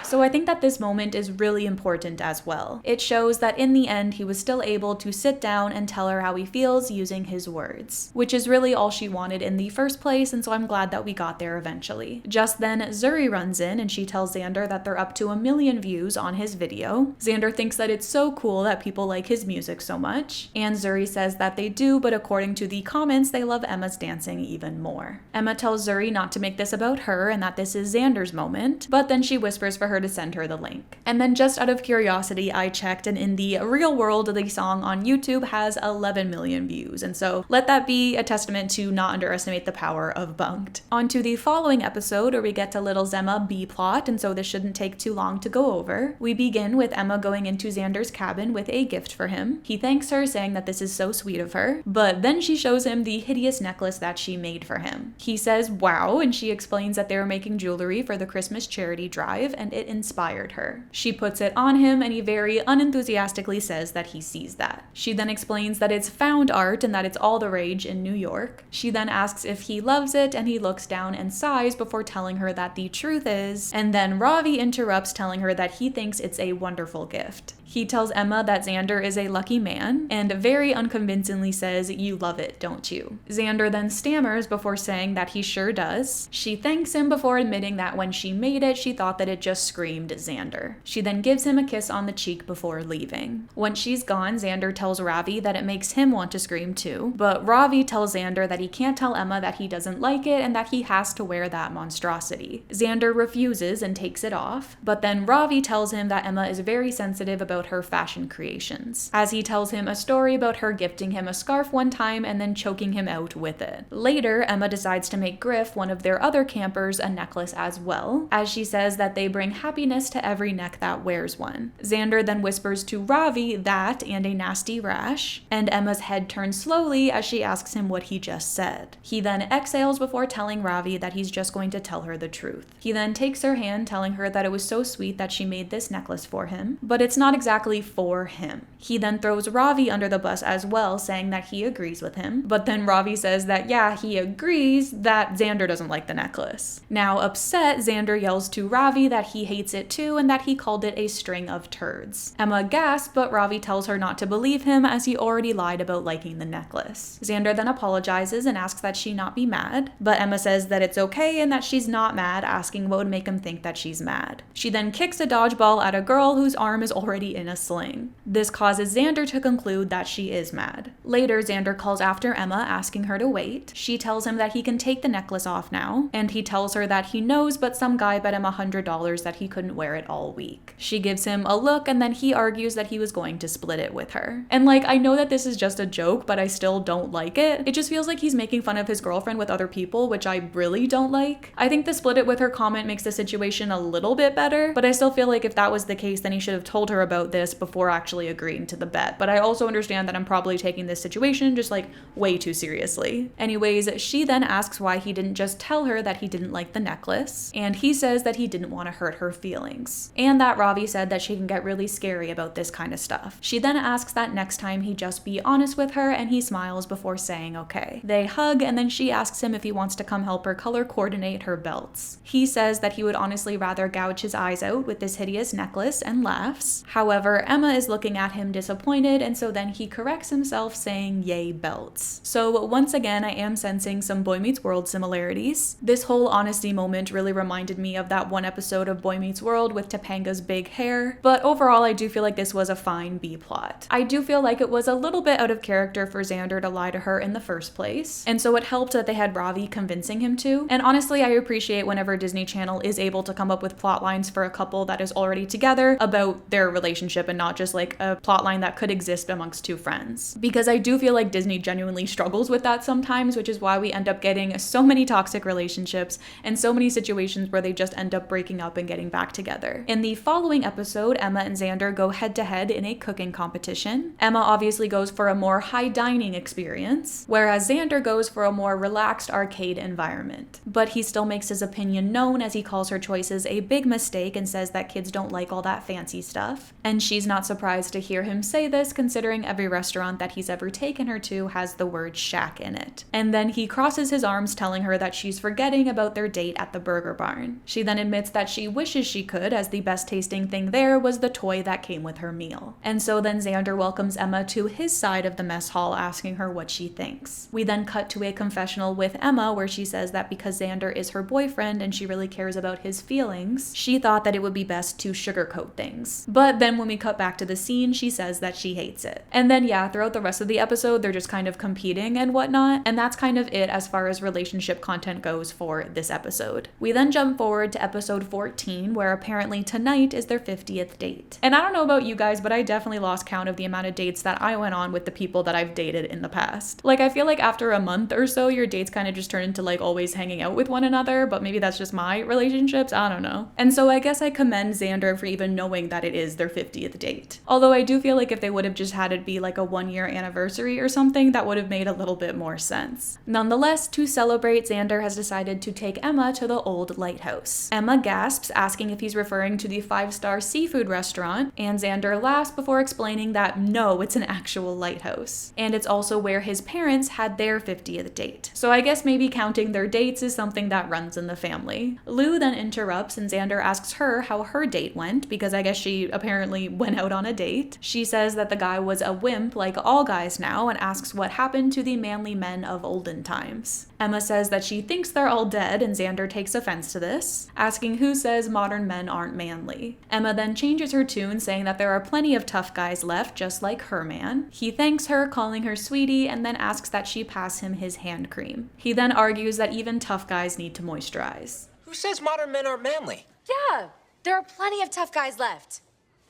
So I think that this moment is really important as well. It shows that in the end, he was still able to sit down and tell her how he feels using his words, which is really all she wanted in the first place, and so I'm glad that we got there eventually. Just then, Zuri runs in and she tells Xander that they're up to 1 million views on his video. Xander thinks that it's so cool that people like his music so much, and Zuri says that they do, but according to the comments, they love Emma's dancing even more. Emma tells Zuri not to make this about her and that this is Xander's moment, but then she whispers for her to send her the link. And then just out of curiosity, I checked, and in the real world, the song on YouTube has 11 million views, and so let that be a testament to not underestimate the power of Bunked. On to the following episode, where we get to Little Zemma B-plot, and so this shouldn't take too long to go over. We begin with Emma going into Xander's cabin with a gift for him. He thanks her, saying that this is so sweet of her, but then she shows him the hideous necklace that she made for him. He says, wow, and she explains that they were making jewelry for the Christmas charity drive, and it inspired her. She puts it on him, and he very unenthusiastically says that he sees that. She then explains that it's found art and that it's all the rage in New York. She then asks if he loves it, and he looks down and sighs before telling her that the truth is, and then Ravi interrupts, telling her that he thinks it's a wonderful gift. He tells Emma that Xander is a lucky man, and very unconvincingly says, you love it, don't you? Xander then stammers before saying that he sure does. She thanks him before admitting that when she made it, she thought that it just screamed Xander. She then gives him a kiss on the cheek before leaving. When she's gone, Xander tells Ravi that it makes him want to scream too, but Ravi tells Xander that he can't tell Emma that he doesn't like it and that he has to wear that monstrosity. Xander refuses and takes it off, but then Ravi tells him that Emma is very sensitive about her fashion creations, as he tells him a story about her gifting him a scarf one time and then choking him out with it. Later, Emma decides to make Griff, one of their other campers, a necklace as well, as she says that they bring happiness to every neck that wears one. Xander then whispers to Ravi that and a nasty rash, and Emma's head turns slowly as she asks him what he just said. He then exhales before telling Ravi that he's just going to tell her the truth. He then takes her hand, telling her that it was so sweet that she made this necklace for him, but it's not exactly for him. He then throws Ravi under the bus as well, saying that he agrees with him, but then Ravi says that yeah, he agrees that Xander doesn't like the necklace. Now upset, Xander yells to Ravi that he hates it too and that he called it a string of turds. Emma gasps, but Ravi tells her not to believe him as he already lied about liking the necklace. Xander then apologizes and asks that she not be mad, but Emma says that it's okay and that she's not mad, asking what would make him think that she's mad. She then kicks a dodgeball at a girl whose arm is already in a sling. This causes Xander to conclude that she is mad. Later, Xander calls after Emma, asking her to wait. She tells him that he can take the necklace off now, and he tells her that he knows, but some guy bet him $100 that he couldn't wear it all week. She gives him a look, and then he argues that he was going to split it with her. And like, I know that this is just a joke, but I still don't like it. It just feels like he's making fun of his girlfriend with other people, which I really don't like. I think the split it with her comment makes the situation a little bit better, but I still feel like if that was the case, then he should have told her about this before actually agreeing to the bet. But I also understand that I'm probably taking this situation just like way too seriously. Anyways, she then asks why he didn't just tell her that he didn't like the necklace, and he says that he didn't want to hurt her feelings, and that Ravi said that she can get really scary about this kind of stuff. She then asks that next time he just be honest with her, and he smiles before saying okay. They hug, and then she asks him if he wants to come help her color coordinate her belts. He says that he would honestly rather gouge his eyes out with this hideous necklace and laughs. However, Emma is looking at him disappointed, and so then he corrects himself saying yay belts. So once again, I am sensing some Boy Meets World similarities. This whole honesty moment really reminded me of that one episode of Boy Meets World with Topanga's big hair, but overall I do feel like this was a fine B plot. I do feel like it was a little bit out of character for Xander to lie to her in the first place, and so it helped that they had Ravi convincing him to. And honestly, I appreciate whenever Disney Channel is able to come up with plot lines for a couple that is already together about their relationship and not just like a plot line that could exist amongst two friends. Because I do feel like Disney genuinely struggles with that sometimes, which is why we end up getting so many toxic relationships and so many situations where they just end up breaking up and getting back together. In the following episode, Emma and Xander go head to head in a cooking competition. Emma obviously goes for a more high dining experience, whereas Xander goes for a more relaxed arcade environment. But he still makes his opinion known as he calls her choices a big mistake and says that kids don't like all that fancy stuff. And she's not surprised to hear him say this, considering every restaurant that he's ever taken her to has the word shack in it. And then he crosses his arms, telling her that she's forgetting about their date at the Burger Barn. She then admits that she wishes she could, as the best tasting thing there was the toy that came with her meal. And so then Xander welcomes Emma to his side of the mess hall, asking her what she thinks. We then cut to a confessional with Emma where she says that because Xander is her boyfriend and she really cares about his feelings, she thought that it would be best to sugarcoat things. But then when we cut back to the scene, she says that she hates it. And then yeah, throughout the rest of the episode, they're just kind of competing and whatnot, and that's kind of it as far as relationship content goes for this episode. We then jump forward to episode 14, where apparently tonight is their 50th date. And I don't know about you guys, but I definitely lost count of the amount of dates that I went on with the people that I've dated in the past. Like, I feel like after a month or so, your dates kind of just turn into like always hanging out with one another, but maybe that's just my relationships, I don't know. And so I guess I commend Xander for even knowing that it is their 50th date. Although I do feel like if they would have just had it be like a 1-year anniversary or something, that would have made a little bit more sense. Nonetheless, to celebrate, Xander has decided to take Emma to the old lighthouse. Emma gasps, asking if he's referring to the 5-star seafood restaurant, and Xander laughs before explaining that no, it's an actual lighthouse. And it's also where his parents had their 50th date. So I guess maybe counting their dates is something that runs in the family. Lou then interrupts and Xander asks her how her date went, because I guess she apparently went out on a date. She says that the guy was a wimp like all guys now and asks what happened to the manly men of olden times. Emma says that she thinks they're all dead, and Xander takes offense to this, asking who says modern men aren't manly. Emma then changes her tune, saying that there are plenty of tough guys left, just like her man. He thanks her, calling her sweetie, and then asks that she pass him his hand cream. He then argues that even tough guys need to moisturize. Who says modern men aren't manly? Yeah, there are plenty of tough guys left.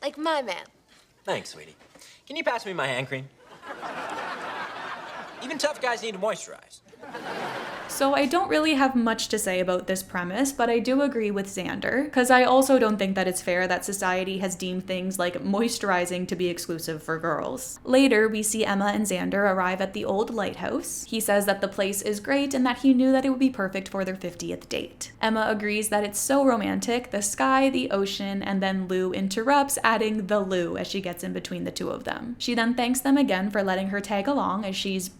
Like my man. Thanks, sweetie. Can you pass me my hand cream? Even tough guys need to moisturize. So I don't really have much to say about this premise, but I do agree with Xander, because I also don't think that it's fair that society has deemed things like moisturizing to be exclusive for girls. Later, we see Emma and Xander arrive at the old lighthouse. He says that the place is great and that he knew that it would be perfect for their 50th date. Emma agrees that it's so romantic, the sky, the ocean, and then Lou interrupts, adding the Lou as she gets in between the two of them. She then thanks them again for letting her tag along as she's,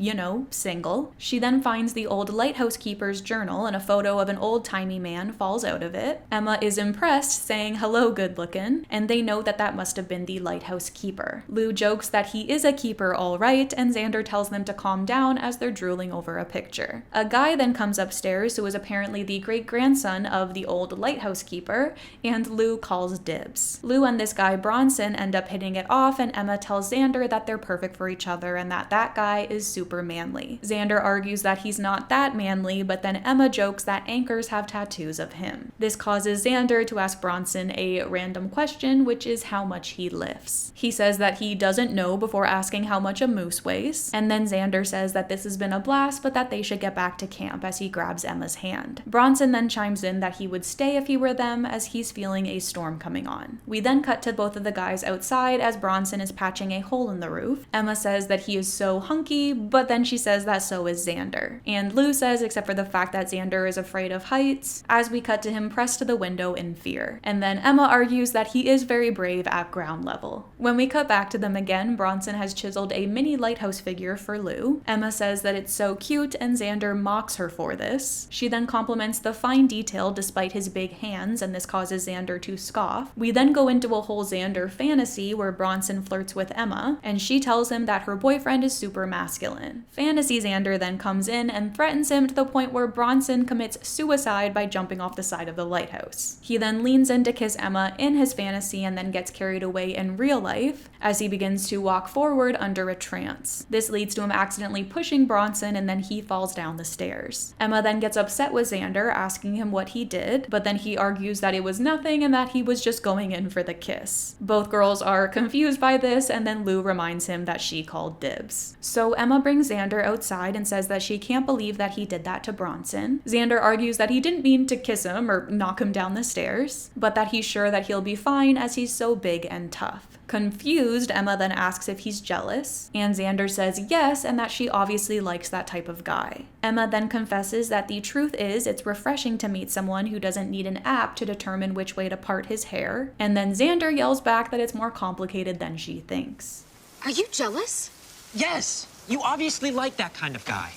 single. She then finds the old lighthouse keeper's journal and a photo of an old-timey man falls out of it. Emma is impressed, saying hello good looking, and they note that that must have been the lighthouse keeper. Lou jokes that he is a keeper all right, and Xander tells them to calm down as they're drooling over a picture. A guy then comes upstairs who is apparently the great-grandson of the old lighthouse keeper, and Lou calls dibs. Lou and this guy Bronson end up hitting it off, and Emma tells Xander that they're perfect for each other and that that guy is super manly. Xander argues that he's not that manly, but then Emma jokes that anchors have tattoos of him. This causes Xander to ask Bronson a random question, which is how much he lifts. He says that he doesn't know before asking how much a moose weighs, and then Xander says that this has been a blast, but that they should get back to camp as he grabs Emma's hand. Bronson then chimes in that he would stay if he were them, as he's feeling a storm coming on. We then cut to both of the guys outside as Bronson is patching a hole in the roof. Emma says that he is so hunky, but then she says that so is Xander. And Lou says, except for the fact that Xander is afraid of heights, as we cut to him pressed to the window in fear. And then Emma argues that he is very brave at ground level. When we cut back to them again, Bronson has chiseled a mini lighthouse figure for Lou. Emma says that it's so cute, and Xander mocks her for this. She then compliments the fine detail despite his big hands, and this causes Xander to scoff. We then go into a whole Xander fantasy where Bronson flirts with Emma, and she tells him that her boyfriend is super masculine. Fantasy Xander then comes in and threatens him to the point where Bronson commits suicide by jumping off the side of the lighthouse. He then leans in to kiss Emma in his fantasy and then gets carried away in real life as he begins to walk forward under a trance. This leads to him accidentally pushing Bronson, and then he falls down the stairs. Emma then gets upset with Xander, asking him what he did, but then he argues that it was nothing and that he was just going in for the kiss. Both girls are confused by this, and then Lou reminds him that she called dibs. So Emma brings Xander outside and says that she can't believe that he did that to Bronson. Xander argues that he didn't mean to kiss him or knock him down the stairs, but that he's sure that he'll be fine as he's so big and tough. Confused, Emma then asks if he's jealous, and Xander says yes, and that she obviously likes that type of guy. Emma then confesses that the truth is it's refreshing to meet someone who doesn't need an app to determine which way to part his hair, and then Xander yells back that it's more complicated than she thinks. Are you jealous? Yes, you obviously like that kind of guy.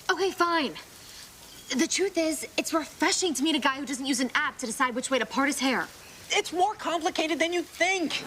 Okay, fine. The truth is, it's refreshing to meet a guy who doesn't use an app to decide which way to part his hair. It's more complicated than you think.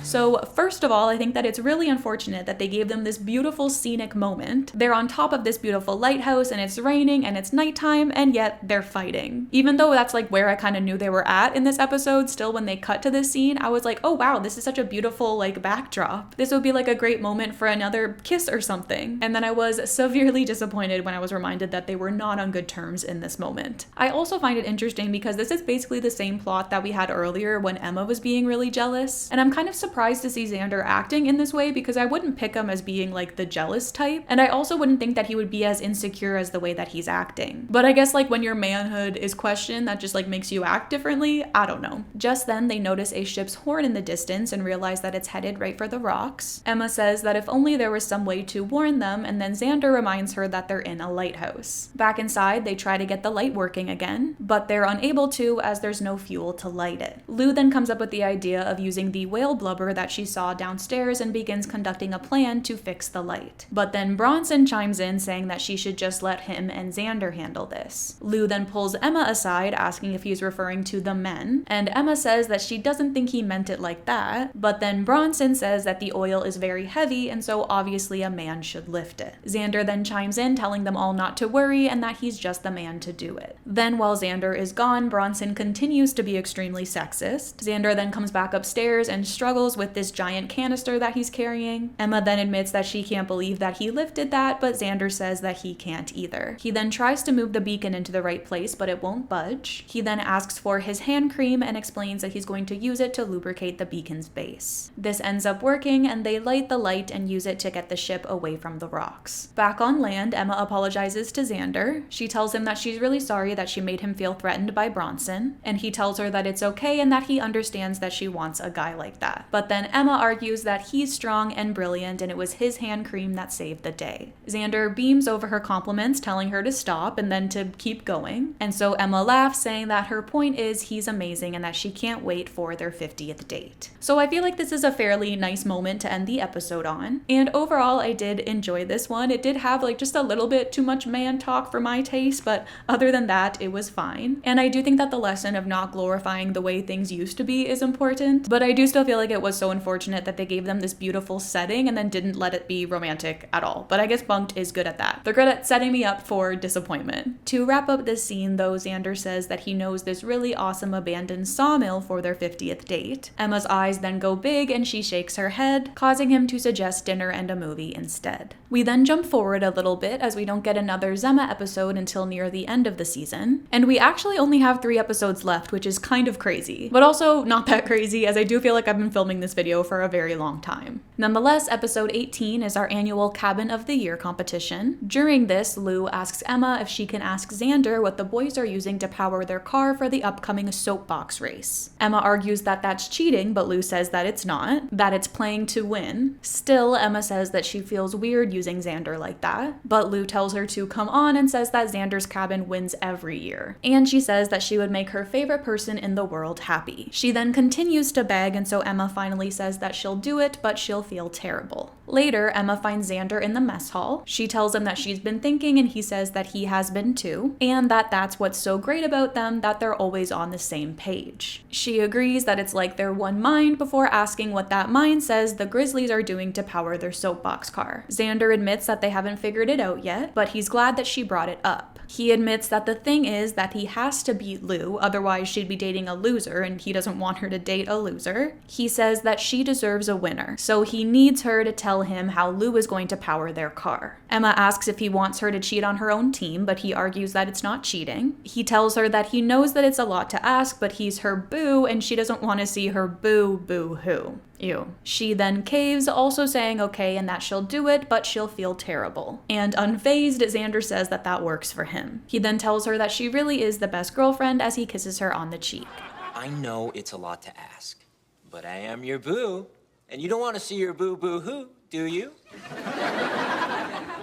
So first of all, I think that it's really unfortunate that they gave them this beautiful scenic moment. They're on top of this beautiful lighthouse and it's raining and it's nighttime, and yet they're fighting. Even though that's like where I kind of knew they were at in this episode, still when they cut to this scene, I was like, oh wow, this is such a beautiful like backdrop. This would be like a great moment for another kiss or something. And then I was severely disappointed when I was reminded that they were not on good terms in this moment. I also find it interesting because this is basically the same plot that we had earlier when Emma was being really jealous. And I'm kind of surprised to see Xander acting in this way because I wouldn't pick him as being like the jealous type, and I also wouldn't think that he would be as insecure as the way that he's acting. But I guess like when your manhood is questioned, that just like makes you act differently. I don't know. Just then they notice a ship's horn in the distance and realize that it's headed right for the rocks. Emma says that if only there was some way to warn them, and then Xander reminds her that they're in a lighthouse. Back inside, they try to get the light working again, but they're unable to as there's no fuel to light it. Lou then comes up with the idea of using the whale blubber that she saw downstairs and begins conducting a plan to fix the light. But then Bronson chimes in saying that she should just let him and Xander handle this. Lou then pulls Emma aside, asking if he's referring to the men, and Emma says that she doesn't think he meant it like that, but then Bronson says that the oil is very heavy and so obviously a man should lift it. Xander then chimes in, telling them all not to worry and that he's just the man to do it. Then while Xander is gone, Bronson continues to be extremely sexist. Xander then comes back upstairs and struggles house with this giant canister that he's carrying. Emma then admits that she can't believe that he lifted that, but Xander says that he can't either. He then tries to move the beacon into the right place, but it won't budge. He then asks for his hand cream and explains that he's going to use it to lubricate the beacon's base. This ends up working, and they light the light and use it to get the ship away from the rocks. Back on land, Emma apologizes to Xander. She tells him that she's really sorry that she made him feel threatened by Bronson, and he tells her that it's okay and that he understands that she wants a guy like that. But then Emma argues that he's strong and brilliant and it was his hand cream that saved the day. Xander beams over her compliments, telling her to stop and then to keep going. And so Emma laughs, saying that her point is he's amazing and that she can't wait for their 50th date. So I feel like this is a fairly nice moment to end the episode on. And overall, I did enjoy this one. It did have like just a little bit too much man talk for my taste, but other than that, it was fine. And I do think that the lesson of not glorifying the way things used to be is important, but I do still feel like it was so unfortunate that they gave them this beautiful setting and then didn't let it be romantic at all. But I guess Bunked is good at that. They're good at setting me up for disappointment. To wrap up this scene though, Xander says that he knows this really awesome abandoned sawmill for their 50th date. Emma's eyes then go big and she shakes her head, causing him to suggest dinner and a movie instead. We then jump forward a little bit as we don't get another Zemma episode until near the end of the season. And we actually only have 3 episodes left, which is kind of crazy, but also not that crazy, as I do feel like I've been filming this video for a very long time. Nonetheless, episode 18 is our annual Cabin of the Year competition. During this, Lou asks Emma if she can ask Xander what the boys are using to power their car for the upcoming soapbox race. Emma argues that that's cheating, but Lou says that it's not, that it's playing to win. Still, Emma says that she feels weird using Xander like that, but Lou tells her to come on and says that Xander's cabin wins every year. And she says that she would make her favorite person in the world happy. She then continues to beg, and so Emma finally says that she'll do it, but she'll feel terrible. Later, Emma finds Xander in the mess hall. She tells him that she's been thinking, and he says that he has been too, and that that's what's so great about them, that they're always on the same page. She agrees that it's like they're one mind before asking what that mind says the Grizzlies are doing to power their soapbox car. Xander admits that they haven't figured it out yet, but he's glad that she brought it up. He admits that the thing is that he has to beat Lou, otherwise she'd be dating a loser, and he doesn't want her to date a loser. He says that she deserves a winner, so he needs her to tell him how Lou is going to power their car. Emma asks if he wants her to cheat on her own team, but he argues that it's not cheating. He tells her that he knows that it's a lot to ask, but he's her boo, and she doesn't want to see her boo-hoo. Ew. She then caves, also saying okay and that she'll do it, but she'll feel terrible. And unfazed, Xander says that that works for him. He then tells her that she really is the best girlfriend as he kisses her on the cheek. I know it's a lot to ask, but I am your boo, and you don't want to see your boo-boo-hoo, do you?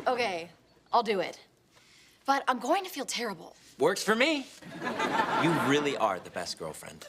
Okay, I'll do it. But I'm going to feel terrible. Works for me. You really are the best girlfriend.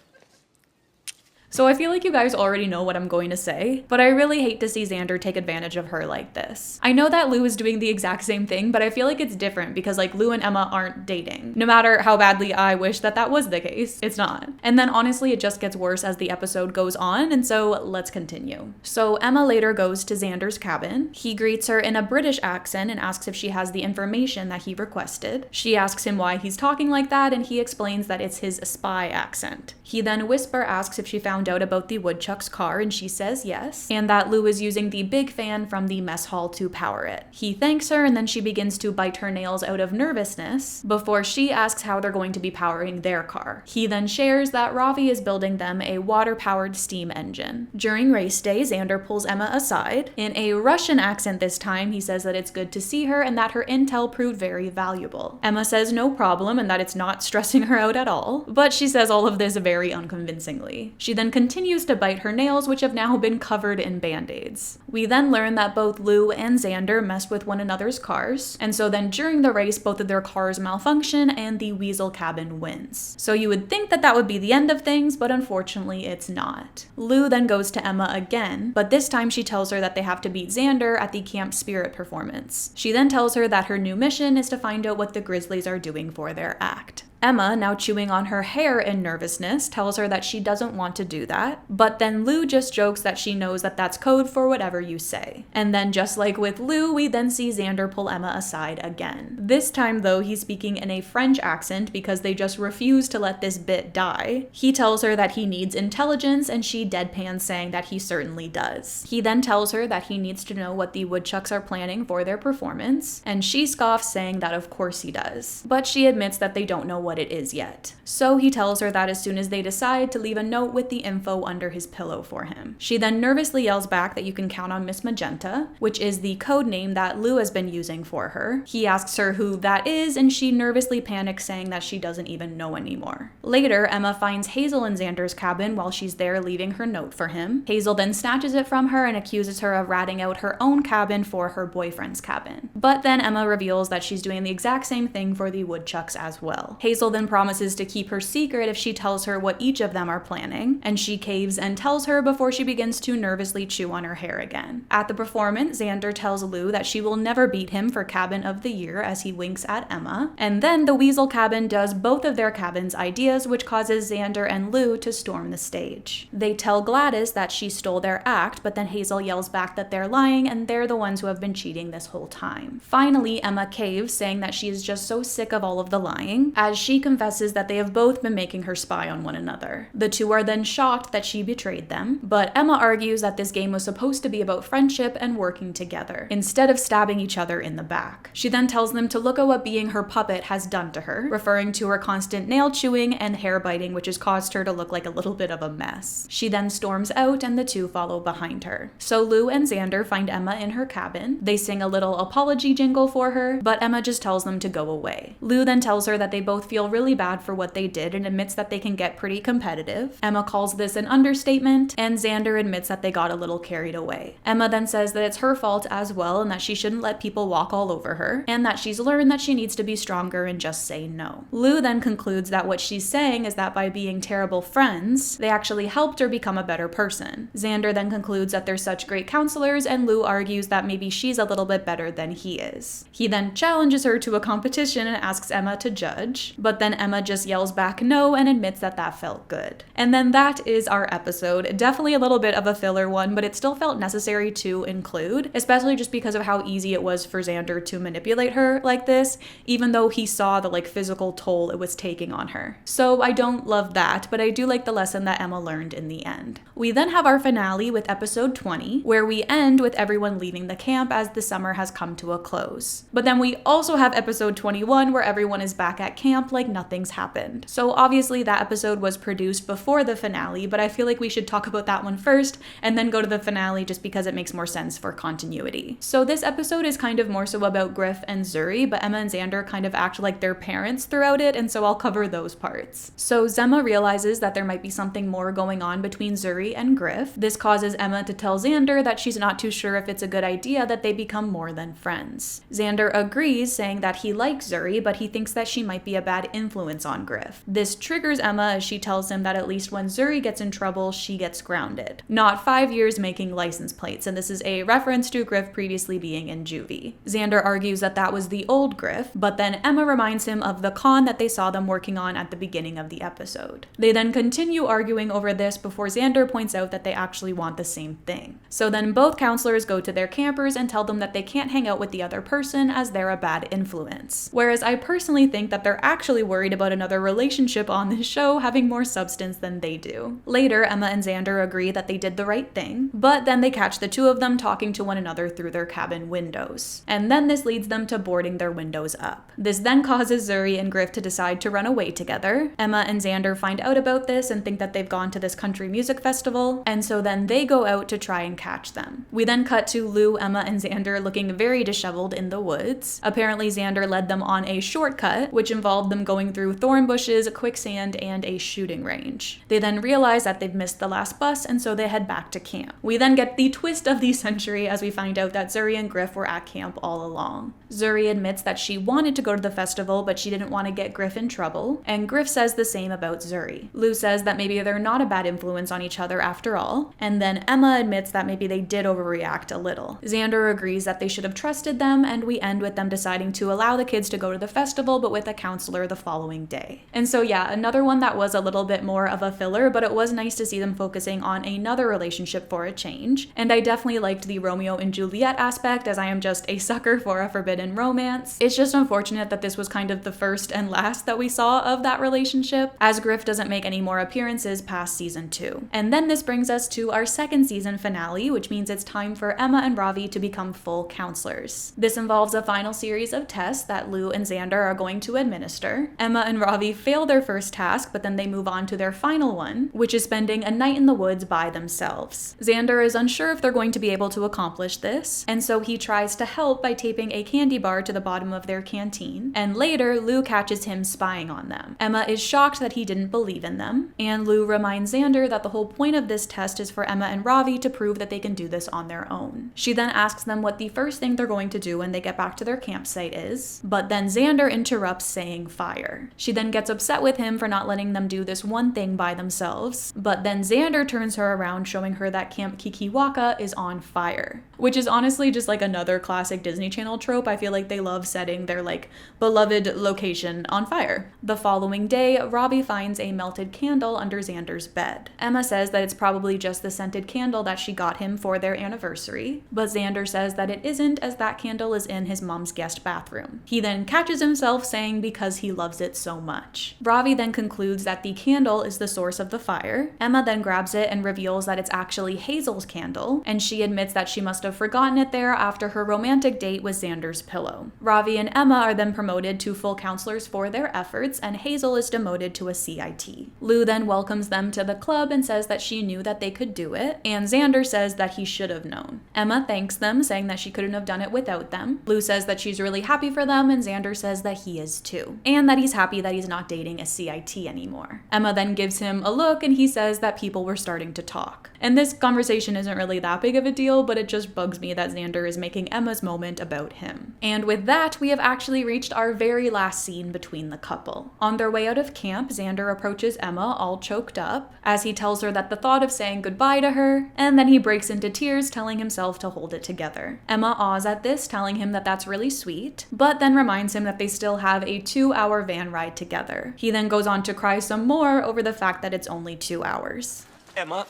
So I feel like you guys already know what I'm going to say, but I really hate to see Xander take advantage of her like this. I know that Lou is doing the exact same thing, but I feel like it's different because like Lou and Emma aren't dating. No matter how badly I wish that that was the case, it's not. And then honestly, it just gets worse as the episode goes on, and so let's continue. So Emma later goes to Xander's cabin. He greets her in a British accent and asks if she has the information that he requested. She asks him why he's talking like that, and he explains that it's his spy accent. He then whisper asks if she found out about the woodchuck's car, and she says yes, and that Lou is using the big fan from the mess hall to power it. He thanks her, and then she begins to bite her nails out of nervousness before she asks how they're going to be powering their car. He then shares that Ravi is building them a water-powered steam engine. During race day, Xander pulls Emma aside. In a Russian accent this time, he says that it's good to see her and that her intel proved very valuable. Emma says no problem and that it's not stressing her out at all, but she says all of this very unconvincingly. She then continues to bite her nails, which have now been covered in band-aids. We then learn that both Lou and Xander mess with one another's cars, and so then during the race, both of their cars malfunction and the Weasel cabin wins. So you would think that that would be the end of things, but unfortunately it's not. Lou then goes to Emma again, but this time she tells her that they have to beat Xander at the Camp Spirit performance. She then tells her that her new mission is to find out what the Grizzlies are doing for their act. Emma, now chewing on her hair in nervousness, tells her that she doesn't want to do that, but then Lou just jokes that she knows that that's code for whatever you say. And then just like with Lou, we then see Xander pull Emma aside again. This time though, he's speaking in a French accent because they just refuse to let this bit die. He tells her that he needs intelligence and she deadpans saying that he certainly does. He then tells her that he needs to know what the woodchucks are planning for their performance, and she scoffs saying that of course he does. But she admits that they don't know what it is yet. So he tells her that as soon as they decide, to leave a note with the info under his pillow for him. She then nervously yells back that you can count on Miss Magenta, which is the code name that Lou has been using for her. He asks her who that is, and she nervously panics, saying that she doesn't even know anymore. Later, Emma finds Hazel in Xander's cabin while she's there leaving her note for him. Hazel then snatches it from her and accuses her of ratting out her own cabin for her boyfriend's cabin. But then Emma reveals that she's doing the exact same thing for the woodchucks as well. Hazel then promises to keep her secret if she tells her what each of them are planning, and she caves and tells her before she begins to nervously chew on her hair again. At the performance, Xander tells Lou that she will never beat him for Cabin of the Year as he winks at Emma, and then the Weasel Cabin does both of their cabin's ideas, which causes Xander and Lou to storm the stage. They tell Gladys that she stole their act, but then Hazel yells back that they're lying and they're the ones who have been cheating this whole time. Finally, Emma caves, saying that she is just so sick of all of the lying, as she confesses that they have both been making her spy on one another. The two are then shocked that she betrayed them, but Emma argues that this game was supposed to be about friendship and working together, instead of stabbing each other in the back. She then tells them to look at what being her puppet has done to her, referring to her constant nail chewing and hair biting, which has caused her to look like a little bit of a mess. She then storms out and the two follow behind her. So Lou and Xander find Emma in her cabin. They sing a little apology jingle for her, but Emma just tells them to go away. Lou then tells her that they both feel really bad for what they did and admits that they can get pretty competitive. Emma calls this an understatement, and Xander admits that they got a little carried away. Emma then says that it's her fault as well and that she shouldn't let people walk all over her, and that she's learned that she needs to be stronger and just say no. Lou then concludes that what she's saying is that by being terrible friends, they actually helped her become a better person. Xander then concludes that they're such great counselors, and Lou argues that maybe she's a little bit better than he is. He then challenges her to a competition and asks Emma to judge, but then Emma just yells back no and admits that that felt good. And then that is our episode. Definitely a little bit of a filler one, but it still felt necessary to include, especially just because of how easy it was for Xander to manipulate her like this, even though he saw the physical toll it was taking on her. So I don't love that, but I do like the lesson that Emma learned in the end. We then have our finale with episode 20, where we end with everyone leaving the camp as the summer has come to a close. But then we also have episode 21, where everyone is back at camp like nothing's happened. So obviously that episode was produced before the finale, but I feel like we should talk about that one first and then go to the finale just because it makes more sense for continuity. So this episode is kind of more so about Griff and Zuri, but Emma and Xander kind of act like their parents throughout it, and so I'll cover those parts. So Zemma realizes that there might be something more going on between Zuri and Griff. This causes Emma to tell Xander that she's not too sure if it's a good idea that they become more than friends. Xander agrees, saying that he likes Zuri, but he thinks that she might be a bad influence on Griff. This triggers Emma as she tells him that at least when Zuri gets in trouble, she gets grounded. Not 5 years making license plates, and this is a reference to Griff previously being in juvie. Xander argues that that was the old Griff, but then Emma reminds him of the con that they saw them working on at the beginning of the episode. They then continue arguing over this before Xander points out that they actually want the same thing. So then both counselors go to their campers and tell them that they can't hang out with the other person as they're a bad influence. Whereas I personally think that they're actually worried about another relationship on this show having more substance than they do. Later, Emma and Xander agree that they did the right thing, but then they catch the two of them talking to one another through their cabin windows. And then this leads them to boarding their windows up. This then causes Zuri and Griff to decide to run away together. Emma and Xander find out about this and think that they've gone to this country music festival, and so then they go out to try and catch them. We then cut to Lou, Emma, and Xander looking very disheveled in the woods. Apparently Xander led them on a shortcut, which involved them going through thorn bushes, quicksand, and a shooting range. They then realize that they've missed the last bus, and so they head back to camp. We then get the twist of the century as we find out that Zuri and Griff were at camp all along. Zuri admits that she wanted to go to the festival, but she didn't want to get Griff in trouble, and Griff says the same about Zuri. Lou says that maybe they're not a bad influence on each other after all, and then Emma admits that maybe they did overreact a little. Xander agrees that they should have trusted them, and we end with them deciding to allow the kids to go to the festival, but with a counselor the the following day. And so yeah, another one that was a little bit more of a filler, but it was nice to see them focusing on another relationship for a change. And I definitely liked the Romeo and Juliet aspect, as I am just a sucker for a forbidden romance. It's just unfortunate that this was kind of the first and last that we saw of that relationship, as Griff doesn't make any more appearances past season 2. And then this brings us to our second season finale, which means it's time for Emma and Ravi to become full counselors. This involves a final series of tests that Lou and Xander are going to administer. Emma and Ravi fail their first task, but then they move on to their final one, which is spending a night in the woods by themselves. Xander is unsure if they're going to be able to accomplish this, and so he tries to help by taping a candy bar to the bottom of their canteen, and later Lou catches him spying on them. Emma is shocked that he didn't believe in them, and Lou reminds Xander that the whole point of this test is for Emma and Ravi to prove that they can do this on their own. She then asks them what the first thing they're going to do when they get back to their campsite is, but then Xander interrupts saying fire. She then gets upset with him for not letting them do this one thing by themselves, but then Xander turns her around, showing her that Camp Kikiwaka is on fire, which is honestly just like another classic Disney Channel trope. I feel like they love setting their like beloved location on fire. The following day, Ravi finds a melted candle under Xander's bed. Emma says that it's probably just the scented candle that she got him for their anniversary, but Xander says that it isn't, as that candle is in his mom's guest bathroom. He then catches himself saying because he loves it so much. Ravi then concludes that the candle is the source of the fire. Emma then grabs it and reveals that it's actually Hazel's candle, and she admits that she must have forgotten it there after her romantic date with Xander's pillow. Ravi and Emma are then promoted to full counselors for their efforts, and Hazel is demoted to a CIT. Lou then welcomes them to the club and says that she knew that they could do it, and Xander says that he should have known. Emma thanks them, saying that she couldn't have done it without them. Lou says that she's really happy for them, and Xander says that he is too, and that he's happy that he's not dating a CIT anymore. Emma then gives him a look, and he says that people were starting to talk. And this conversation isn't really that big of a deal, but it just bugs me that Xander is making Emma's moment about him. And with that, we have actually reached our very last scene between the couple. On their way out of camp, Xander approaches Emma all choked up, as he tells her that the thought of saying goodbye to her, and then he breaks into tears, telling himself to hold it together. Emma awes at this, telling him that that's really sweet, but then reminds him that they still have a 2-hour van ride together. He then goes on to cry some more over the fact that it's only 2 hours. Emma,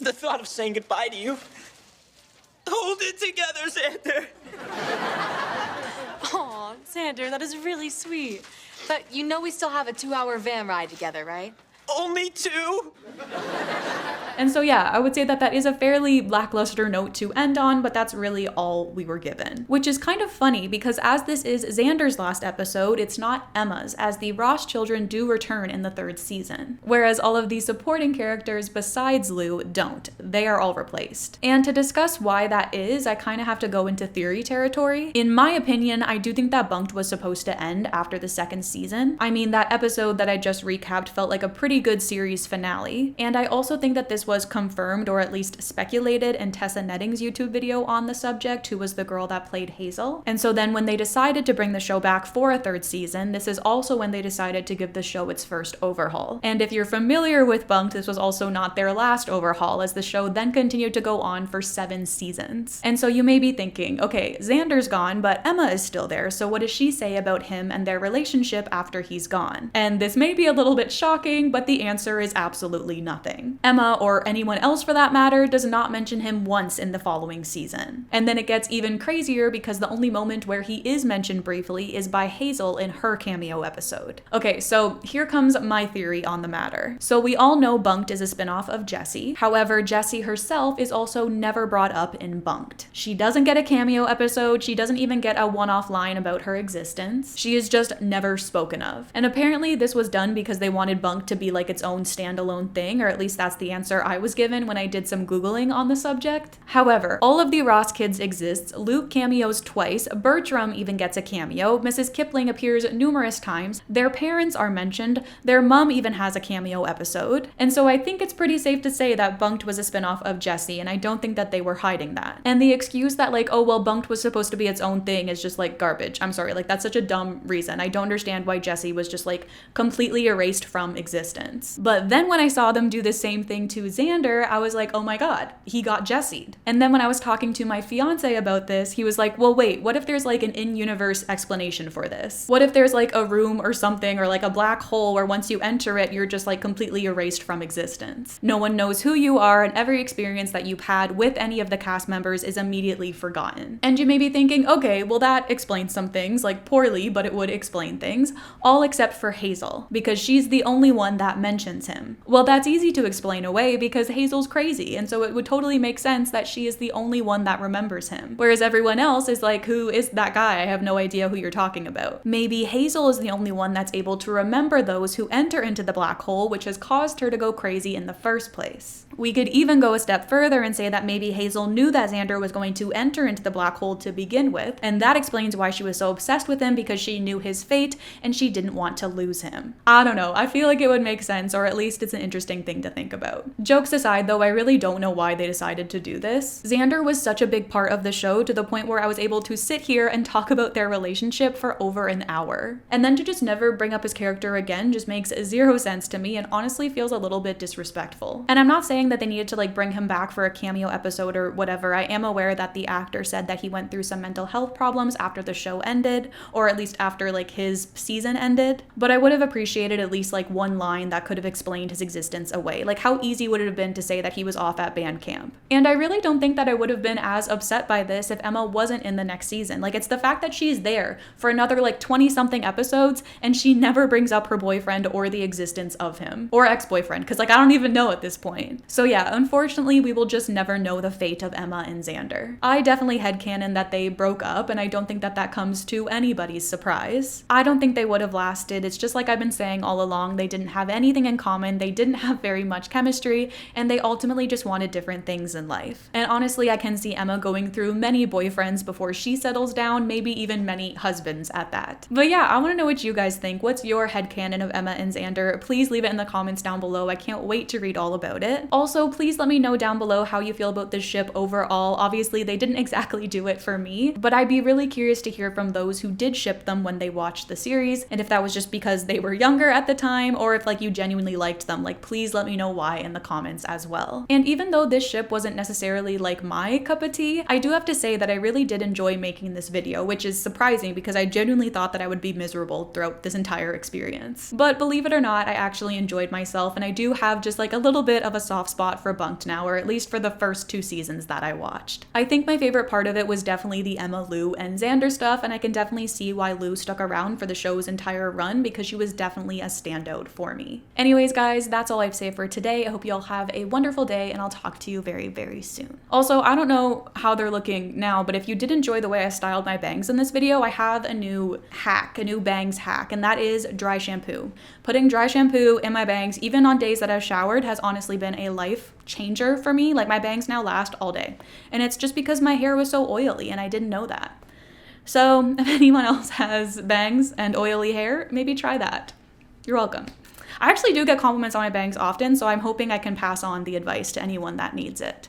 the thought of saying goodbye to you. Hold it together, Xander. Aw, Xander, that is really sweet. But you know we still have a 2-hour van ride together, right? Only 2? And so yeah, I would say that that is a fairly lackluster note to end on, but that's really all we were given. Which is kind of funny because as this is Xander's last episode, it's not Emma's, as the Ross children do return in the 3rd season. Whereas all of the supporting characters besides Lou don't. They are all replaced. And to discuss why that is, I kind of have to go into theory territory. In my opinion, I do think that Bunked was supposed to end after the 2nd season. I mean, that episode that I just recapped felt like a pretty good series finale, and I also think that this was confirmed or at least speculated in Tessa Netting's YouTube video on the subject, who was the girl that played Hazel. And so then when they decided to bring the show back for a 3rd season, this is also when they decided to give the show its first overhaul. And if you're familiar with Bunked, this was also not their last overhaul, as the show then continued to go on for 7 seasons. And so you may be thinking, okay, Xander's gone, but Emma is still there, so what does she say about him and their relationship after he's gone? And this may be a little bit shocking, but the answer is absolutely nothing. Emma, or anyone else for that matter, does not mention him once in the following season. And then it gets even crazier because the only moment where he is mentioned briefly is by Hazel in her cameo episode. Okay, so here comes my theory on the matter. So we all know Bunked is a spinoff of Jessie. However, Jessie herself is also never brought up in Bunked. She doesn't get a cameo episode, she doesn't even get a one-off line about her existence. She is just never spoken of. And apparently this was done because they wanted Bunked to be like its own standalone thing, or at least that's the answer I was given when I did some Googling on the subject. However, all of the Ross kids exists, Luke cameos twice, Bertram even gets a cameo, Mrs. Kipling appears numerous times, their parents are mentioned, their mom even has a cameo episode, and so I think it's pretty safe to say that Bunked was a spinoff of Jessie, and I don't think that they were hiding that. And the excuse that like, oh well, Bunked was supposed to be its own thing is just like garbage. I'm sorry, like that's such a dumb reason. I don't understand why Jessie was just like completely erased from existence. But then when I saw them do the same thing to Xander, I was like, oh my god, he got Jessied. And then when I was talking to my fiance about this, he was like, well, wait, what if there's like an in-universe explanation for this? What if there's like a room or something, or like a black hole where once you enter it, you're just like completely erased from existence? No one knows who you are, and every experience that you've had with any of the cast members is immediately forgotten. And you may be thinking, okay, well that explains some things, like poorly, but it would explain things, all except for Hazel, because she's the only one that mentions him. Well, that's easy to explain away because Hazel's crazy, and so it would totally make sense that she is the only one that remembers him. Whereas everyone else is like, who is that guy? I have no idea who you're talking about. Maybe Hazel is the only one that's able to remember those who enter into the black hole, which has caused her to go crazy in the first place. We could even go a step further and say that maybe Hazel knew that Xander was going to enter into the black hole to begin with, and that explains why she was so obsessed with him, because she knew his fate and she didn't want to lose him. I don't know, I feel like it would make sense, or at least it's an interesting thing to think about. Jokes aside though, I really don't know why they decided to do this. Xander was such a big part of the show to the point where I was able to sit here and talk about their relationship for over an hour. And then to just never bring up his character again just makes zero sense to me, and honestly feels a little bit disrespectful. And I'm not saying that they needed to like bring him back for a cameo episode or whatever. I am aware that the actor said that he went through some mental health problems after the show ended, or at least after like his season ended. But I would have appreciated at least like one line that could have explained his existence away. Like, how easy would it have been to say that he was off at band camp? And I really don't think that I would have been as upset by this if Emma wasn't in the next season. Like, it's the fact that she's there for another like 20 something episodes and she never brings up her boyfriend or the existence of him, or ex-boyfriend, because like I don't even know at this point. So yeah, unfortunately we will just never know the fate of Emma and Xander. I definitely headcanon that they broke up, and I don't think that that comes to anybody's surprise. I don't think they would have lasted. It's just like I've been saying all along, they didn't have anything in common, they didn't have very much chemistry, and they ultimately just wanted different things in life. And honestly, I can see Emma going through many boyfriends before she settles down, maybe even many husbands at that. But yeah, I want to know what you guys think. What's your headcanon of Emma and Xander? Please leave it in the comments down below. I can't wait to read all about it. Also, please let me know down below how you feel about this ship overall. Obviously, they didn't exactly do it for me, but I'd be really curious to hear from those who did ship them when they watched the series, and if that was just because they were younger at the time, or if like you genuinely liked them. Like, please let me know why in the comments as well. And even though this ship wasn't necessarily like my cup of tea, I do have to say that I really did enjoy making this video, which is surprising because I genuinely thought that I would be miserable throughout this entire experience. But believe it or not, I actually enjoyed myself, and I do have just like a little bit of a soft spot for Bunked now, or at least for the first 2 seasons that I watched. I think my favorite part of it was definitely the Emma, Lou, and Xander stuff, and I can definitely see why Lou stuck around for the show's entire run, because she was definitely a standout for me. Anyways guys, that's all I have to say for today. I hope you all have a wonderful day, and I'll talk to you very, very soon. Also, I don't know how they're looking now, but if you did enjoy the way I styled my bangs in this video, I have a new hack, a new bangs hack, and that is dry shampoo. Putting dry shampoo in my bangs, even on days that I've showered, has honestly been a life changer for me. Like, my bangs now last all day, and it's just because my hair was so oily and I didn't know that. So if anyone else has bangs and oily hair, maybe try that. You're welcome. I actually do get compliments on my bangs often, so I'm hoping I can pass on the advice to anyone that needs it.